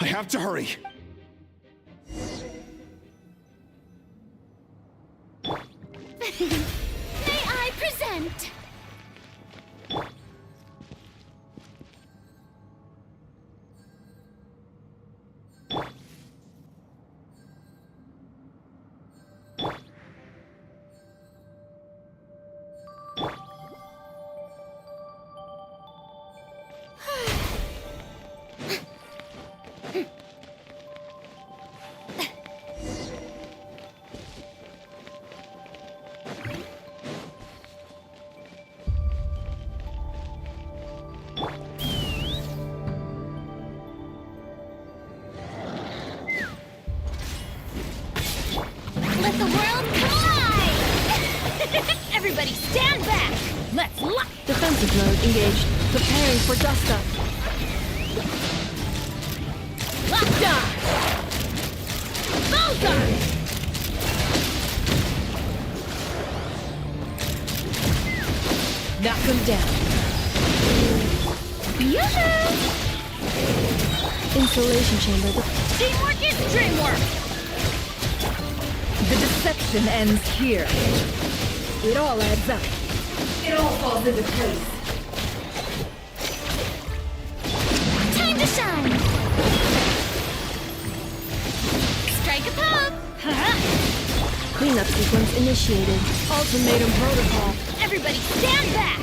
[SPEAKER 4] I have to hurry!
[SPEAKER 3] May I present? Let the world collide! Everybody stand back! Let's lock!
[SPEAKER 5] Defensive mode engaged. Preparing for dust up.
[SPEAKER 3] Lockdown! Bullseye!
[SPEAKER 5] Knock them down.
[SPEAKER 3] Yoo-hoo!
[SPEAKER 5] Insulation chamber.
[SPEAKER 3] Teamwork is dreamwork!
[SPEAKER 5] The deception ends here. It all adds up. It all falls into place.
[SPEAKER 3] Time to shine! Strike a pose!
[SPEAKER 5] Cleanup sequence initiated. Ultimatum protocol.
[SPEAKER 3] Everybody stand back!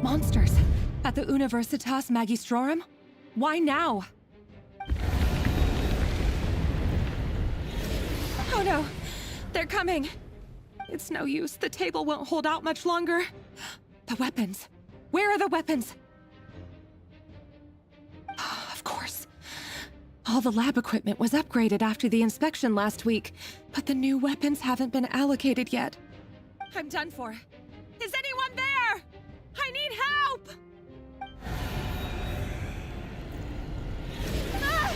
[SPEAKER 20] Monsters! At the Universitas Magistrorum? Why now? Oh no! They're coming! It's no use. The table won't hold out much longer. The weapons. Where are the weapons? Of course. All the lab equipment was upgraded after the inspection last week, but the new weapons haven't been allocated yet. I'm done for. Is anyone there? I need help! Ah!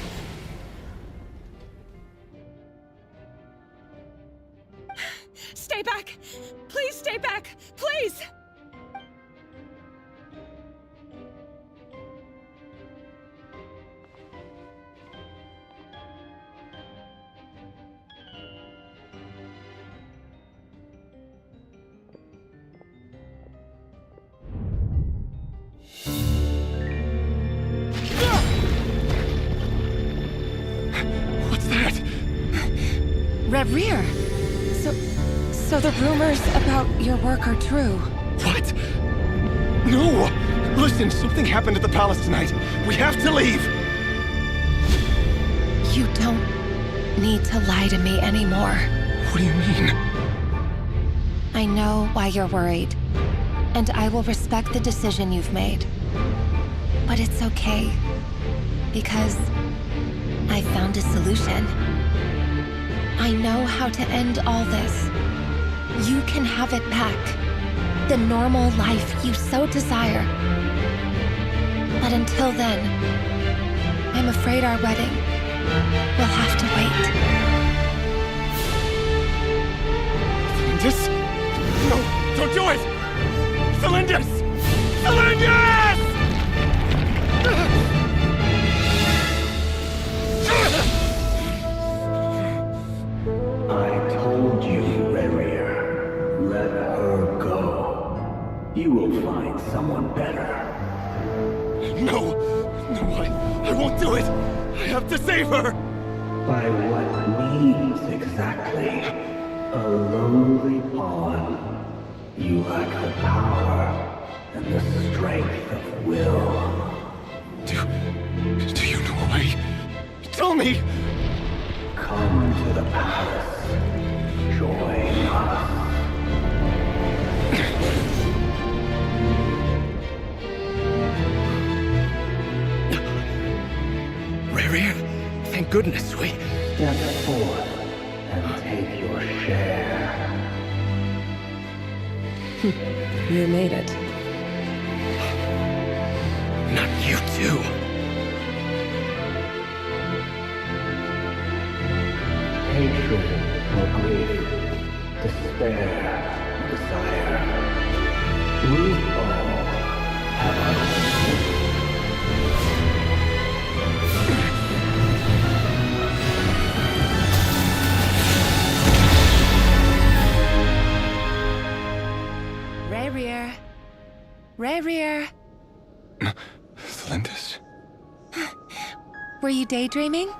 [SPEAKER 20] Stay back! Please stay back! Please!
[SPEAKER 4] What's that?
[SPEAKER 20] Rear. So the rumors about your work are true.
[SPEAKER 4] What? No! Listen, something happened at the palace tonight. We have to leave!
[SPEAKER 9] You don't need to lie to me anymore.
[SPEAKER 4] What do you mean?
[SPEAKER 9] I know why you're worried, and I will respect the decision you've made. But it's okay, because I found a solution. I know how to end all this. You can have it back. the normal life you so desire. But until then, I'm afraid our wedding will have to wait.
[SPEAKER 21] Celindus? No, don't do it! Celindus! Celindus!
[SPEAKER 18] I told you, Rarier. Let her go. You will find someone better.
[SPEAKER 21] No! No, I won't do it! I have to save her!
[SPEAKER 18] By what means exactly? A lowly pawn. You lack the power and the strength of will.
[SPEAKER 21] Do you know a way? Tell me!
[SPEAKER 18] Come to the palace. Join us.
[SPEAKER 14] Rarier, thank goodness we...
[SPEAKER 18] Step forth and take your share.
[SPEAKER 15] You made it.
[SPEAKER 14] Not you too.
[SPEAKER 18] Hatred or grief, despair, desire. We all have our own.
[SPEAKER 9] Rarier. Rarier.
[SPEAKER 17] Celindus?
[SPEAKER 9] Were you daydreaming?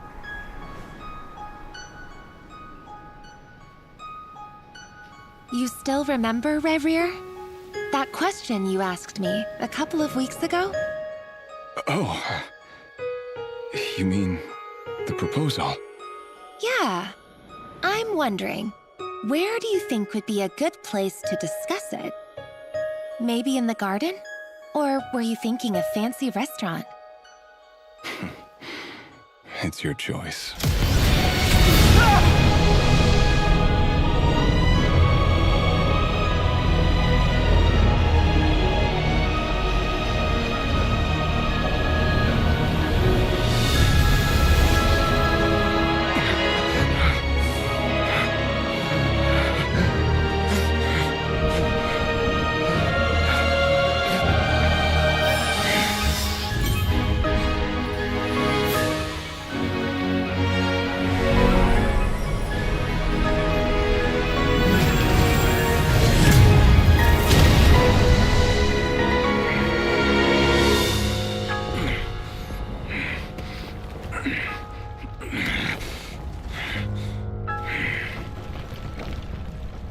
[SPEAKER 9] You still remember, Rarier? That question you asked me a couple of weeks ago?
[SPEAKER 17] Oh. You mean the proposal?
[SPEAKER 9] Yeah. I'm wondering, where do you think would be a good place to discuss it? Maybe in the garden? Or were you thinking a fancy restaurant?
[SPEAKER 17] It's your choice.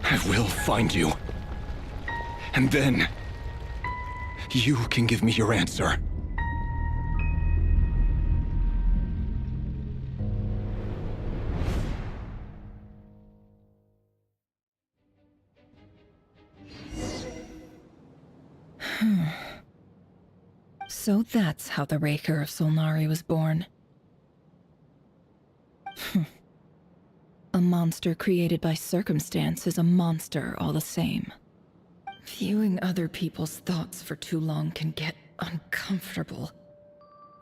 [SPEAKER 17] I will find you. And then, you can give me your answer.
[SPEAKER 15] So that's how the Raker of Solnari was born. A monster created by circumstance is a monster all the same. Viewing other people's thoughts for too long can get uncomfortable.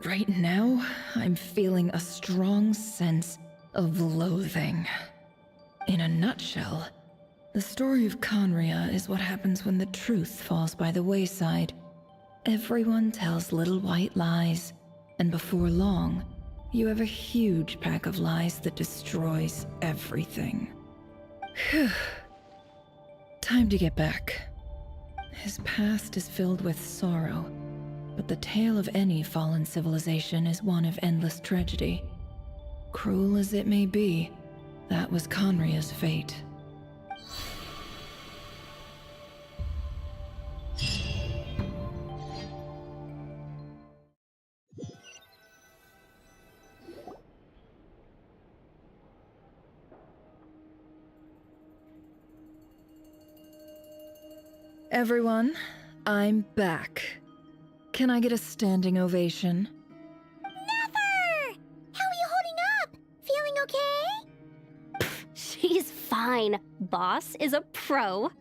[SPEAKER 15] Right now, I'm feeling a strong sense of loathing. In a nutshell, the story of Conria is what happens when the truth falls by the wayside. Everyone tells little white lies, and before long, you have a huge pack of lies that destroys everything. Whew. Time to get back. His past is filled with sorrow, but the tale of any fallen civilization is one of endless tragedy. Cruel as it may be, that was Conria's fate. Everyone, I'm back. Can I get a standing ovation?
[SPEAKER 3] Never! How are you holding up? Feeling okay?
[SPEAKER 16] She's fine. Boss is a pro.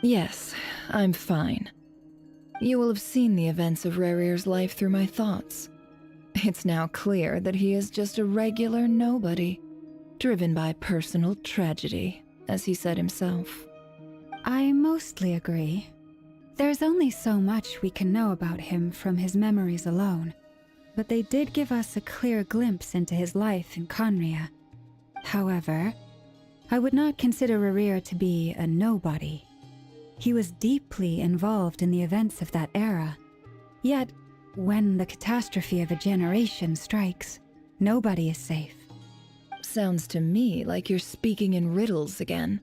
[SPEAKER 15] Yes, I'm fine. You will have seen the events of Rerir's life through my thoughts. It's now clear that he is just a regular nobody, driven by personal tragedy, as he said himself.
[SPEAKER 6] I mostly agree. There's only so much we can know about him from his memories alone, but they did give us a clear glimpse into his life in Conria. However, I would not consider Rerir to be a nobody. He was deeply involved in the events of that era. Yet, when the catastrophe of a generation strikes, nobody is safe.
[SPEAKER 15] Sounds to me like you're speaking in riddles again.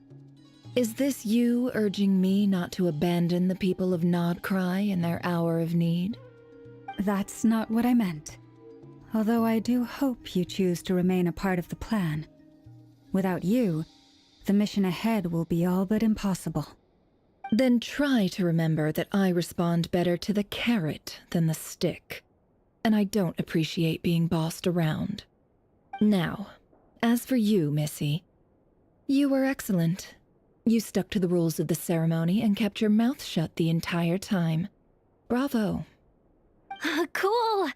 [SPEAKER 15] Is this you urging me not to abandon the people of Nodcry in their hour of need?
[SPEAKER 6] That's not what I meant. Although I do hope you choose to remain a part of the plan. Without you, the mission ahead will be all but impossible.
[SPEAKER 15] Then try to remember that I respond better to the carrot than the stick. And I don't appreciate being bossed around. Now, as for you, Missy, you were excellent. You stuck to the rules of the ceremony and kept your mouth shut the entire time. Bravo.
[SPEAKER 16] Cool!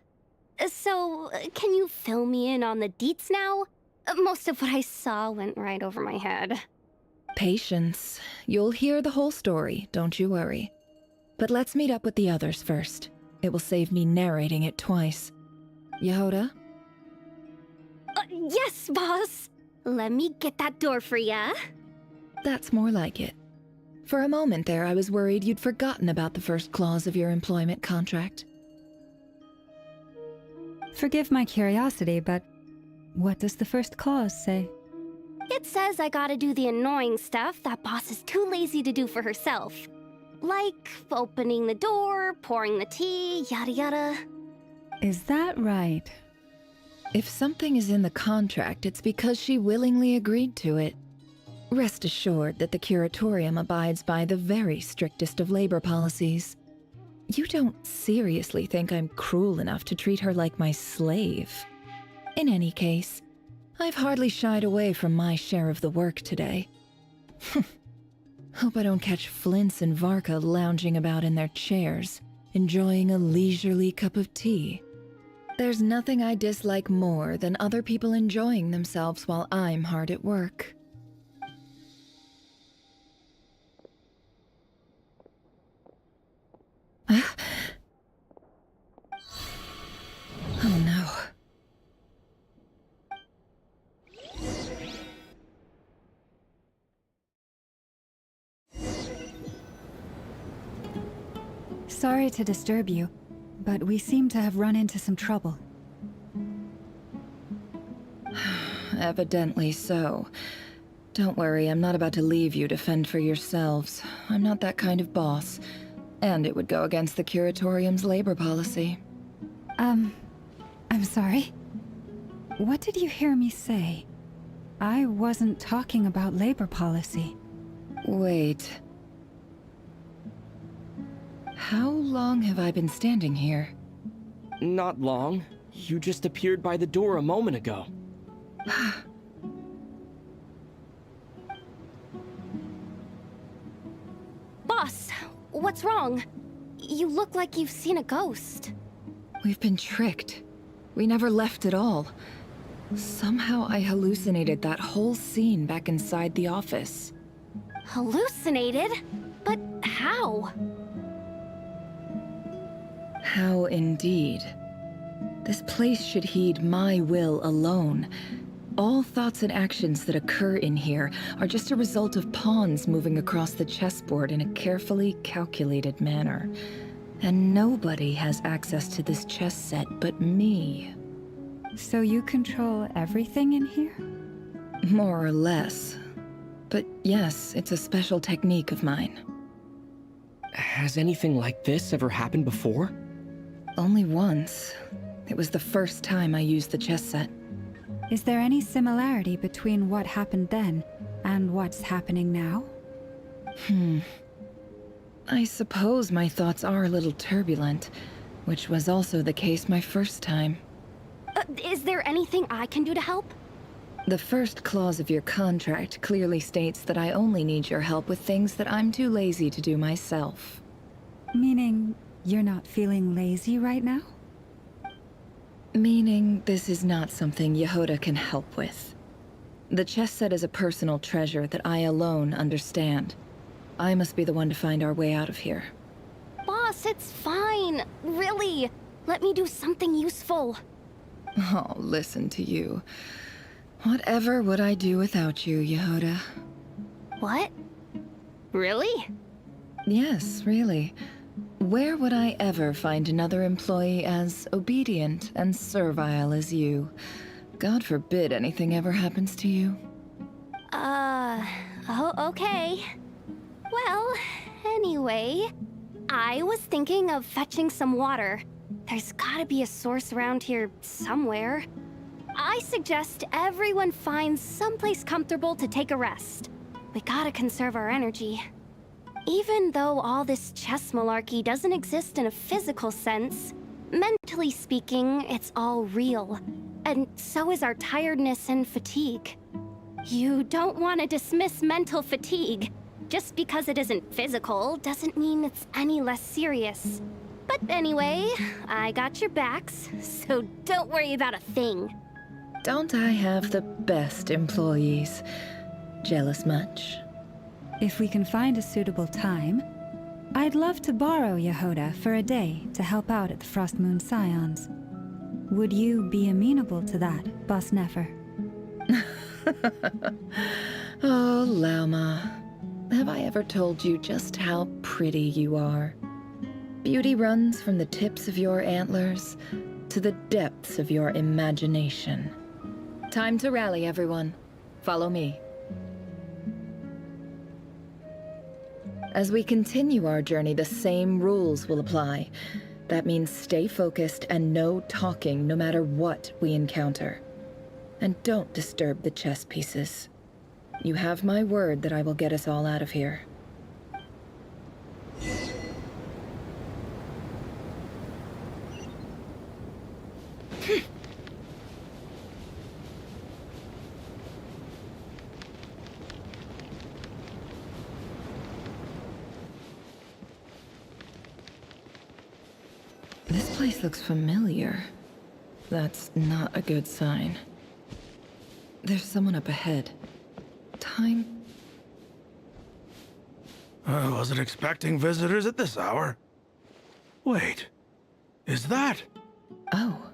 [SPEAKER 16] So, can you fill me in on the deets now? Most of what I saw went right over my head.
[SPEAKER 15] Patience. You'll hear the whole story, don't you worry. But let's meet up with the others first. It will save me narrating it twice. Yehoda?
[SPEAKER 16] Yes, boss! Let me get that door for ya.
[SPEAKER 15] That's more like it. For a moment there, I was worried you'd forgotten about the first clause of your employment contract.
[SPEAKER 6] Forgive my curiosity, but what does the first clause say?
[SPEAKER 16] It says I gotta do the annoying stuff that boss is too lazy to do for herself. Like opening the door, pouring the tea, yada yada.
[SPEAKER 6] Is that right?
[SPEAKER 15] If something is in the contract, it's because she willingly agreed to it. Rest assured that the Curatorium abides by the very strictest of labor policies. You don't seriously think I'm cruel enough to treat her like my slave? In any case, I've hardly shied away from my share of the work today. Hope I don't catch Flintz and Varka lounging about in their chairs, enjoying a leisurely cup of tea. There's nothing I dislike more than other people enjoying themselves while I'm hard at work. Oh no.
[SPEAKER 6] Sorry to disturb you, but we seem to have run into some trouble.
[SPEAKER 15] Evidently so. Don't worry, I'm not about to leave you to fend for yourselves. I'm not that kind of boss. And it would go against the Curatorium's labor policy.
[SPEAKER 6] I'm sorry? What did you hear me say? I wasn't talking about labor policy.
[SPEAKER 15] Wait. How long have I been standing here?
[SPEAKER 11] Not long. You just appeared by the door a moment ago.
[SPEAKER 16] Boss, what's wrong? You look like you've seen a ghost.
[SPEAKER 15] We've been tricked. We never left at all. Somehow I hallucinated that whole scene back inside the office.
[SPEAKER 16] Hallucinated? But how?
[SPEAKER 15] How indeed. This place should heed my will alone. All thoughts and actions that occur in here are just a result of pawns moving across the chessboard in a carefully calculated manner. And nobody has access to this chess set but me.
[SPEAKER 6] So you control everything in here?
[SPEAKER 15] More or less. But yes, it's a special technique of mine.
[SPEAKER 11] Has anything like this ever happened before?
[SPEAKER 15] Only once. It was the first time I used the chess set.
[SPEAKER 6] Is there any similarity between what happened then and what's happening now?
[SPEAKER 15] I suppose my thoughts are a little turbulent, which was also the case my first time.
[SPEAKER 16] Is there anything I can do to help?
[SPEAKER 15] The first clause of your contract clearly states that I only need your help with things that I'm too lazy to do myself.
[SPEAKER 6] Meaning, you're not feeling lazy right now?
[SPEAKER 15] Meaning, this is not something Yehoda can help with. The chess set is a personal treasure that I alone understand. I must be the one to find our way out of here.
[SPEAKER 16] Boss, it's fine. Really. Let me do something useful.
[SPEAKER 15] Oh, listen to you. Whatever would I do without you, Yehoda?
[SPEAKER 16] What? Really?
[SPEAKER 15] Yes, really. Where would I ever find another employee as obedient and servile as you? God forbid anything ever happens to you.
[SPEAKER 16] Oh, okay. Well, anyway, I was thinking of fetching some water. There's gotta be a source around here somewhere. I suggest everyone finds someplace comfortable to take a rest. We gotta conserve our energy. Even though all this chess malarkey doesn't exist in a physical sense, mentally speaking, it's all real. And so is our tiredness and fatigue. You don't want to dismiss mental fatigue. Just because it isn't physical doesn't mean it's any less serious. But anyway, I got your backs, so don't worry about a thing.
[SPEAKER 15] Don't I have the best employees? Jealous much?
[SPEAKER 6] If we can find a suitable time, I'd love to borrow Yehoda for a day to help out at the Frost Moon Scions. Would you be amenable to that, Boss Nefer?
[SPEAKER 15] Oh, Lauma. Have I ever told you just how pretty you are? Beauty runs from the tips of your antlers to the depths of your imagination. Time to rally, everyone. Follow me. As we continue our journey, the same rules will apply. That means stay focused and no talking no matter what we encounter. And don't disturb the chess pieces. You have my word that I will get us all out of here. This place looks familiar. That's not a good sign. There's someone up ahead. Time?
[SPEAKER 8] I wasn't expecting visitors at this hour. Wait, is that?
[SPEAKER 15] Oh,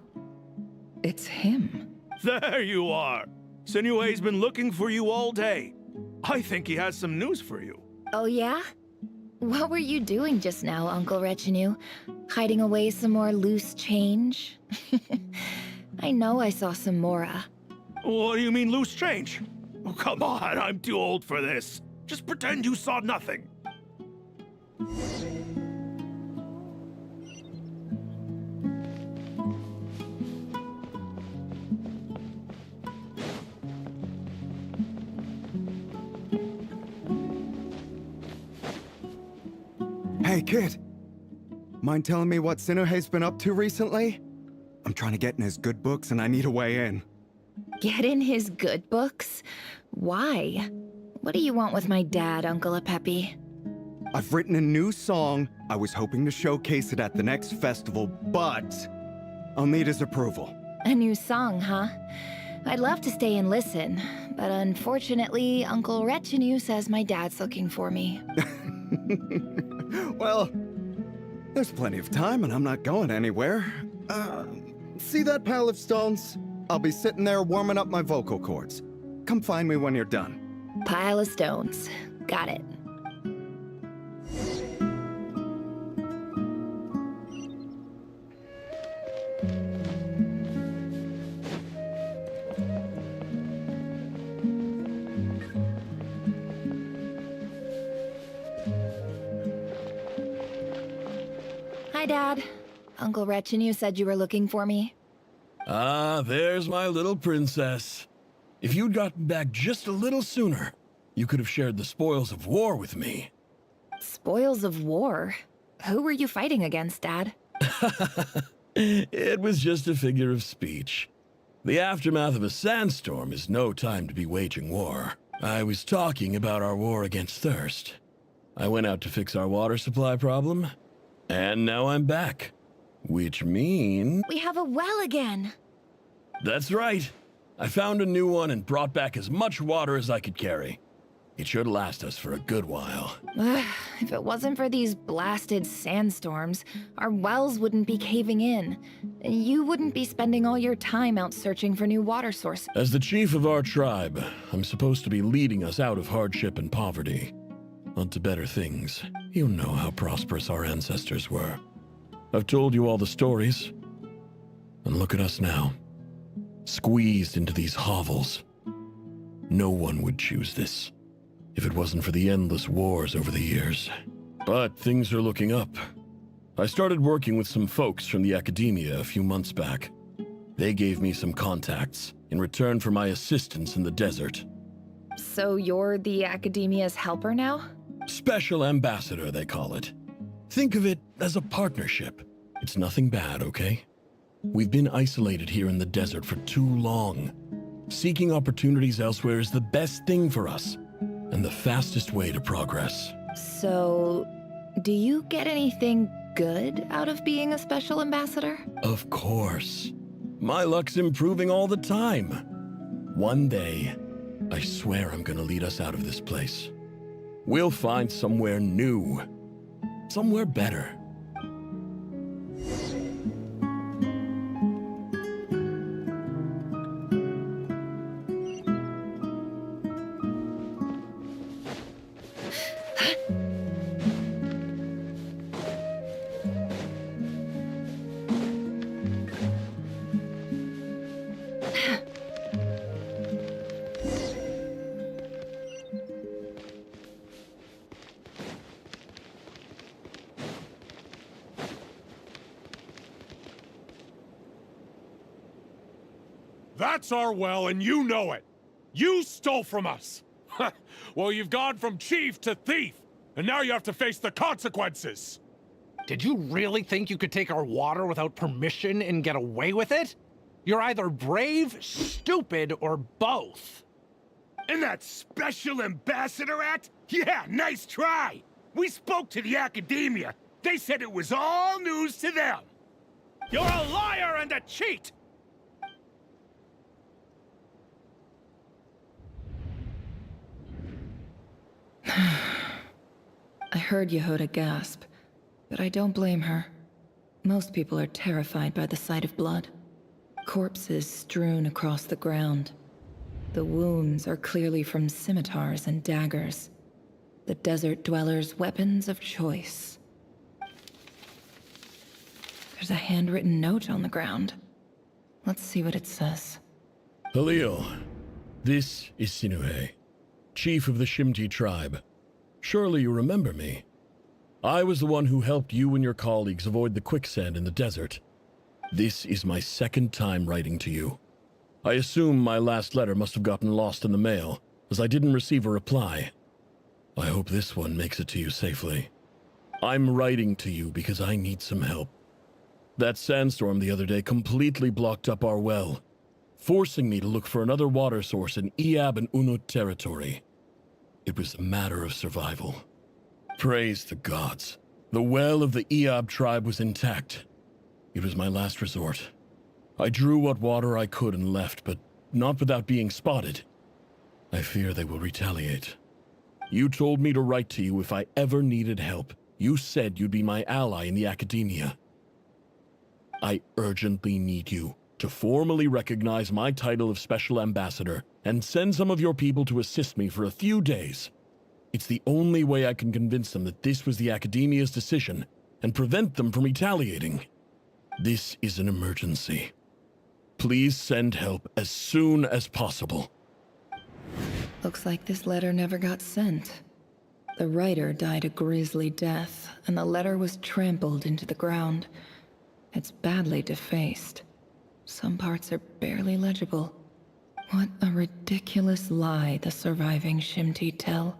[SPEAKER 15] it's him.
[SPEAKER 8] There you are! Sinue's been looking for you all day. I think he has some news for you.
[SPEAKER 3] Oh yeah? What were you doing just now, Uncle Retinue? Hiding away some more loose change? I know I saw some Mora.
[SPEAKER 8] What do you mean loose change? Oh, come on, I'm too old for this. Just pretend you saw nothing.
[SPEAKER 21] Hey, kid. Mind telling me what Sinuhe's been up to recently? I'm trying to get in his good books and I need a way in.
[SPEAKER 3] Get in his good books? Why? What do you want with my dad, Uncle Apepi?
[SPEAKER 21] I've written a new song. I was hoping to showcase it at the next festival, but I'll need his approval.
[SPEAKER 3] A new song, huh? I'd love to stay and listen, but unfortunately, Uncle Retinue says my dad's looking for me.
[SPEAKER 21] Well, there's plenty of time and I'm not going anywhere. See that pile of stones? I'll be sitting there warming up my vocal cords. Come find me when you're done.
[SPEAKER 3] Pile of stones. Got it. Hi, Dad. Uncle Retinue said you were looking for me.
[SPEAKER 14] Ah, there's my little princess. If you'd gotten back just a little sooner, you could have shared the spoils of war with me.
[SPEAKER 3] Spoils of war? Who were you fighting against, Dad?
[SPEAKER 14] It was just a figure of speech.
[SPEAKER 2] The aftermath of a sandstorm is no time to be waging war. I was talking about our war against thirst. I went out to fix our water supply problem, and now I'm back. Which means...
[SPEAKER 5] We have a well again.
[SPEAKER 2] That's right. I found a new one and brought back as much water as I could carry. It should last us for a good while.
[SPEAKER 15] If it wasn't for these blasted sandstorms, our wells wouldn't be caving in. You wouldn't be spending all your time out searching for new water sources.
[SPEAKER 2] As the chief of our tribe, I'm supposed to be leading us out of hardship and poverty. Onto better things. You know how prosperous our ancestors were. I've told you all the stories. And look at us now. Squeezed into these hovels. No one would choose this, if it wasn't for the endless wars over the years. But things are looking up. I started working with some folks from the academia a few months back. They gave me some contacts in return for my assistance in the desert.
[SPEAKER 15] So you're the academia's helper now?
[SPEAKER 2] Special ambassador, they call it. Think of it as a partnership. It's nothing bad, okay? We've been isolated here in the desert for too long. Seeking opportunities elsewhere is the best thing for us, and the fastest way to progress.
[SPEAKER 15] So, do you get anything good out of being a special ambassador?
[SPEAKER 2] Of course. My luck's improving all the time. One day, I swear I'm gonna lead us out of this place. We'll find somewhere new. Somewhere better.
[SPEAKER 8] That's our well, and you know it. You stole from us. Well, you've gone from chief to thief, and now you have to face the consequences.
[SPEAKER 12] Did you really think you could take our water without permission and get away with it? You're either brave, stupid, or both.
[SPEAKER 8] And that Special Ambassador Act? Yeah, nice try. We spoke to the academia. They said it was all news to them. You're a liar and a cheat!
[SPEAKER 15] I heard Yehuda gasp, but I don't blame her. Most people are terrified by the sight of blood. Corpses strewn across the ground. The wounds are clearly from scimitars and daggers. The desert dwellers' weapons of choice. There's a handwritten note on the ground. Let's see what it says.
[SPEAKER 2] Halil, this is Sinuhe, chief of the Shimti tribe. Surely you remember me. I was the one who helped you and your colleagues avoid the quicksand in the desert. This is my second time writing to you. I assume my last letter must have gotten lost in the mail, as I didn't receive a reply. I hope this one makes it to you safely. I'm writing to you because I need some help. That sandstorm the other day completely blocked up our well, forcing me to look for another water source in Iab and Unut territory. It was a matter of survival. Praise the gods. The well of the Iab tribe was intact. It was my last resort. I drew what water I could and left, but not without being spotted. I fear they will retaliate. You told me to write to you if I ever needed help. You said you'd be my ally in the academia. I urgently need you to formally recognize my title of Special Ambassador and send some of your people to assist me for a few days. It's the only way I can convince them that this was the academia's decision and prevent them from retaliating. This is an emergency. Please send help as soon as possible.
[SPEAKER 15] Looks like this letter never got sent. The writer died a grisly death, and the letter was trampled into the ground. It's badly defaced. Some parts are barely legible. What a ridiculous lie the surviving Shimti tell.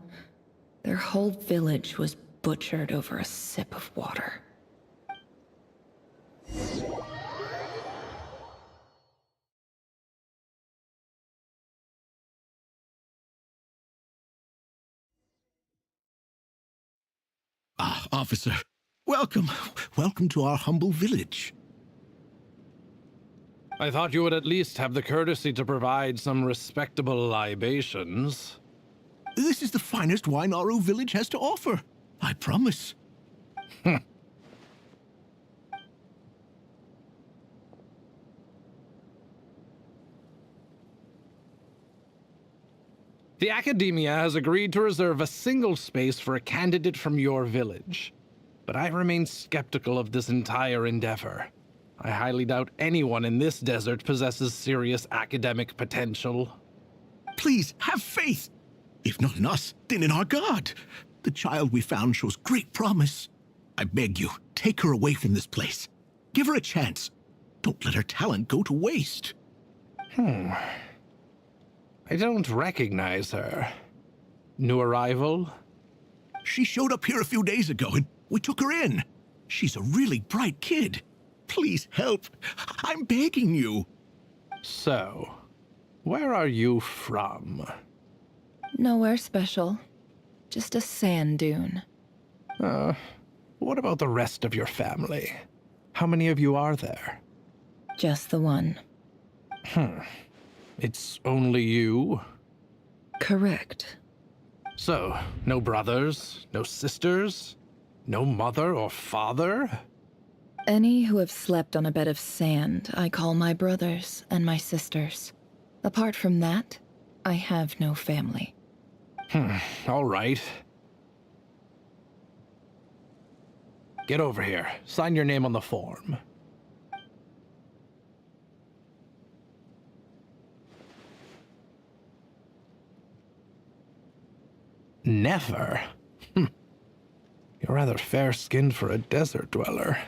[SPEAKER 15] Their whole village was butchered over a sip of water.
[SPEAKER 1] Ah, officer. Welcome. Welcome to our humble village.
[SPEAKER 12] I thought you would at least have the courtesy to provide some respectable libations.
[SPEAKER 1] This is the finest wine our village has to offer. I promise.
[SPEAKER 12] The Academia has agreed to reserve a single space for a candidate from your village. But I remain skeptical of this entire endeavor. I highly doubt anyone in this desert possesses serious academic potential.
[SPEAKER 1] Please, have faith. If not in us, then in our God. The child we found shows great promise. I beg you, take her away from this place. Give her a chance. Don't let her talent go to waste.
[SPEAKER 12] I don't recognize her. New arrival?
[SPEAKER 1] She showed up here a few days ago and we took her in. She's a really bright kid. Please help. I'm begging you.
[SPEAKER 12] So, where are you from?
[SPEAKER 15] Nowhere special. Just a sand dune.
[SPEAKER 12] What about the rest of your family? How many of you are there?
[SPEAKER 15] Just the one.
[SPEAKER 12] It's only you?
[SPEAKER 15] Correct.
[SPEAKER 12] So, no brothers, no sisters, no mother or father?
[SPEAKER 15] Any who have slept on a bed of sand, I call my brothers and my sisters. Apart from that, I have no family.
[SPEAKER 12] All right. Get over here. Sign your name on the form. Never? You're rather fair-skinned for a desert dweller.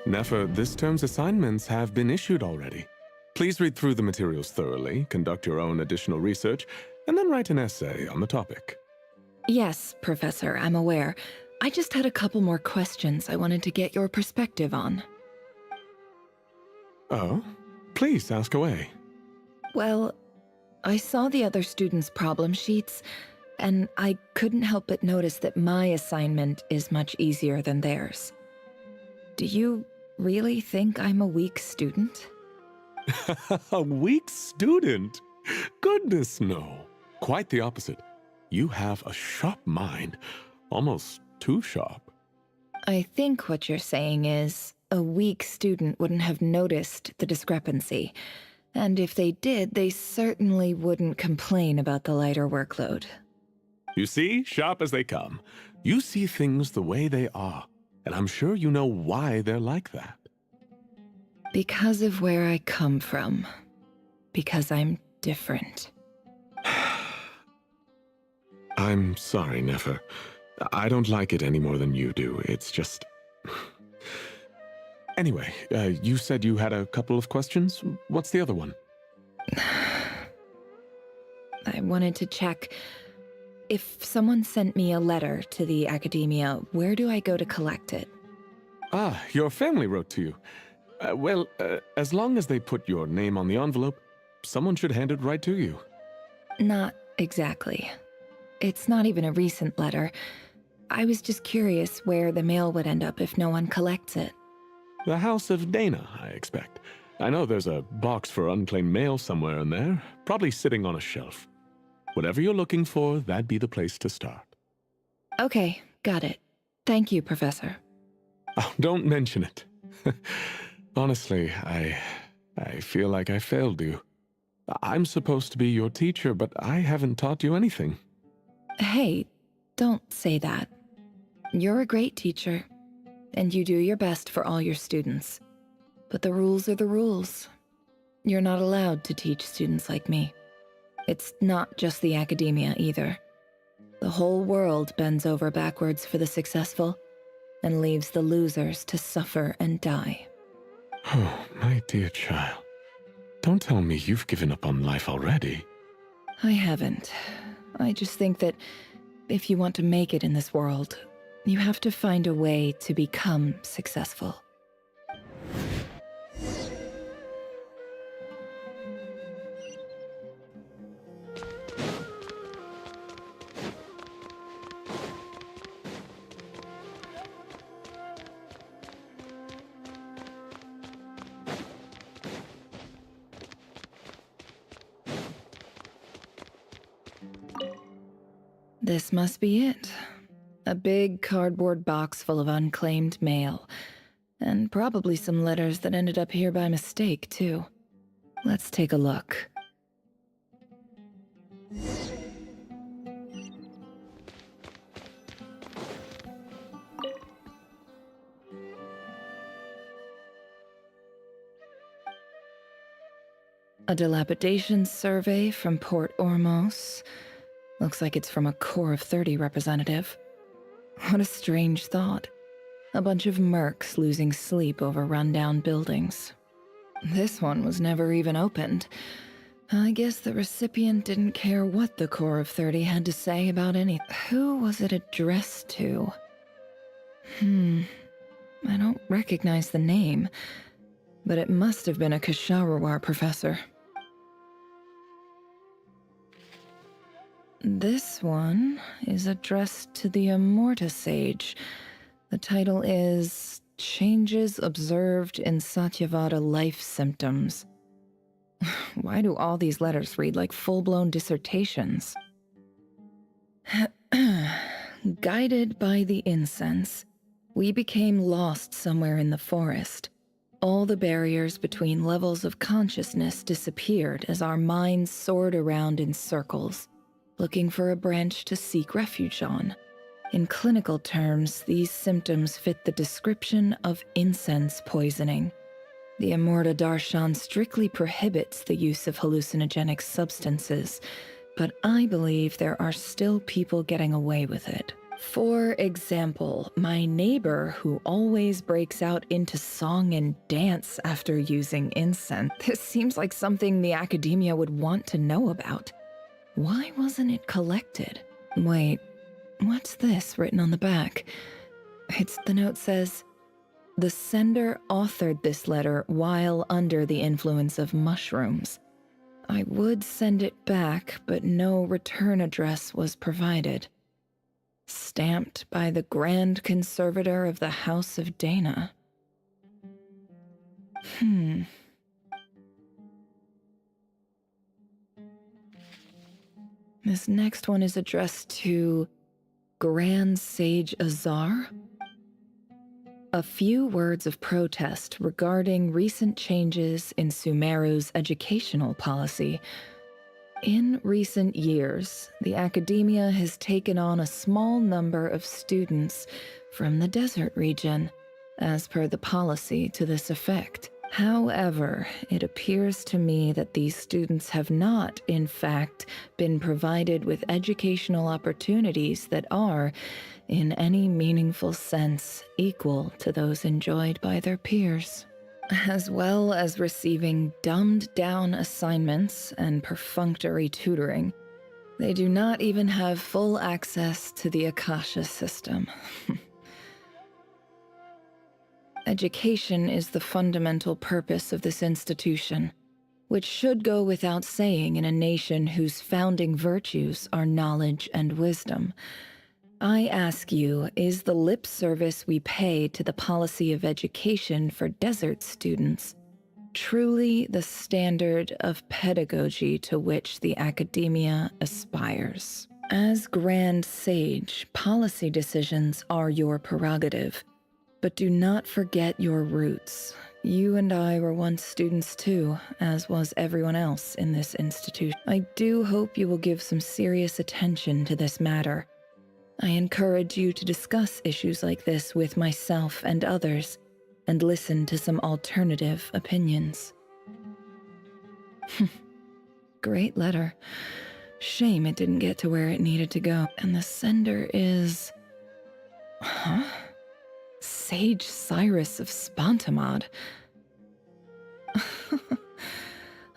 [SPEAKER 13] Nefer, this term's assignments have been issued already. Please read through the materials thoroughly, conduct your own additional research, and then write an essay on the topic.
[SPEAKER 15] Yes, Professor, I'm aware. I just had a couple more questions I wanted to get your perspective on.
[SPEAKER 13] Oh? Please ask away.
[SPEAKER 15] Well, I saw the other students' problem sheets, and I couldn't help but notice that my assignment is much easier than theirs. Do you really think I'm a weak student?
[SPEAKER 13] A weak student? Goodness, no. Quite the opposite. You have a sharp mind, almost too sharp.
[SPEAKER 15] I think what you're saying is, a weak student wouldn't have noticed the discrepancy. And if they did, they certainly wouldn't complain about the lighter workload.
[SPEAKER 13] You see, sharp as they come. You see things the way they are, and I'm sure you know why they're like that.
[SPEAKER 15] Because of where I come from. Because I'm different.
[SPEAKER 13] I'm sorry, Nefer. I don't like it any more than you do. It's just... Anyway, you said you had a couple of questions. What's the other one?
[SPEAKER 15] I wanted to check. If someone sent me a letter to the Academia, where do I go to collect it?
[SPEAKER 13] Ah, your family wrote to you. Well, as long as they put your name on the envelope, someone should hand it right to you.
[SPEAKER 15] Not exactly. It's not even a recent letter. I was just curious where the mail would end up if no one collects it.
[SPEAKER 13] The House of Dana, I expect. I know there's a box for unclaimed mail somewhere in there, probably sitting on a shelf. Whatever you're looking for, that'd be the place to start.
[SPEAKER 15] Okay, got it. Thank you, Professor.
[SPEAKER 13] Oh, don't mention it. Honestly, I feel like I failed you. I'm supposed to be your teacher, but I haven't taught you anything.
[SPEAKER 15] Hey, don't say that. You're a great teacher, and you do your best for all your students. But the rules are the rules. You're not allowed to teach students like me. It's not just the Academia either. The whole world bends over backwards for the successful and leaves the losers to suffer and die.
[SPEAKER 13] Oh, my dear child. Don't tell me you've given up on life already.
[SPEAKER 15] I haven't. I just think that if you want to make it in this world, you have to find a way to become successful. This must be it. A big cardboard box full of unclaimed mail. And probably some letters that ended up here by mistake, too. Let's take a look. A dilapidation survey from Port Ormos. Looks like it's from a Core of 30 representative. What a strange thought. A bunch of mercs losing sleep over rundown buildings. This one was never even opened. I guess the recipient didn't care what the Core of 30 had to say about anything. Who was it addressed to? I don't recognize the name, but it must have been a Ksharawar professor. This one is addressed to the Immorta Sage. The title is Changes Observed in Satyavada Life Symptoms. Why do all these letters read like full-blown dissertations? Guided by the incense, we became lost somewhere in the forest. All the barriers between levels of consciousness disappeared as our minds soared around in circles, looking for a branch to seek refuge on. In clinical terms, these symptoms fit the description of incense poisoning. The Immorta Darshan strictly prohibits the use of hallucinogenic substances, but I believe there are still people getting away with it. For example, my neighbor who always breaks out into song and dance after using incense. This seems like something the academia would want to know about. Why wasn't it collected? Wait, what's this written on the back? The note says, the sender authored this letter while under the influence of mushrooms. I would send it back, but no return address was provided. Stamped by the Grand Conservator of the House of Dana. This next one is addressed to Grand Sage Azar. A few words of protest regarding recent changes in Sumeru's educational policy. In recent years, the academia has taken on a small number of students from the desert region, as per the policy to this effect. However, it appears to me that these students have not, in fact, been provided with educational opportunities that are, in any meaningful sense, equal to those enjoyed by their peers. As well as receiving dumbed-down assignments and perfunctory tutoring, they do not even have full access to the Akasha system. Education is the fundamental purpose of this institution, which should go without saying in a nation whose founding virtues are knowledge and wisdom. I ask you, is the lip service we pay to the policy of education for desert students truly the standard of pedagogy to which the academia aspires? As Grand Sage, policy decisions are your prerogative. But do not forget your roots. You and I were once students too, as was everyone else in this institution. I do hope you will give some serious attention to this matter. I encourage you to discuss issues like this with myself and others, and listen to some alternative opinions. Great letter. Shame it didn't get to where it needed to go. And the sender is... Huh? Sage Cyrus of Spontamod.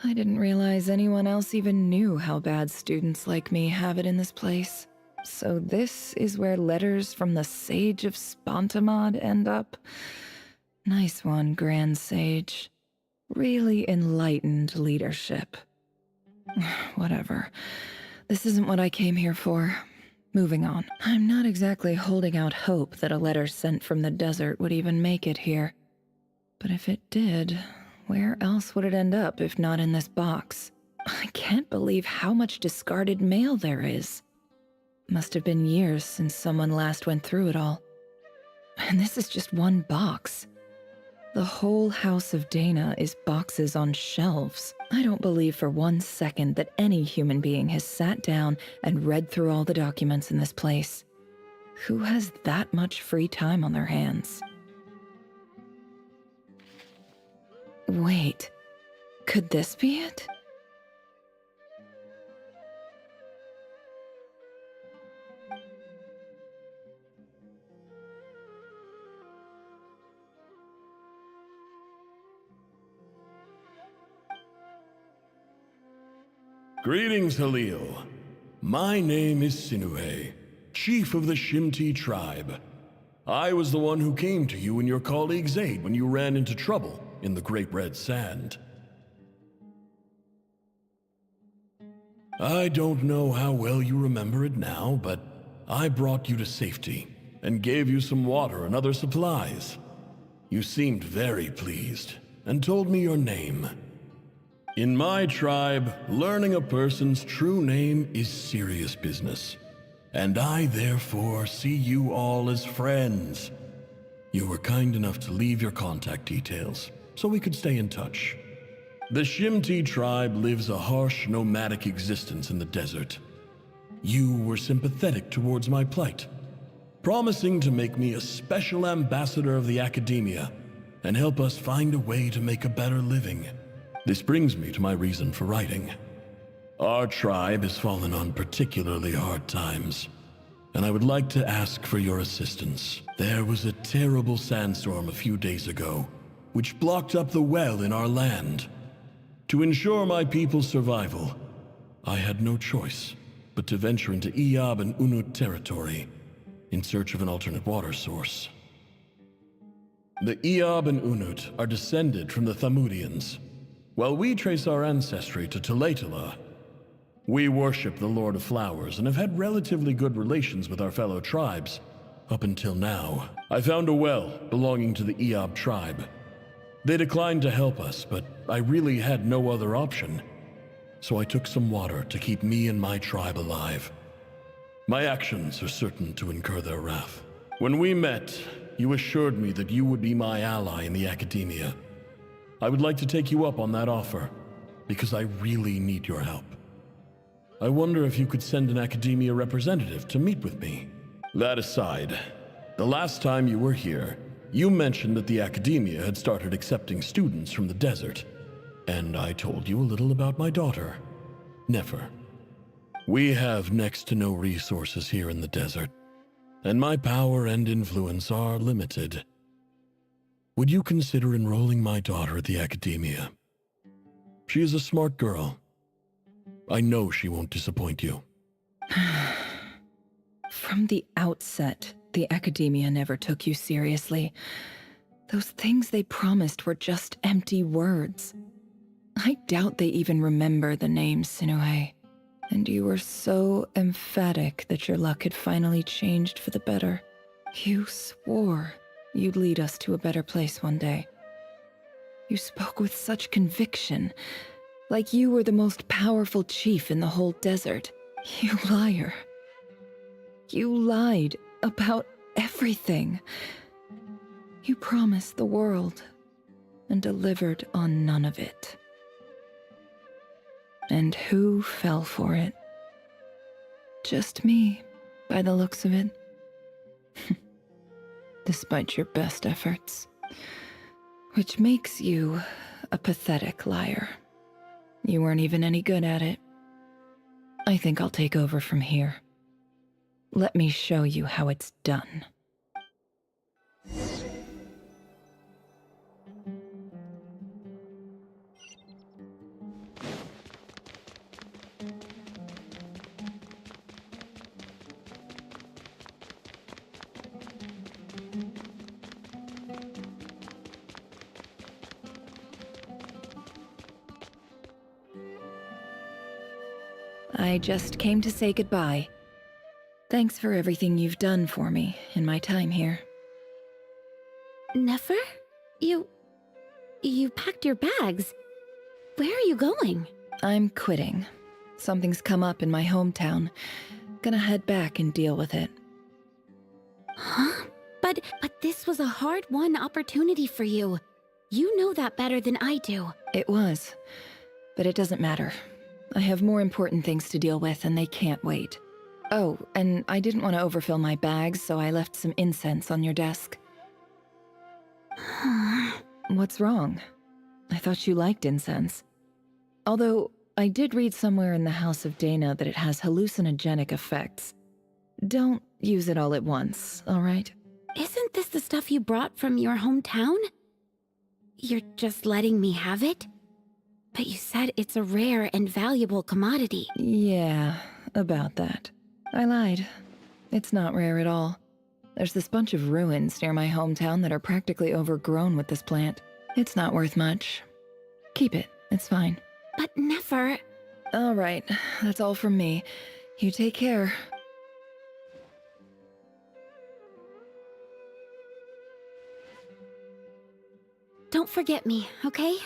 [SPEAKER 15] I didn't realize anyone else even knew how bad students like me have it in this place. So this is where letters from the Sage of Spontamod end up? Nice one, Grand Sage. Really enlightened leadership. Whatever. This isn't what I came here for. Moving on. I'm not exactly holding out hope that a letter sent from the desert would even make it here. But if it did, where else would it end up if not in this box? I can't believe how much discarded mail there is. Must have been years since someone last went through it all. And this is just one box. The whole house of Dana is boxes on shelves. I don't believe for 1 second that any human being has sat down and read through all the documents in this place. Who has that much free time on their hands? Wait, could this be it?
[SPEAKER 2] Greetings, Halil. My name is Sinuhe, chief of the Shimti tribe. I was the one who came to you and your colleague's aid when you ran into trouble in the Great Red Sand. I don't know how well you remember it now, but I brought you to safety and gave you some water and other supplies. You seemed very pleased and told me your name. In my tribe, learning a person's true name is serious business, and I therefore see you all as friends. You were kind enough to leave your contact details, so we could stay in touch. The Shimti tribe lives a harsh, nomadic existence in the desert. You were sympathetic towards my plight, promising to make me a special ambassador of the academia and help us find a way to make a better living. This brings me to my reason for writing. Our tribe has fallen on particularly hard times, and I would like to ask for your assistance. There was a terrible sandstorm a few days ago, which blocked up the well in our land. To ensure my people's survival, I had no choice but to venture into Iyab and Unut territory in search of an alternate water source. The Iyab and Unut are descended from the Thamudians, while we trace our ancestry to Tulatala. We worship the Lord of Flowers and have had relatively good relations with our fellow tribes up until now. I found a well belonging to the Iyab tribe. They declined to help us, but I really had no other option, so I took some water to keep me and my tribe alive. My actions are certain to incur their wrath. When we met, you assured me that you would be my ally in the academia. I would like to take you up on that offer, because I really need your help. I wonder if you could send an academia representative to meet with me. That aside, the last time you were here, you mentioned that the academia had started accepting students from the desert, and I told you a little about my daughter, Nefer. We have next to no resources here in the desert, and my power and influence are limited. Would you consider enrolling my daughter at the academia? She is a smart girl. I know she won't disappoint you.
[SPEAKER 15] From the outset, the academia never took you seriously. Those things they promised were just empty words. I doubt they even remember the name Sinuhe. And you were so emphatic that your luck had finally changed for the better. You swore you'd lead us to a better place one day. You spoke with such conviction, like you were the most powerful chief in the whole desert. You liar. You lied about everything. You promised the world and delivered on none of it. And who fell for it? Just me, by the looks of it. Despite your best efforts. Which makes you a pathetic liar. You weren't even any good at it. I think I'll take over from here. Let me show you how it's done. I just came to say goodbye. Thanks for everything you've done for me in my time here.
[SPEAKER 5] Nefer? You packed your bags. Where are you going?
[SPEAKER 15] I'm quitting. Something's come up in my hometown. Gonna head back and deal with it.
[SPEAKER 5] Huh? But this was a hard-won opportunity for you. You know that better than I do.
[SPEAKER 15] It was, but it doesn't matter. I have more important things to deal with and they can't wait. Oh, and I didn't want to overfill my bags, so I left some incense on your desk. What's wrong? I thought you liked incense. Although, I did read somewhere in the House of Dana that it has hallucinogenic effects. Don't use it all at once, alright?
[SPEAKER 5] Isn't this the stuff you brought from your hometown? You're just letting me have it? But you said it's a rare and valuable commodity.
[SPEAKER 15] Yeah, about that. I lied. It's not rare at all. There's this bunch of ruins near my hometown that are practically overgrown with this plant. It's not worth much. Keep it, it's fine.
[SPEAKER 5] But Nefer...
[SPEAKER 15] Alright, that's all from me. You take care.
[SPEAKER 5] Don't forget me, okay?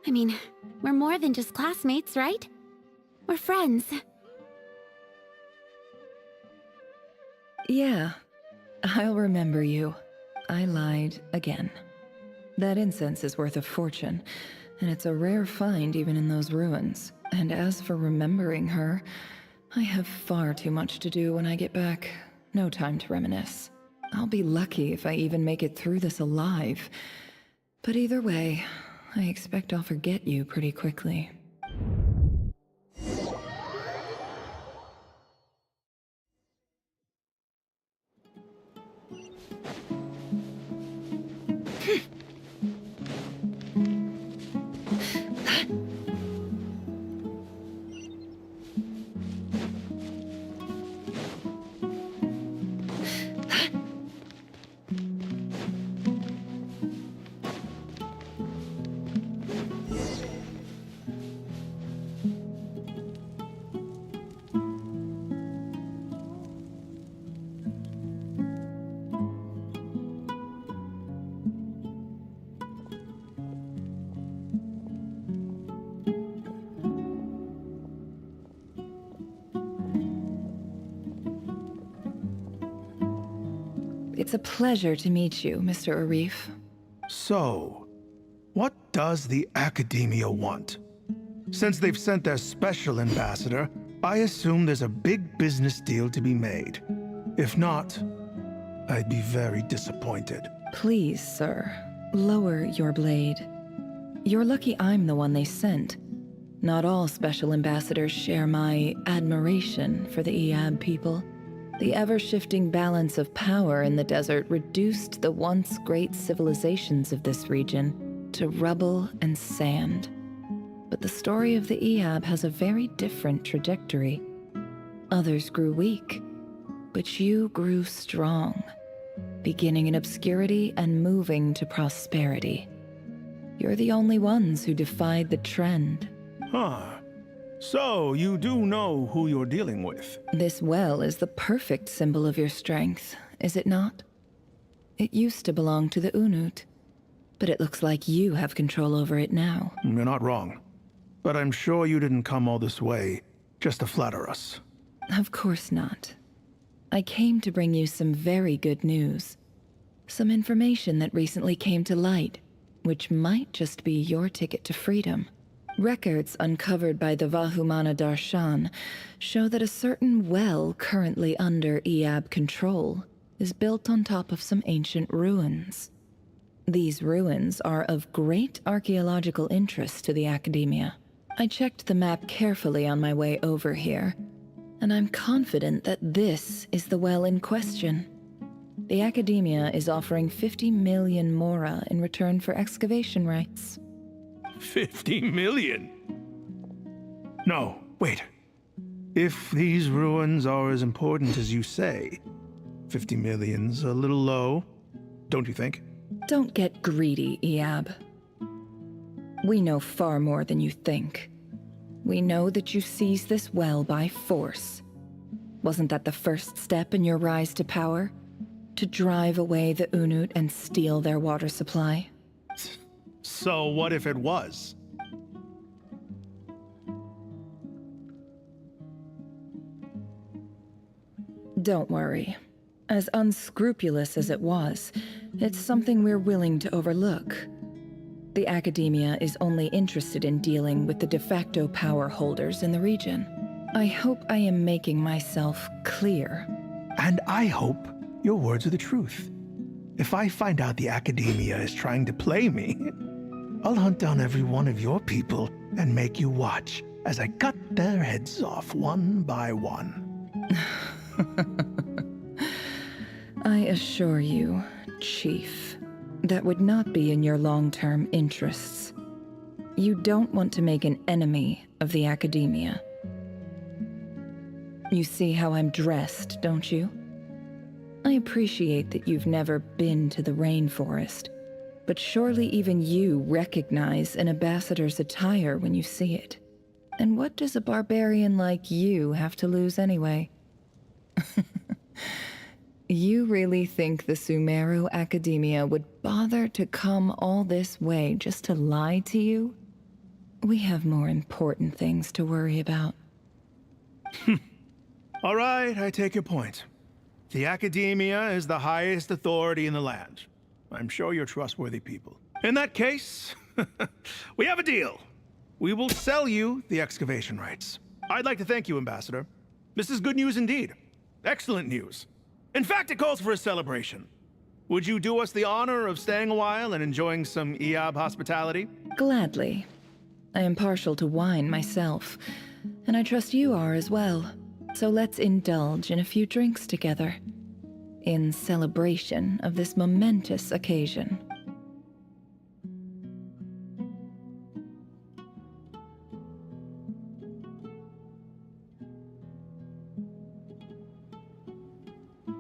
[SPEAKER 5] I mean, we're more than just classmates, right? We're friends.
[SPEAKER 15] Yeah, I'll remember you. I lied again. That incense is worth a fortune, and it's a rare find even in those ruins. And as for remembering her, I have far too much to do when I get back. No time to reminisce. I'll be lucky if I even make it through this alive. But either way, I expect I'll forget you pretty quickly. It's a pleasure to meet you, Mr. Arif.
[SPEAKER 7] So, what does the Academia want? Since they've sent their special ambassador, I assume there's a big business deal to be made. If not, I'd be very disappointed.
[SPEAKER 15] Please, sir, lower your blade. You're lucky I'm the one they sent. Not all special ambassadors share my admiration for the Eab people. The ever-shifting balance of power in the desert reduced the once great civilizations of this region to rubble and sand. But the story of the Eab has a very different trajectory. Others grew weak, but you grew strong, beginning in obscurity and moving to prosperity. You're the only ones who defied the trend.
[SPEAKER 7] Huh. So, you do know who you're dealing with?
[SPEAKER 15] This well is the perfect symbol of your strength, is it not? It used to belong to the Unut, but it looks like you have control over it now.
[SPEAKER 7] You're not wrong. But I'm sure you didn't come all this way just to flatter us.
[SPEAKER 15] Of course not. I came to bring you some very good news. Some information that recently came to light, which might just be your ticket to freedom. Records uncovered by the Vahumana Darshan show that a certain well currently under Eab control is built on top of some ancient ruins. These ruins are of great archaeological interest to the Academia. I checked the map carefully on my way over here, and I'm confident that this is the well in question. The Academia is offering 50 million mora in return for excavation rights.
[SPEAKER 7] 50 million? No, wait. If these ruins are as important as you say, 50 million's a little low, don't you think?
[SPEAKER 15] Don't get greedy, Eab. We know far more than you think. We know that you seized this well by force. Wasn't that the first step in your rise to power? To drive away the Unut and steal their water supply?
[SPEAKER 7] So what if it was?
[SPEAKER 15] Don't worry. As unscrupulous as it was, it's something we're willing to overlook. The Academia is only interested in dealing with the de facto power holders in the region. I hope I am making myself clear.
[SPEAKER 7] And I hope your words are the truth. If I find out the Academia is trying to play me, I'll hunt down every one of your people and make you watch as I cut their heads off one by one.
[SPEAKER 15] I assure you, Chief, that would not be in your long-term interests. You don't want to make an enemy of the Academia. You see how I'm dressed, don't you? I appreciate that you've never been to the rainforest, but surely even you recognize an ambassador's attire when you see it. And what does a barbarian like you have to lose anyway? You really think the Sumeru Academia would bother to come all this way just to lie to you? We have more important things to worry about.
[SPEAKER 7] All right, I take your point. The Academia is the highest authority in the land. I'm sure you're trustworthy people. In that case, we have a deal. We will sell you the excavation rights. I'd like to thank you, Ambassador. This is good news indeed. Excellent news. In fact, it calls for a celebration. Would you do us the honor of staying a while and enjoying some Eab hospitality?
[SPEAKER 15] Gladly. I am partial to wine myself, and I trust you are as well. So let's indulge in a few drinks together, in celebration of this momentous occasion.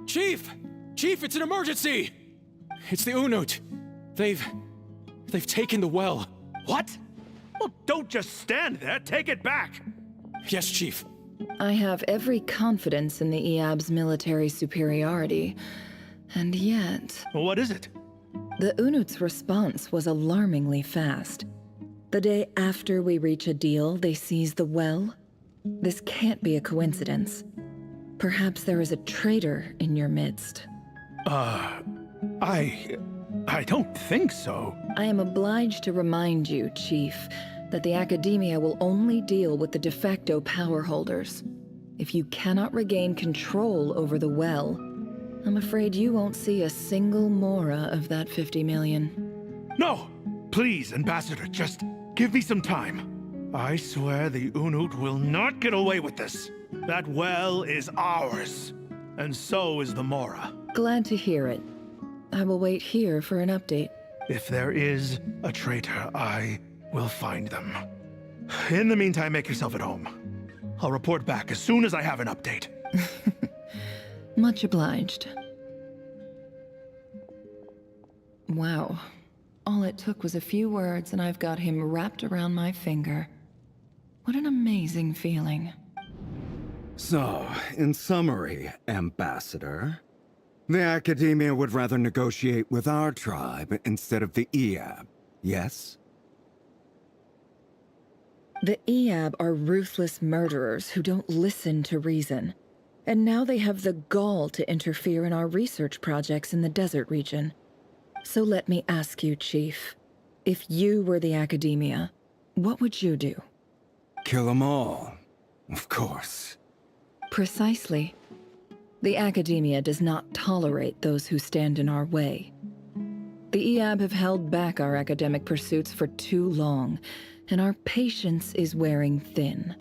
[SPEAKER 4] Chief! Chief, it's an emergency! It's the Unut. They've taken the well.
[SPEAKER 7] What? Well, don't just stand there. Take it back.
[SPEAKER 4] Yes, Chief.
[SPEAKER 15] I have every confidence in the Eab's military superiority, and yet...
[SPEAKER 7] What is it?
[SPEAKER 15] The Unut's response was alarmingly fast. The day after we reach a deal, they seize the well. This can't be a coincidence. Perhaps there is a traitor in your midst.
[SPEAKER 7] I don't think so.
[SPEAKER 15] I am obliged to remind you, Chief, that the Academia will only deal with the de facto power holders. If you cannot regain control over the well, I'm afraid you won't see a single mora of that 50 million.
[SPEAKER 7] No! Please, Ambassador, just give me some time. I swear the Unut will not get away with this. That well is ours, and so is the mora.
[SPEAKER 15] Glad to hear it. I will wait here for an update.
[SPEAKER 7] If there is a traitor, I will find them. In the meantime, make yourself at home. I'll report back as soon as I have an update.
[SPEAKER 15] Much obliged. Wow. All it took was a few words and I've got him wrapped around my finger. What an amazing feeling.
[SPEAKER 21] So, in summary, Ambassador, the Academia would rather negotiate with our tribe instead of the Eab, yes?
[SPEAKER 15] The Eab are ruthless murderers who don't listen to reason. And now they have the gall to interfere in our research projects in the desert region. So let me ask you, Chief, if you were the Academia, what would you do?
[SPEAKER 21] Kill them all, of course.
[SPEAKER 15] Precisely. The Academia does not tolerate those who stand in our way. The Eab have held back our academic pursuits for too long, and our patience is wearing thin.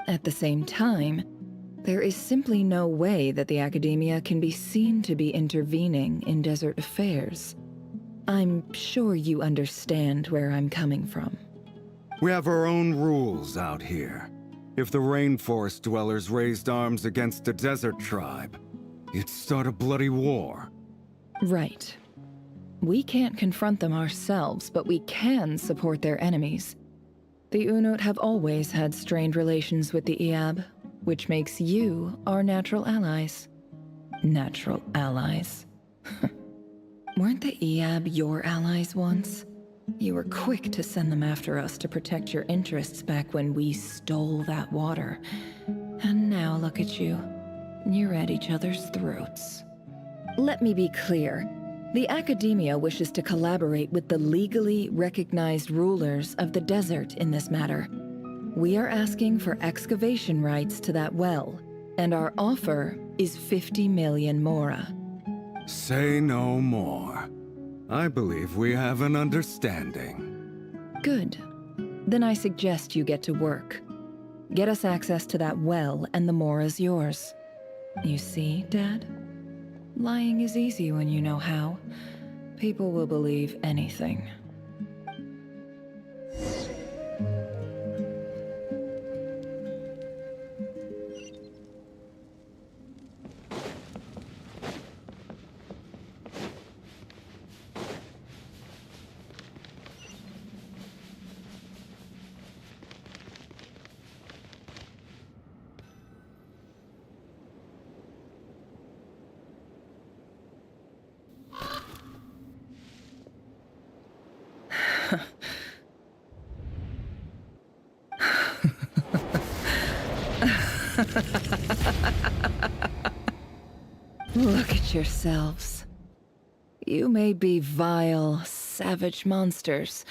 [SPEAKER 15] At the same time, there is simply no way that the academia can be seen to be intervening in desert affairs. I'm sure you understand where I'm coming from.
[SPEAKER 21] We have our own rules out here. If the rainforest dwellers raised arms against a desert tribe, it'd start a bloody war.
[SPEAKER 15] Right. We can't confront them ourselves, but we can support their enemies. The Unut have always had strained relations with the Iab, which makes you our natural allies. Natural allies. Weren't the Iab your allies once? You were quick to send them after us to protect your interests back when we stole that water. And now look at you. You're at each other's throats. Let me be clear. The academia wishes to collaborate with the legally recognized rulers of the desert in this matter. We are asking for excavation rights to that well, and our offer is 50 million mora.
[SPEAKER 21] Say no more. I believe we have an understanding.
[SPEAKER 15] Good. Then I suggest you get to work. Get us access to that well, and the mora's yours. You see, Dad? Lying is easy when you know how. People will believe anything. Look at yourselves. You may be vile, savage monsters,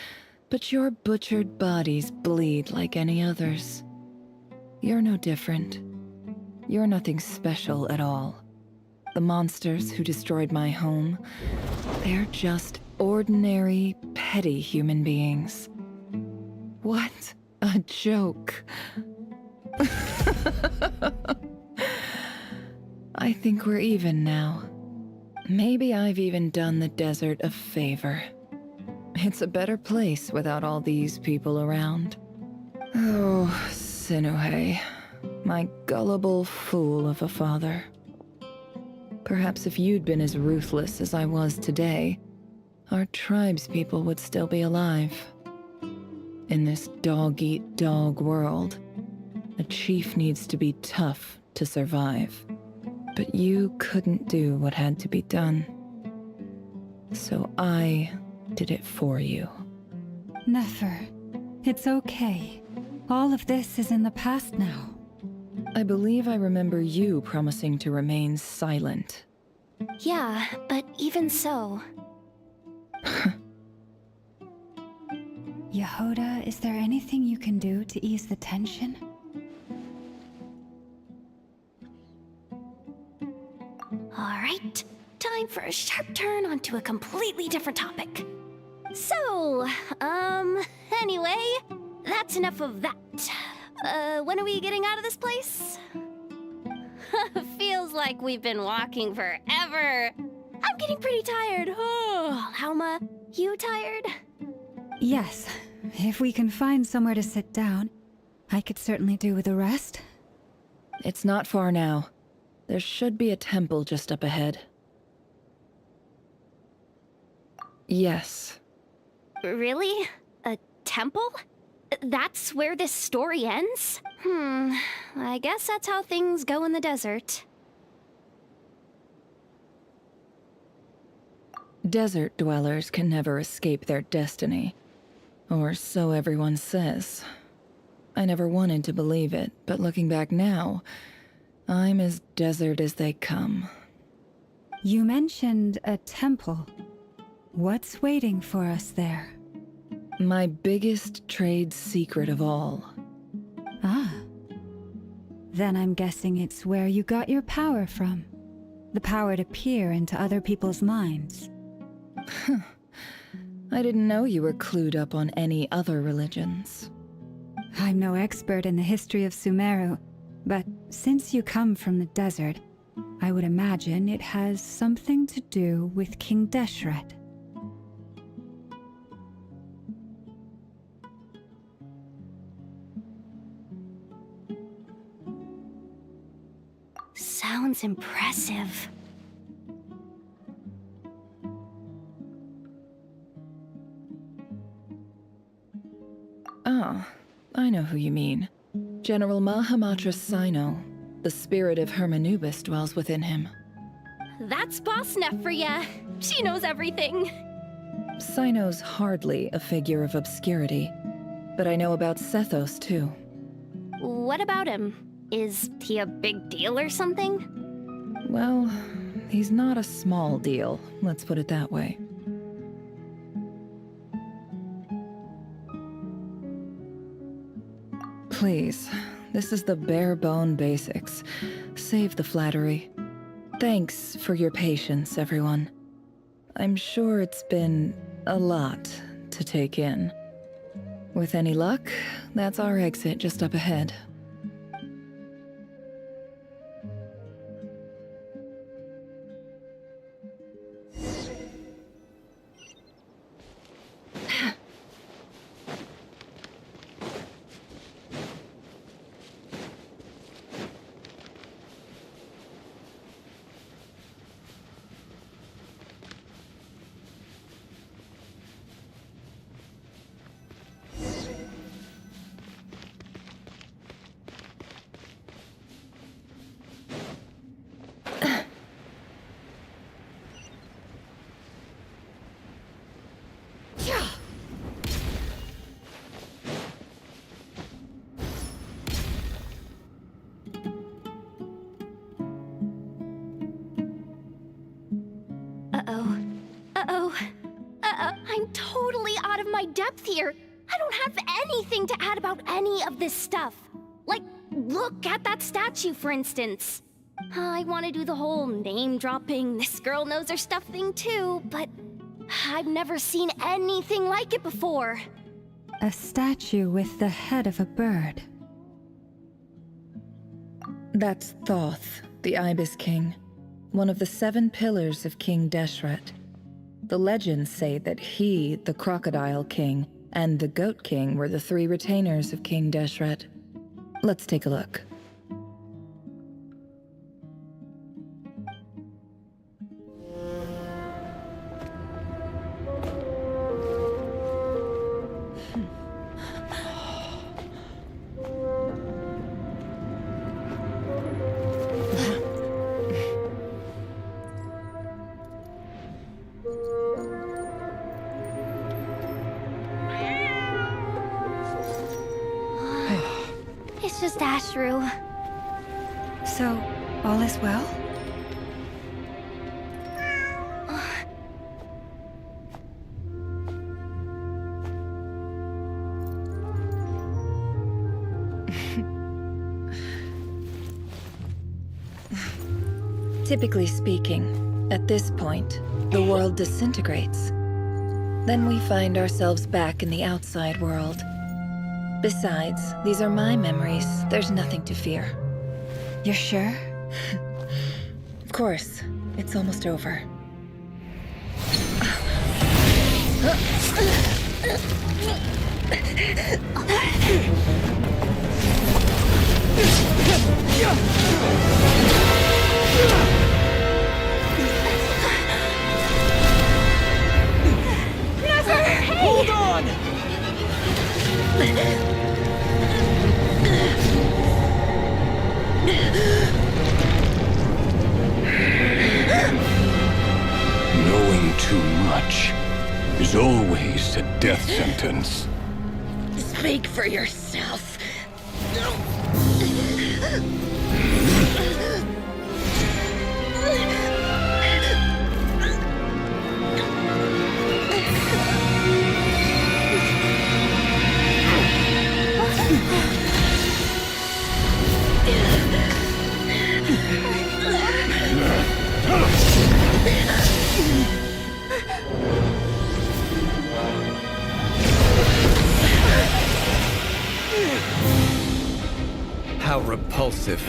[SPEAKER 15] but your butchered bodies bleed like any others. You're no different. You're nothing special at all. The monsters who destroyed my home, they're just ordinary, petty human beings. What a joke. I think we're even now. Maybe I've even done the desert a favor. It's a better place without all these people around. Oh, Sinuhe, my gullible fool of a father. Perhaps if you'd been as ruthless as I was today, our tribespeople would still be alive. In this dog-eat-dog world, a chief needs to be tough to survive. But you couldn't do what had to be done. So I did it for you.
[SPEAKER 6] Nefer, it's okay. All of this is in the past now.
[SPEAKER 15] I believe I remember you promising to remain silent.
[SPEAKER 16] Yeah, but even so...
[SPEAKER 6] Yehoda, is there anything you can do to ease the tension?
[SPEAKER 16] Alright, time for a sharp turn onto a completely different topic. So, anyway, that's enough of that. When are we getting out of this place? Feels like we've been walking forever. I'm getting pretty tired. Oh, Lauma, you tired?
[SPEAKER 6] Yes. If we can find somewhere to sit down, I could certainly do with a rest.
[SPEAKER 15] It's not far now. There should be a temple just up ahead. Yes.
[SPEAKER 16] Really? A temple? That's where this story ends? I guess that's how things go in the desert.
[SPEAKER 15] Desert dwellers can never escape their destiny. Or so everyone says. I never wanted to believe it, but looking back now, I'm as desert as they come.
[SPEAKER 6] You mentioned a temple. What's waiting for us there?
[SPEAKER 15] My biggest trade secret of all.
[SPEAKER 6] Ah. Then I'm guessing it's where you got your power from. The power to peer into other people's minds.
[SPEAKER 15] I didn't know you were clued up on any other religions.
[SPEAKER 6] I'm no expert in the history of Sumeru, but since you come from the desert, I would imagine it has something to do with King Deshret.
[SPEAKER 16] Sounds impressive.
[SPEAKER 15] Ah, I know who you mean. General Mahamatra Sino. The spirit of Hermanubis dwells within him.
[SPEAKER 16] That's Boss Neff for ya. She knows everything.
[SPEAKER 15] Sino's hardly a figure of obscurity, but I know about Sethos too.
[SPEAKER 16] What about him? Is he a big deal or something?
[SPEAKER 15] Well, he's not a small deal, let's put it that way. Please, this is the bare-bone basics. Save the flattery. Thanks for your patience, everyone. I'm sure it's been a lot to take in. With any luck, that's our exit just up ahead.
[SPEAKER 16] I'm totally out of my depth here. I don't have anything to add about any of this stuff. Like, look at that statue, for instance. I want to do the whole name-dropping, this girl knows her stuff thing too, but I've never seen anything like it before.
[SPEAKER 6] A statue with the head of a bird.
[SPEAKER 15] That's Thoth, the Ibis King, one of the 7 pillars of King Deshret. The legends say that he, the Crocodile King, and the Goat King were the 3 retainers of King Deshret. Let's take a look.
[SPEAKER 16] It's just Ashru.
[SPEAKER 6] So, all is well?
[SPEAKER 15] Typically speaking, at this point, the world disintegrates. Then we find ourselves back in the outside world. Besides, these are my memories. There's nothing to fear.
[SPEAKER 6] You're sure?
[SPEAKER 15] Of course. It's almost over.
[SPEAKER 16] Never! Hey! Hold on!
[SPEAKER 17] Knowing too much is always a death sentence.
[SPEAKER 15] Speak for yourself.
[SPEAKER 14] How repulsive.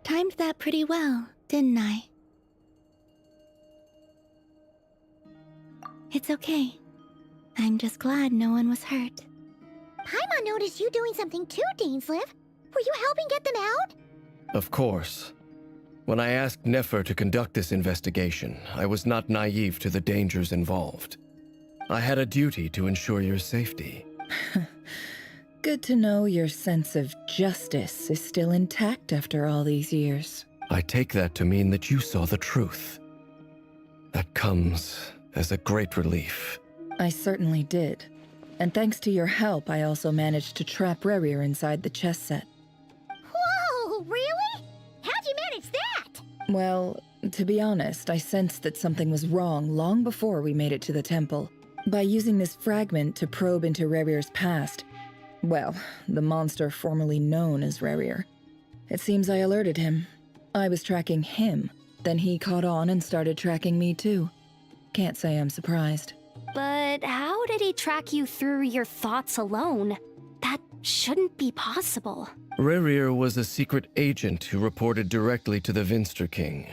[SPEAKER 3] Timed that pretty well, didn't I? It's okay. I'm just glad no one was hurt. Paimon noticed you doing something too, Dainsleif. Were you helping get them out?
[SPEAKER 14] Of course. When I asked Nefer to conduct this investigation, I was not naive to the dangers involved. I had a duty to ensure your safety.
[SPEAKER 15] Good to know your sense of justice is still intact after all these years.
[SPEAKER 14] I take that to mean that you saw the truth. That comes as a great relief.
[SPEAKER 15] I certainly did. And thanks to your help, I also managed to trap Rerir inside the chess set.
[SPEAKER 3] Whoa, really? How'd you manage that?
[SPEAKER 15] Well, to be honest, I sensed that something was wrong long before we made it to the temple. By using this fragment to probe into Rerir's past, well, the monster formerly known as Rerir. It seems I alerted him. I was tracking him, then he caught on and started tracking me too. Can't say I'm surprised.
[SPEAKER 16] But how did he track you through your thoughts alone? That shouldn't be possible.
[SPEAKER 14] Rerir was a secret agent who reported directly to the Vinster King.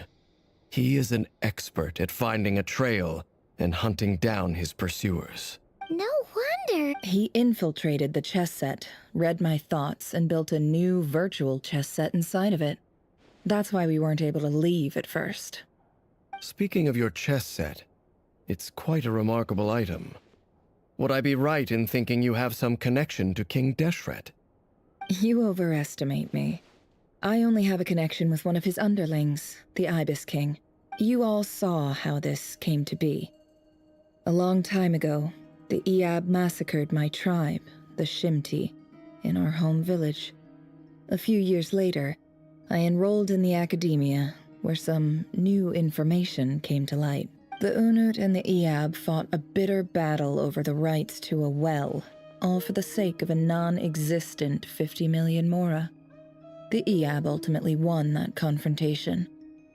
[SPEAKER 14] He is an expert at finding a trail and hunting down his pursuers.
[SPEAKER 3] No wonder.
[SPEAKER 15] He infiltrated the chess set, read my thoughts, and built a new virtual chess set inside of it. That's why we weren't able to leave at first.
[SPEAKER 14] Speaking of your chess set, it's quite a remarkable item. Would I be right in thinking you have some connection to King Deshret?
[SPEAKER 15] You overestimate me. I only have a connection with one of his underlings, the Ibis King. You all saw how this came to be. A long time ago, the Eab massacred my tribe, the Shimti, in our home village. A few years later, I enrolled in the academia, where some new information came to light. The Unut and the Eab fought a bitter battle over the rights to a well, all for the sake of a non-existent 50 million mora. The Eab ultimately won that confrontation,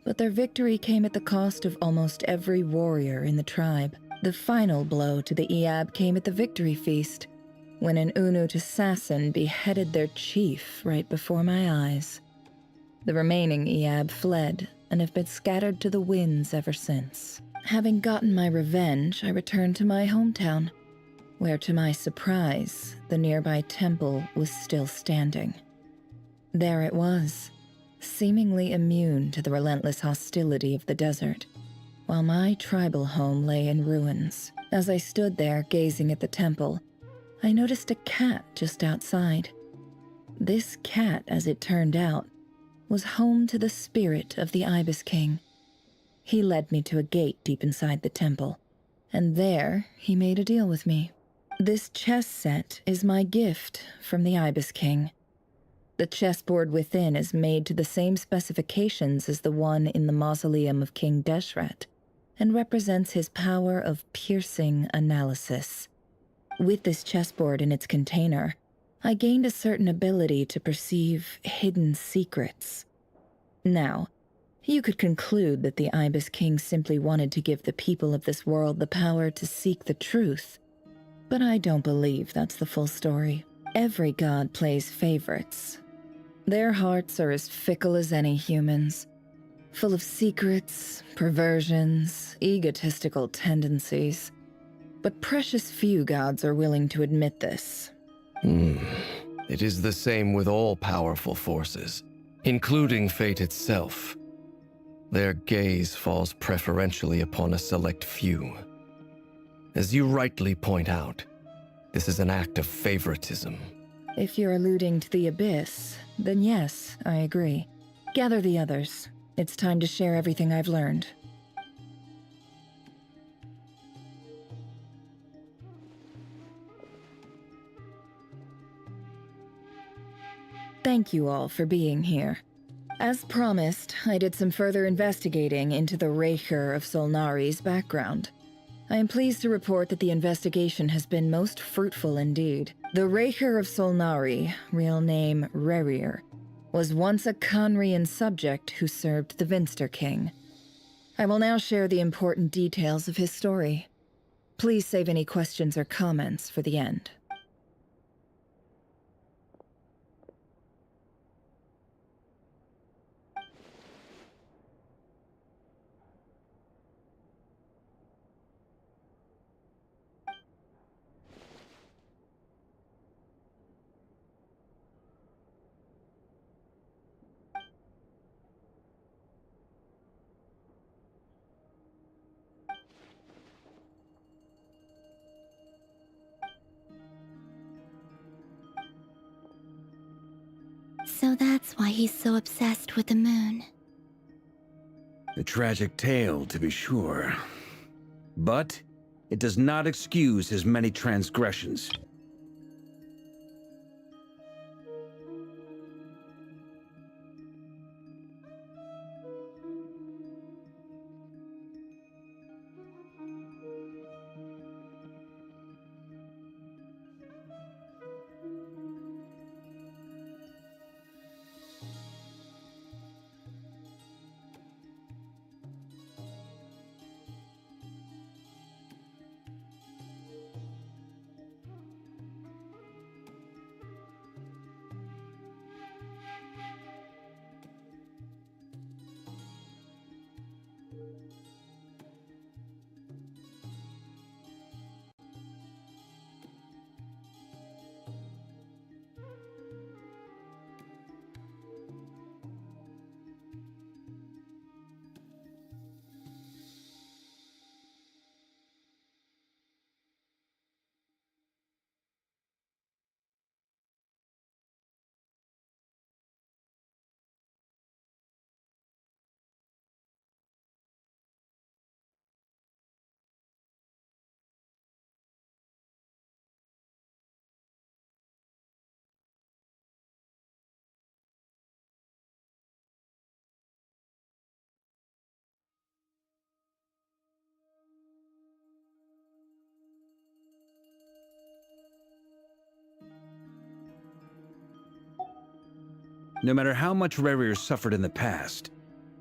[SPEAKER 15] but their victory came at the cost of almost every warrior in the tribe. The final blow to the Eab came at the victory feast, when an Unut assassin beheaded their chief right before my eyes. The remaining Eab fled and have been scattered to the winds ever since. Having gotten my revenge, I returned to my hometown, where to my surprise, the nearby temple was still standing. There it was, seemingly immune to the relentless hostility of the desert, while my tribal home lay in ruins. As I stood there gazing at the temple, I noticed a cat just outside. This cat, as it turned out, was home to the spirit of the Ibis King. He led me to a gate deep inside the temple, and there he made a deal with me. This chess set is my gift from the Ibis King. The chessboard within is made to the same specifications as the one in the mausoleum of King Deshret, and represents his power of piercing analysis. With this chessboard in its container, I gained a certain ability to perceive hidden secrets. Now, you could conclude that the Ibis King simply wanted to give the people of this world the power to seek the truth, but I don't believe that's the full story. Every god plays favorites. Their hearts are as fickle as any human's, full of secrets, perversions, egotistical tendencies. But precious few gods are willing to admit this.
[SPEAKER 14] It is the same with all powerful forces, including fate itself. Their gaze falls preferentially upon a select few. As you rightly point out, this is an act of favoritism.
[SPEAKER 15] If you're alluding to the Abyss, then yes, I agree. Gather the others. It's time to share everything I've learned. Thank you all for being here. As promised, I did some further investigating into the Raker of Solnari's background. I am pleased to report that the investigation has been most fruitful indeed. The Raker of Solnari, real name Rerir, was once a Conrian subject who served the Vinster King. I will now share the important details of his story. Please save any questions or comments for the end.
[SPEAKER 3] So that's why he's so obsessed with the moon.
[SPEAKER 10] A tragic tale, to be sure. But it does not excuse his many transgressions. No matter how much Rerir suffered in the past,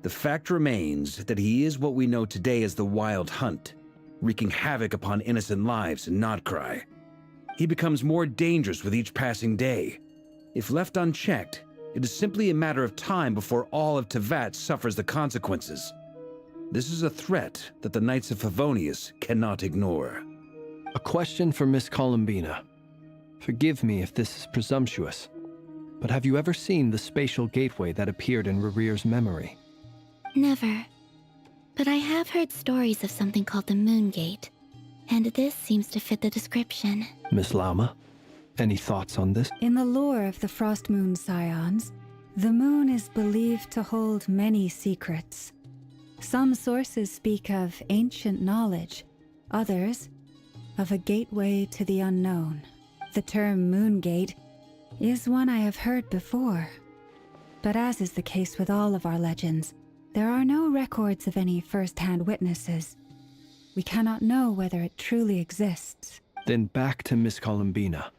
[SPEAKER 10] the fact remains that he is what we know today as the Wild Hunt, wreaking havoc upon innocent lives in Nodcry. He becomes more dangerous with each passing day. If left unchecked, it is simply a matter of time before all of Teyvat suffers the consequences. This is a threat that the Knights of Favonius cannot ignore.
[SPEAKER 22] A question for Miss Columbina. Forgive me if this is presumptuous, but have you ever seen the spatial gateway that appeared in Rerir's memory?
[SPEAKER 3] Never. But I have heard stories of something called the Moon Gate, and this seems to fit the description.
[SPEAKER 22] Miss Lauma, any thoughts on this?
[SPEAKER 6] In the lore of the Frost Moon Scions, the moon is believed to hold many secrets. Some sources speak of ancient knowledge, others of a gateway to the unknown. The term Moon Gate is one I have heard before. But as is the case with all of our legends, there are no records of any first-hand witnesses. We cannot know whether it truly exists.
[SPEAKER 22] Then back to Miss Columbina.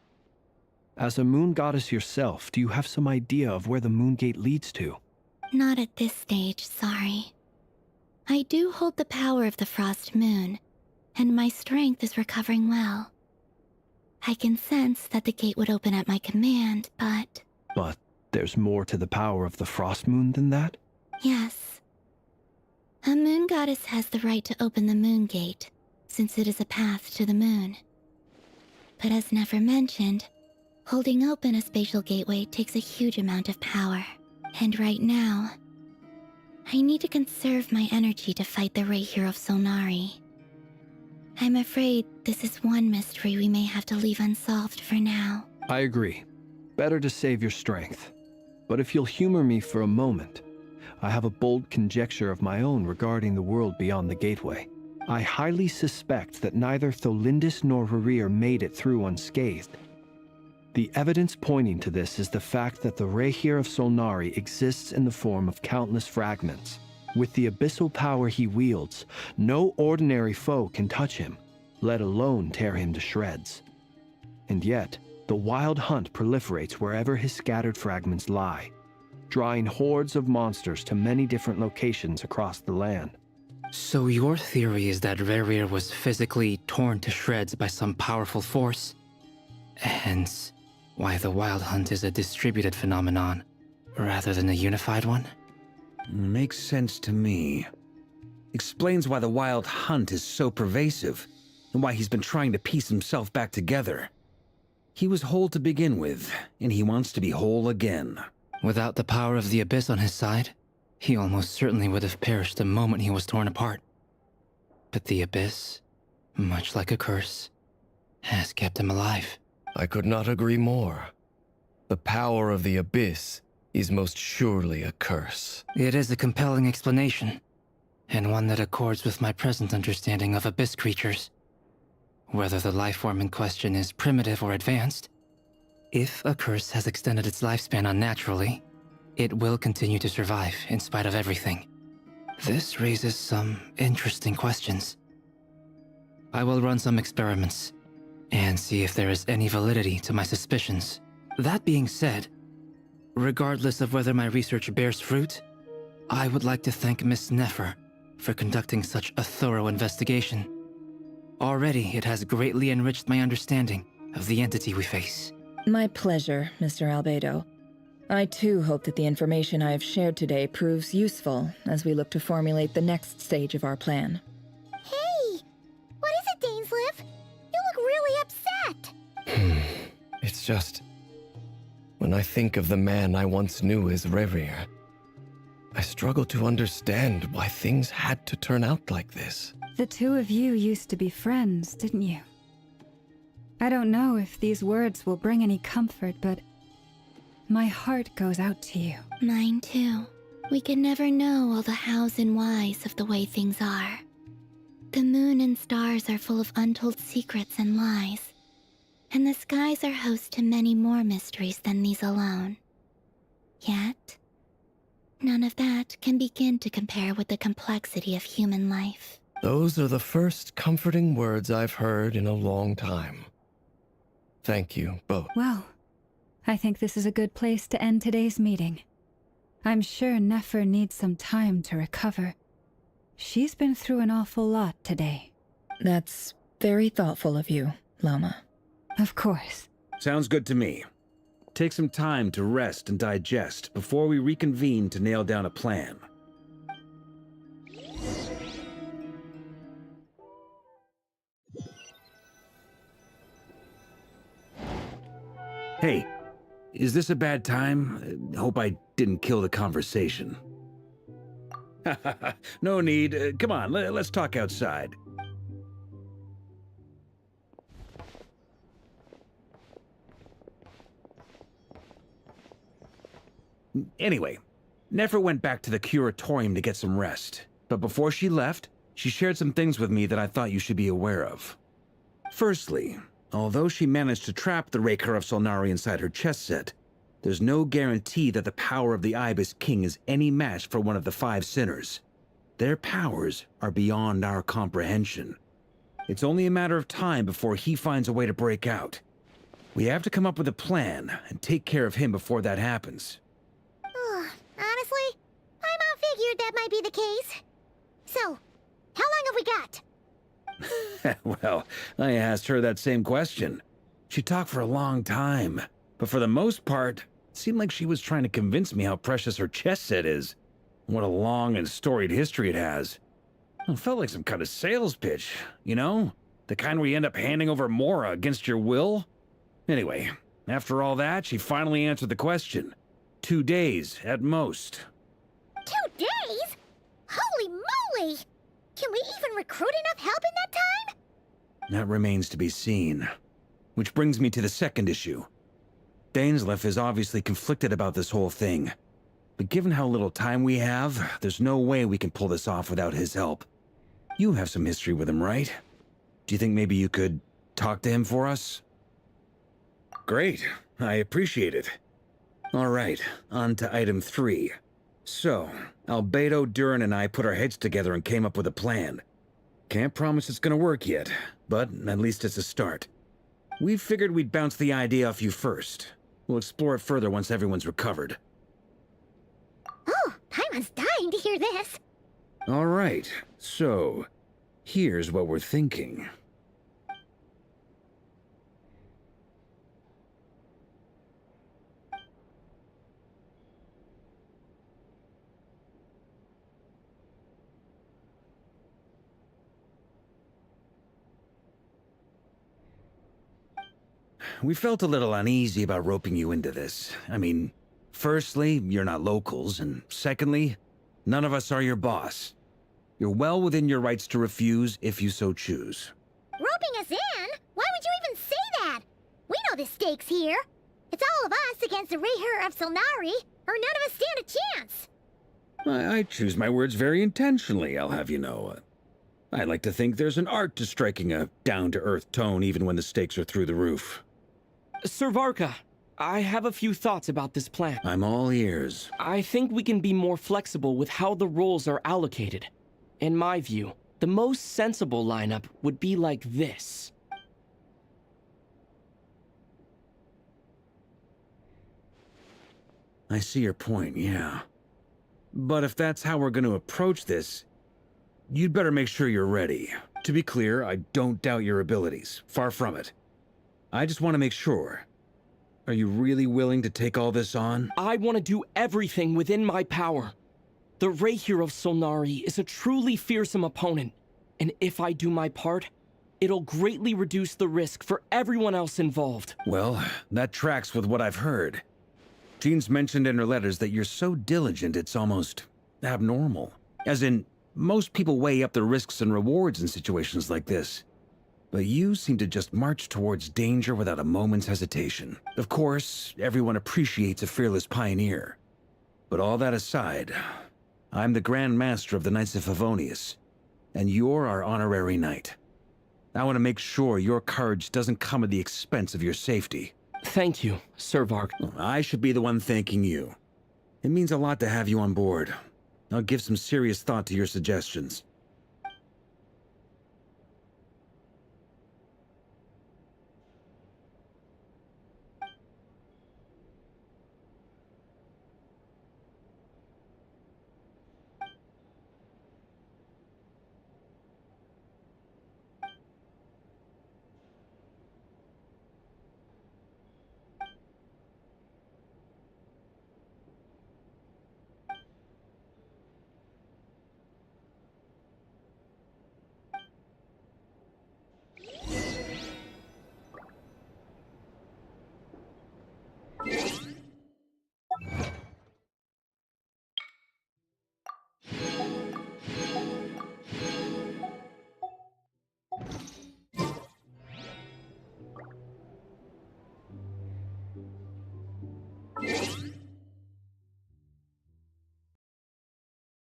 [SPEAKER 22] As a moon goddess yourself, do you have some idea of where the Moon Gate leads to?
[SPEAKER 3] Not at this stage, sorry. I do hold the power of the Frost Moon, and my strength is recovering well. I can sense that the gate would open at my command, but...
[SPEAKER 22] But there's more to the power of the Frost Moon than that?
[SPEAKER 3] Yes. A moon goddess has the right to open the Moon Gate, since it is a path to the moon. But as never mentioned, holding open a spatial gateway takes a huge amount of power. And right now, I need to conserve my energy to fight the Rahier of Solnari. I'm afraid this is one mystery we may have to leave unsolved for now.
[SPEAKER 22] I agree. Better to save your strength. But if you'll humor me for a moment, I have a bold conjecture of my own regarding the world beyond the gateway. I highly suspect that neither Tholindis nor Rarir made it through unscathed. The evidence pointing to this is the fact that the Rahier of Solnari exists in the form of countless fragments. With the abyssal power he wields, no ordinary foe can touch him, let alone tear him to shreds. And yet, the wild hunt proliferates wherever his scattered fragments lie, drawing hordes of monsters to many different locations across the land.
[SPEAKER 19] So your theory is that Rarir was physically torn to shreds by some powerful force? Hence, why the wild hunt is a distributed phenomenon, rather than a unified one?
[SPEAKER 10] Makes sense to me. Explains why the wild hunt is so pervasive, and why he's been trying to piece himself back together. He was whole to begin with, and he wants to be whole again.
[SPEAKER 19] Without the power of the Abyss on his side, he almost certainly would have perished the moment he was torn apart. But the Abyss, much like a curse, has kept him alive.
[SPEAKER 14] I could not agree more. The power of the Abyss is most surely a curse.
[SPEAKER 19] It is a compelling explanation, and one that accords with my present understanding of Abyss creatures. Whether the life form in question is primitive or advanced, if a curse has extended its lifespan unnaturally, it will continue to survive in spite of everything. This raises some interesting questions. I will run some experiments and see if there is any validity to my suspicions. That being said, regardless of whether my research bears fruit, I would like to thank Miss Nefer for conducting such a thorough investigation. Already, it has greatly enriched my understanding of the entity we face.
[SPEAKER 15] My pleasure, Mr. Albedo. I too hope that the information I have shared today proves useful as we look to formulate the next stage of our plan.
[SPEAKER 3] Hey! What is it, Dainsleif? You look really upset!
[SPEAKER 14] It's just... when I think of the man I once knew as Rarir, I struggle to understand why things had to turn out like this.
[SPEAKER 6] The two of you used to be friends, didn't you? I don't know if these words will bring any comfort, but my heart goes out to you.
[SPEAKER 3] Mine too. We can never know all the hows and whys of the way things are. The moon and stars are full of untold secrets and lies, and the skies are host to many more mysteries than these alone. Yet, none of that can begin to compare with the complexity of human life.
[SPEAKER 14] Those are the first comforting words I've heard in a long time. Thank you, both.
[SPEAKER 6] Well, I think this is a good place to end today's meeting. I'm sure Nefer needs some time to recover. She's been through an awful lot today.
[SPEAKER 15] That's very thoughtful of you, Lama.
[SPEAKER 6] Of course.
[SPEAKER 10] Sounds good to me. Take some time to rest and digest before we reconvene to nail down a plan. Hey, is this a bad time? Hope I didn't kill the conversation. No need. Come on, let's talk outside. Anyway, Nefer went back to the curatorium to get some rest. But before she left, she shared some things with me that I thought you should be aware of. Firstly, although she managed to trap the Raker of Solnari inside her chess set, there's no guarantee that the power of the Ibis King is any match for one of the 5 sinners. Their powers are beyond our comprehension. It's only a matter of time before he finds a way to break out. We have to come up with a plan and take care of him before that happens.
[SPEAKER 3] Honestly, Paimon figured that might be the case. So, how long have we got?
[SPEAKER 10] Well, I asked her that same question. She talked for a long time, but for the most part, it seemed like she was trying to convince me how precious her chess set is. What a long and storied history it has. It felt like some kind of sales pitch, you know? The kind where you end up handing over Mora against your will? Anyway, after all that, she finally answered the question. 2 days, at most.
[SPEAKER 3] 2 days? Really? Can we even recruit enough help in that time?
[SPEAKER 10] That remains to be seen. Which brings me to the second issue. Dainsleif is obviously conflicted about this whole thing. But given how little time we have, there's no way we can pull this off without his help. You have some history with him, right? Do you think maybe you could talk to him for us? Great. I appreciate it. All right, on to item 3. So, Albedo, Duran, and I put our heads together and came up with a plan. Can't promise it's gonna work yet, but at least it's a start. We figured we'd bounce the idea off you first. We'll explore it further once everyone's recovered.
[SPEAKER 3] Oh, Paimon's dying to hear this.
[SPEAKER 10] All right, so here's what we're thinking. We felt a little uneasy about roping you into this. I mean, firstly, you're not locals, and secondly, none of us are your boss. You're well within your rights to refuse if you so choose.
[SPEAKER 3] Roping us in? Why would you even say that? We know the stakes here. It's all of us against the Rayher of Solnari, or none of us stand a chance.
[SPEAKER 10] I choose my words very intentionally, I'll have you know. I like to think there's an art to striking a down-to-earth tone even when the stakes are through the roof.
[SPEAKER 11] Sir Varka, I have a few thoughts about this plan.
[SPEAKER 10] I'm all ears.
[SPEAKER 11] I think we can be more flexible with how the roles are allocated. In my view, the most sensible lineup would be like this.
[SPEAKER 10] I see your point, yeah. But if that's how we're going to approach this, you'd better make sure you're ready. To be clear, I don't doubt your abilities. Far from it. I just want to make sure. Are you really willing to take all this on?
[SPEAKER 11] I want to do everything within my power. The Rayher of Solnari is a truly fearsome opponent, and if I do my part, it'll greatly reduce the risk for everyone else involved.
[SPEAKER 10] Well, that tracks with what I've heard. Jean's mentioned in her letters that you're so diligent it's almost abnormal. As in, most people weigh up the risks and rewards in situations like this. But you seem to just march towards danger without a moment's hesitation. Of course, everyone appreciates a fearless pioneer. But all that aside, I'm the Grand Master of the Knights of Favonius, and you're our honorary knight. I want to make sure your courage doesn't come at the expense of your safety.
[SPEAKER 11] Thank you, Sir Vark.
[SPEAKER 10] I should be the one thanking you. It means a lot to have you on board. I'll give some serious thought to your suggestions.